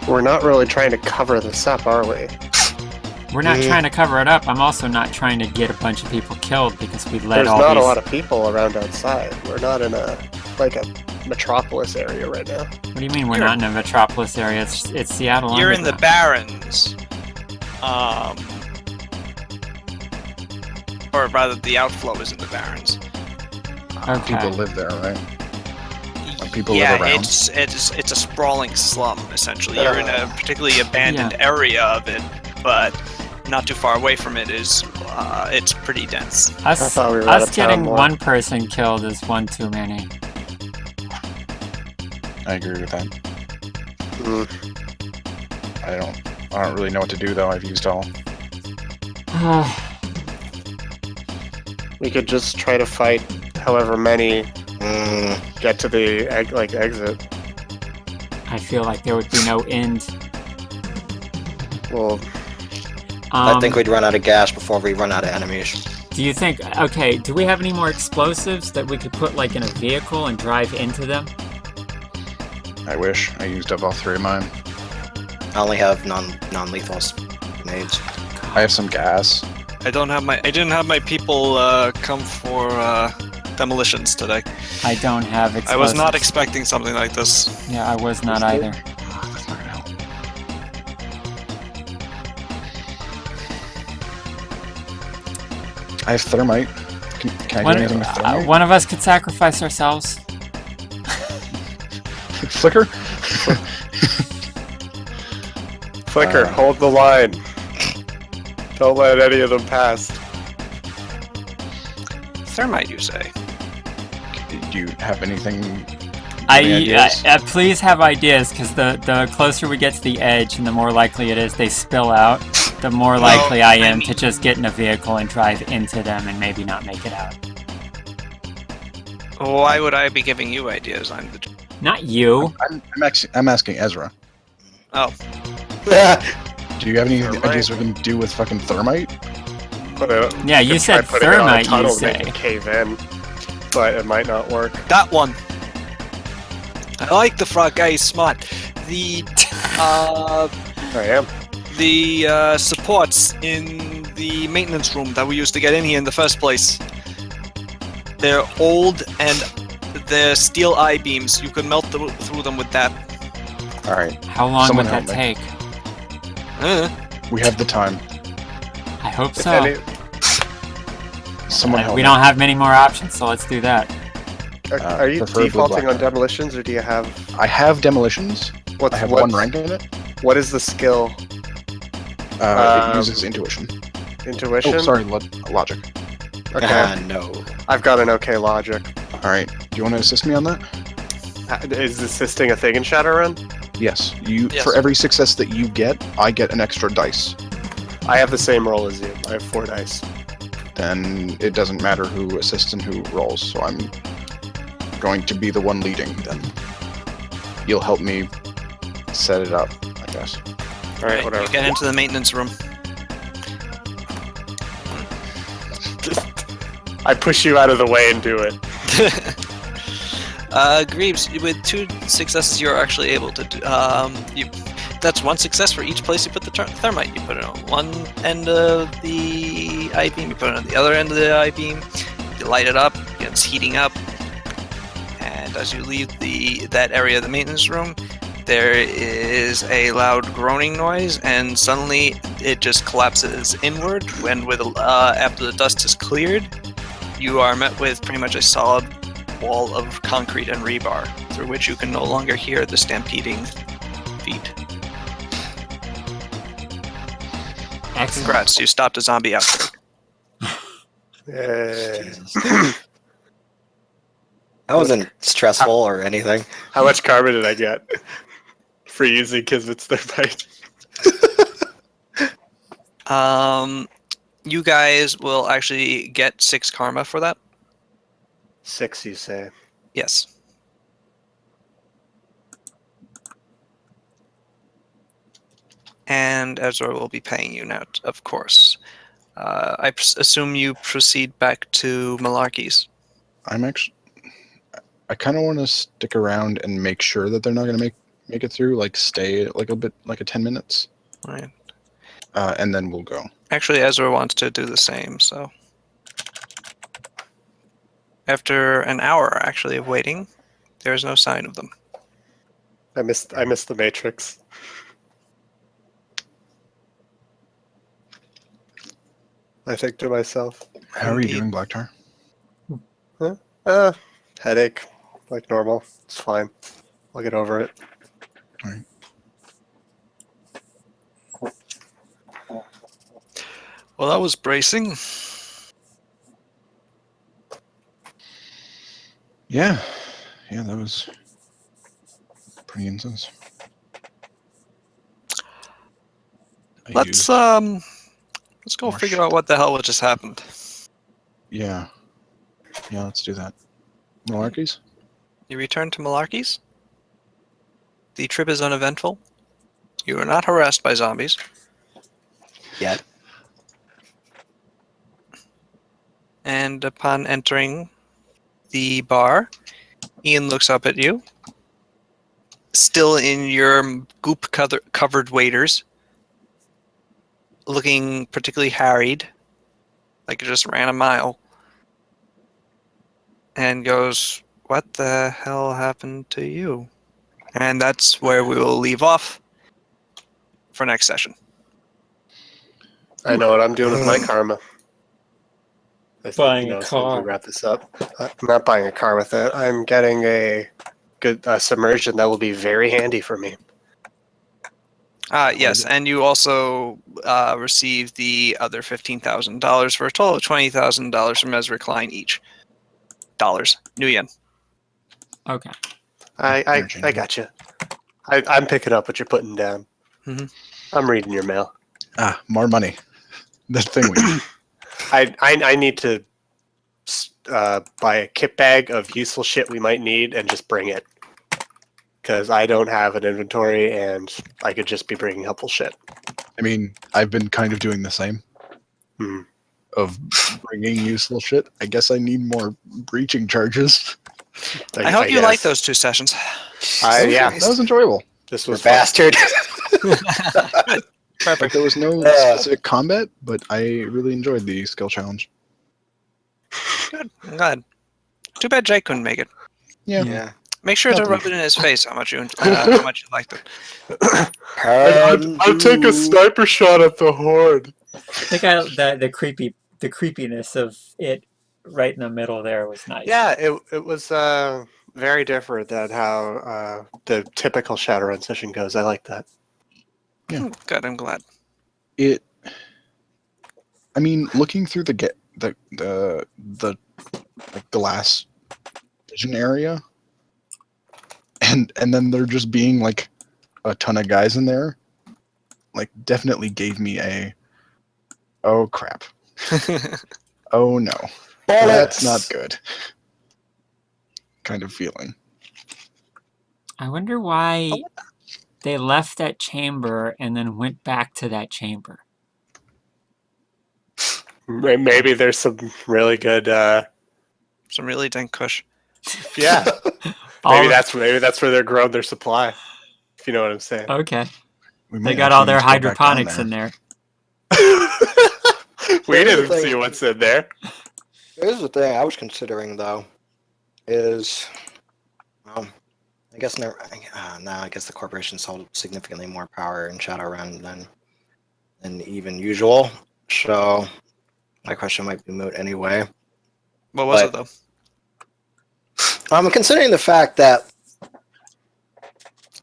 we're not really trying to cover this up, are we? We're not trying to cover it up. I'm also not trying to get a bunch of people killed because we let There's all not these... a lot of people around outside. We're not in a metropolis area right now. What do you mean we're You're- not in a metropolis area? It's Seattle. You're in the Underground. Barrens. Or rather, the outflow is in the Barrens. Okay. People live there, right? Like people Yeah, live around. it's a sprawling slum essentially. You're in a particularly abandoned area of it, but not too far away from it is it's pretty dense. Us, I thought we were out us of town getting more. one person killed is one too many. I agree with that. Mm. I don't really know what to do though. I've used all. We could just try to fight however many get to the exit. I feel like there would be no end. Well, I think we'd run out of gas before we run out of enemies. Do you think... Okay, do we have any more explosives that we could put, like, in a vehicle and drive into them? I wish I used up all 3 of mine. I only have non-lethal grenades. I have some gas I didn't have my people come for demolitions today. I don't have explosives. I was not expecting something like this. Yeah, I was not either. That's not gonna help. I have thermite. Can I do anything with thermite? One of us could sacrifice ourselves. Flicker? Flicker, hold the line. Don't let any of them pass. Thermite, you say? Do you have anything? Any ideas? Please have ideas, because the closer we get to the edge and the more likely it is they spill out, the more likely I am to just get in a vehicle and drive into them and maybe not make it out. Why would I be giving you ideas? Not you. I'm asking Ezra. Oh. Do you have any ideas we can do with fucking thermite? Yeah, you said thermite, you say. Make it cave in, but it might not work. That one. I like the frog guy. He's smart. The I am. the supports in the maintenance room that we used to get in here in the first place. They're old and they're steel I-beams. You could melt through them with that. All right. How long Someone would that help me. take? We have the time. I hope If so. any- Someone help We me. don't have many more options, so let's do that. Are you preferably defaulting on black. demolitions, or do you have I have demolitions. I have one rank in it. What is the skill? It uses intuition. Intuition. Oh, sorry, logic. Okay. No. I've got an okay logic. All right. Do you want to assist me on that? Is assisting a thing in Shadowrun? Yes. Yes. For every success that you get, I get an extra dice. I have the same roll as you. I have 4 dice. Then it doesn't matter who assists and who rolls. So I'm going to be the one leading. Then you'll help me set it up, I guess. All right, whatever. You get into the maintenance room. I push you out of the way and do it. Greaves, with 2 successes, you're actually able to do. That's 1 success for each place you put the thermite. You put it on one end of the I-beam, you put it on the other end of the I-beam, you light it up, it's heating up, and as you leave that area of the maintenance room, there is a loud groaning noise, and suddenly it just collapses inward, and after the dust is cleared, you are met with pretty much a solid wall of concrete and rebar, through which you can no longer hear the stampeding feet. Excellent. Congrats, you stopped a zombie outbreak. Jesus. That wasn't stressful or anything. How much karma did I get for using Kismet's thermite? You guys will actually get 6 karma for that. 6, you say? Yes. And Ezra will be paying you now, of course. I assume you proceed back to Malarkey's. I kind of want to stick around and make sure that they're not going to make it through. Like stay like a bit, like a 10 minutes, Right. and then we'll go. Actually, Ezra wants to do the same, so. After an hour, actually, of waiting, there is no sign of them. I missed the Matrix. I think to myself, How are you Indeed. doing, Blacktar? headache, like normal. It's fine. I'll get over it. All right. Well, that was bracing. Yeah, that was pretty intense. Let's go more figure shit. out what the hell just happened. Yeah, let's do that. Malarkeys? You return to Malarkey's. The trip is uneventful. You are not harassed by zombies. Yet. And upon entering the bar, Ian looks up at you, still in your goop-covered waders, looking particularly harried. like it just ran a mile, and goes, "What the hell happened to you?" And that's where we will leave off for next session. I know what I'm doing with my karma. I think, Buying a as soon as we car. wrap this up, I'm not buying a car with it. I'm getting a good submersion that will be very handy for me. Yes, and you also receive the other $15,000 for a total of $20,000 from Ezra Klein each. Dollars, New Yen. Okay. I got you. I'm picking up what you're putting down. Mhm. I'm reading your mail. More money. The thing we need. I need to buy a kit bag of useful shit we might need and just bring it. Because I don't have an inventory and I could just be bringing helpful shit. I mean, I've been kind of doing the same. Of bringing useful shit. I guess I need more breaching charges. I hope you like those 2 sessions. That was enjoyable. This was bastard. Good. Perfect. Like, there was no specific combat, but I really enjoyed the skill challenge. Good. I'm glad. Too bad Jake couldn't make it. Yeah. Make sure to Nothing. rub it in his face how much you liked it. I'll take a sniper shot at the horde. The creepiness of it right in the middle there was nice. Yeah, it was very different than how the typical Shadowrun session goes. I like that. Yeah. Good, I'm glad. I mean, looking through the like glass vision area, and then there just being like a ton of guys in there, like definitely gave me a oh crap, oh no, that's not good kind of feeling. I wonder why they left that chamber and then went back to that chamber. Maybe there's some really good. Some really dank kush. Yeah, maybe that's where they're growing their supply. If you know what I'm saying. Okay. We They might got all actually their need to go back down hydroponics in there. We didn't see what's in there. Here's the thing I was considering, though, is, I guess I guess the corporations hold significantly more power in Shadowrun than even usual. So my question might be moot anyway. What was it though? I'm considering the fact that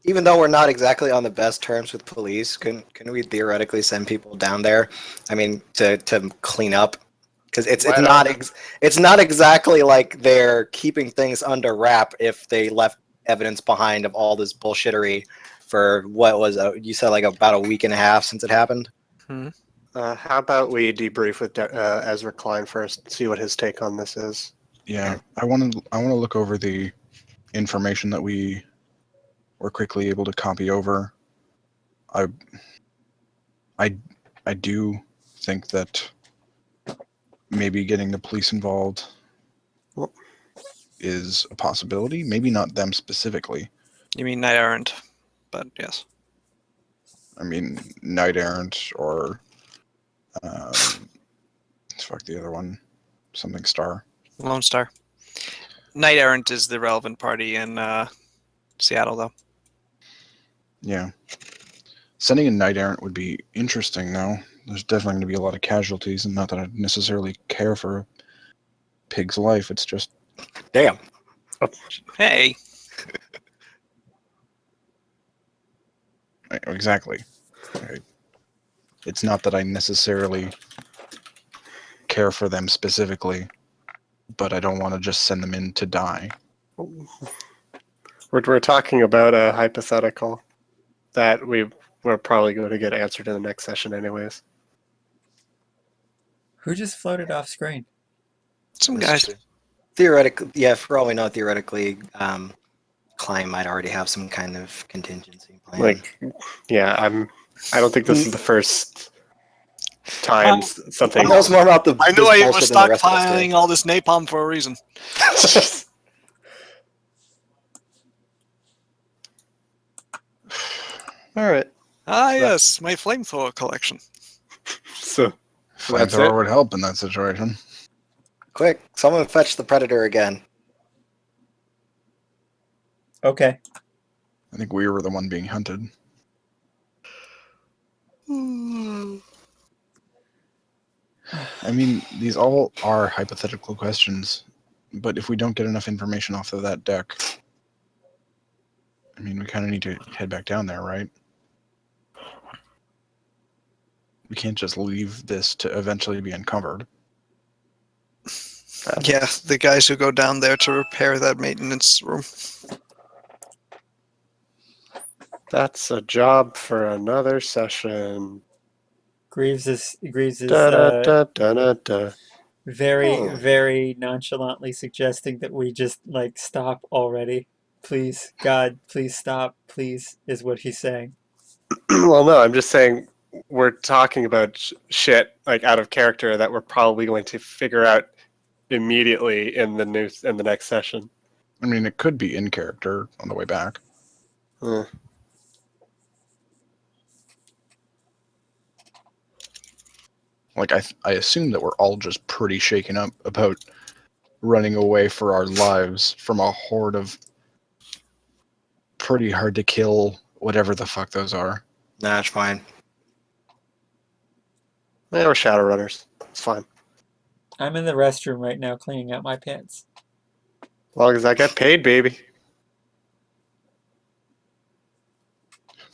even though we're not exactly on the best terms with police, can we theoretically send people down there? I mean, to clean up, because it's not exactly like they're keeping things under wrap if they left evidence behind of all this bullshittery for what was you said like about a week and a half since it happened. How about we debrief with Ezra Klein first, see what his take on this is. Yeah, I want to look over the information that we were quickly able to copy over. I do think that maybe getting the police involved is a possibility. Maybe not them specifically. You mean Knight Errant, but yes. I mean, Knight Errant or fuck the other one, something Star. Lone Star. Knight Errant is the relevant party in Seattle, though. Yeah. Sending a Knight Errant would be interesting, though. There's definitely going to be a lot of casualties, and not that I necessarily care for a pig's life. It's just... Damn. Hey. Exactly. It's not that I necessarily care for them specifically, but I don't want to just send them in to die. We're talking about a hypothetical that we're probably going to get answered in the next session anyways. Who just floated off screen? Some guys. Theoretically, yeah, for all we know, theoretically, Klein might already have some kind of contingency plan. Like, yeah, I don't think this is the first time something... He knows more about the I knew this I bullshit was than the rest of us do. stockpiling all this napalm for a reason. All right. Yes, my flamethrower collection. So That's Flamethrower it? would help in that situation. Quick, someone fetch the predator again. Okay. I think we were the one being hunted. I mean, these all are hypothetical questions, but if we don't get enough information off of that deck, I mean, we kind of need to head back down there, right? We can't just leave this to eventually be uncovered. Yeah, the guys who go down there to repair that maintenance room. That's a job for another session. Greaves is Da da da da da da. very, Hmm. very nonchalantly suggesting that we just like stop already. Please, God, please stop, please, is what he's saying. Well, no, I'm just saying we're talking about shit like out of character that we're probably going to figure out immediately in the next session. I mean, it could be in character on the way back. Uh, Like, I assume that we're all just pretty shaken up about running away for our lives from a horde of pretty hard to kill, whatever the fuck those are. Nah, it's fine. Yeah, we're Shadowrunners. It's fine. I'm in the restroom right now cleaning out my pants. As long as I get paid, baby.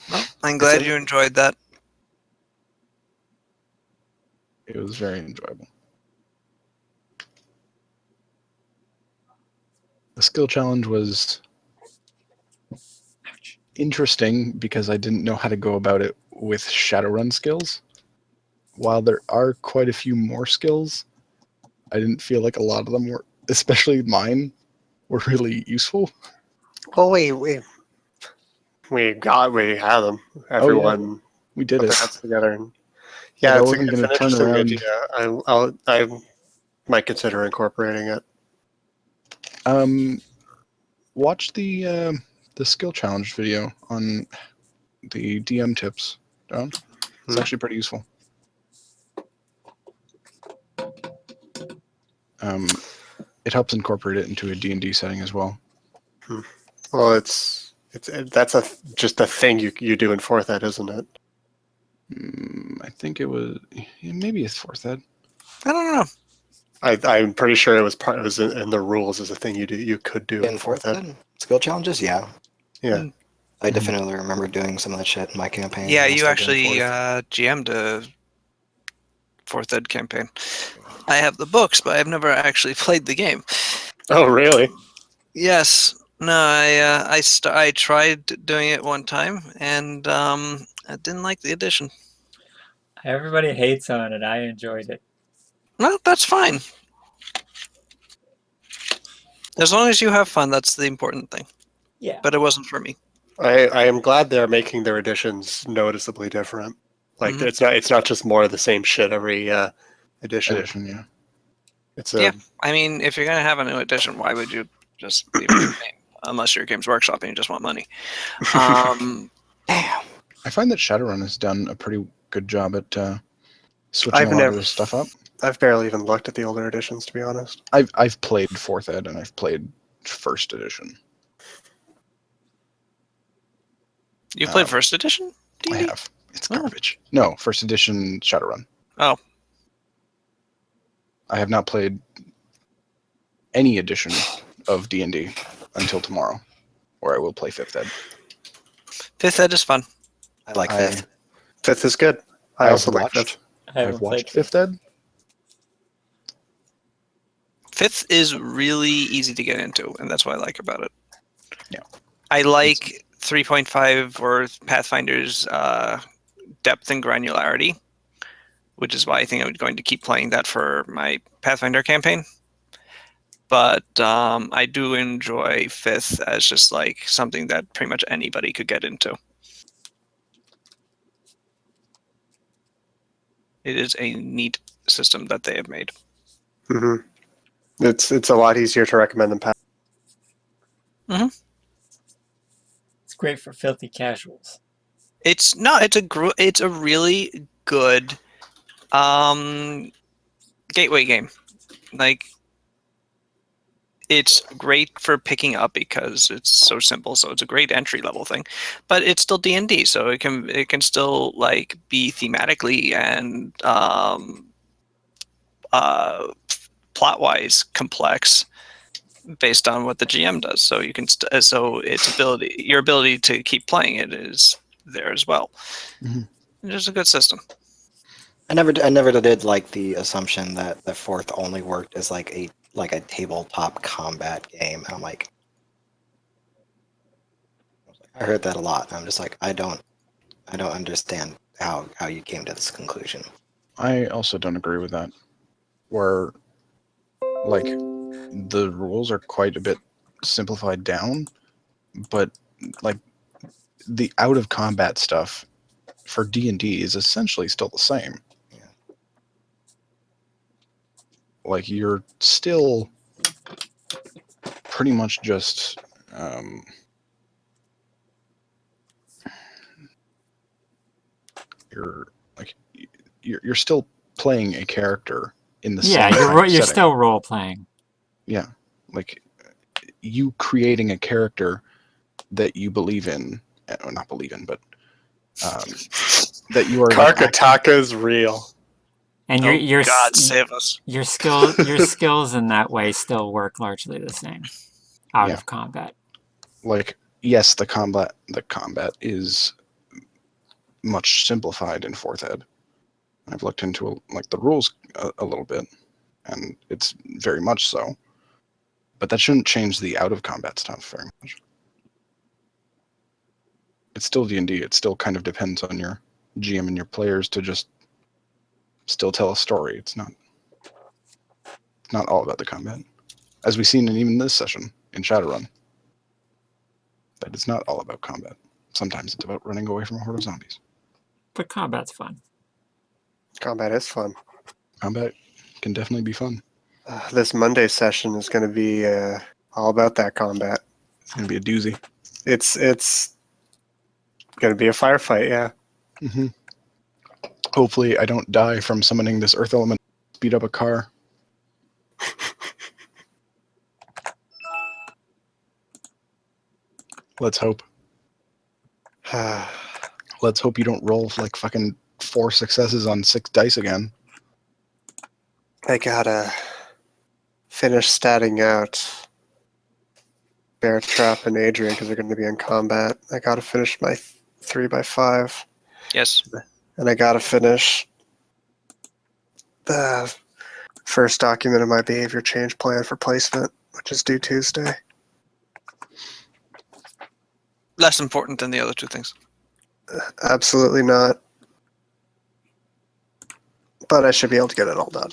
Well, I'm glad it- you enjoyed that. It was very enjoyable. The skill challenge was Ouch. interesting because I didn't know how to go about it with Shadowrun skills. While there are quite a few more skills, I didn't feel like a lot of them were, especially mine, were really useful. Well, we had them. Everyone We did put their it. heads together, and Like, yeah, I it's wasn't an gonna turn interesting around. idea. I might consider incorporating it. Watch the skill challenge video on the DM tips. Don. It's Hmm. actually pretty useful. It helps incorporate it into a D&D setting as well. Well, that's just a thing you do in fourth ed, isn't it? I think it was maybe it's fourth ed. I don't know. I'm pretty sure it was in the rules as a thing you could do In fourth ed? Skill challenges? Yeah. Yeah. Mm. I definitely remember doing some of that shit in my campaign. Yeah, when I you started doing actually fourth. GM'd a fourth ed campaign. I have the books, but I've never actually played the game. Oh, really? Yes. No, I tried doing it one time, and I didn't like the edition. Everybody hates on it. I enjoyed it. Well, that's fine. As long as you have fun, that's the important thing. Yeah. But it wasn't for me. I am glad they're making their editions noticeably different. Like Mhm. it's not just more of the same shit every edition. Yeah. It's Yeah. I mean, if you're gonna have a new edition, why would you just leave it the same? Unless you're Games Workshop and you just want money. Damn. I find that Shadowrun has done a pretty good job at switching a lot of their stuff up. I've barely even looked at the older editions, to be honest. I've played fourth ed and I've played first edition. You played first edition? I D&D? have. It's Oh. garbage. No, first edition Shadowrun. Oh. I have not played any edition of D&D until tomorrow, where I will play fifth ed. Fifth ed is fun. I like I- fifth. Fifth is good. I I've also like watched- fifth. I haven't I've watched played fifth ed. Fifth is really easy to get into, and that's what I like about it. Yeah. I like 3.5 or Pathfinder's depth and granularity, which is why I think I'm going to keep playing that for my Pathfinder campaign. But I do enjoy fifth as just like something that pretty much anybody could get into. It is a neat system that they have made. Mm-hmm. It's a lot easier to recommend than Path. It's great for filthy casuals. It's a really good Gateway game. Like, it's great for picking up because it's so simple. So it's a great entry level thing, but it's still D&D. So it can still like be thematically and plot wise complex based on what the GM does. So you can so your ability to keep playing it is there as well. Mhm. It's just a good system. I never did like the assumption that the fourth only worked as like a tabletop combat game. And I'm like, I heard that a lot. And I'm just like, I don't understand how you came to this conclusion. I also don't agree with that. Where, like, the rules are quite a bit simplified down, but like the out of combat stuff for D&D is essentially still the same. Yeah. Like, you're still pretty much just you're like you're still playing a character in the Yeah, same kind of you're setting. still role playing. Yeah, like you creating a character that you believe in, or not believe in, but that you are like Karkataka is real. And Oh, God save us. your skills in that way still work largely the same out Yeah. of combat. like yes, the combat is much simplified in fourth ed. I've looked into like the rules a little bit, and it's very much so. But that shouldn't change the out of combat stuff very much. It's still D&D. It still kind of depends on your GM and your players to just still tell a story. It's not all about the combat, as we've seen in even this session in Shadowrun. That it's not all about combat. Sometimes it's about running away from a horde of zombies. But combat's fun. Combat is fun. Combat can definitely be fun. This Monday session is going to be all about that combat. It's going to be a doozy. It's going to be a firefight, yeah. Mm-hmm. Hopefully I don't die from summoning this earth element to speed up a car. Let's hope. Let's hope you don't roll like fucking 4 successes on 6 dice again. I gotta finish statting out Bear Trap and Adrian because they're going to be in combat. I gotta finish my 3x5. Yes. And I gotta finish the first document of my behavior change plan for placement, which is due Tuesday. Less important than the other two things. Absolutely not. But I should be able to get it all done.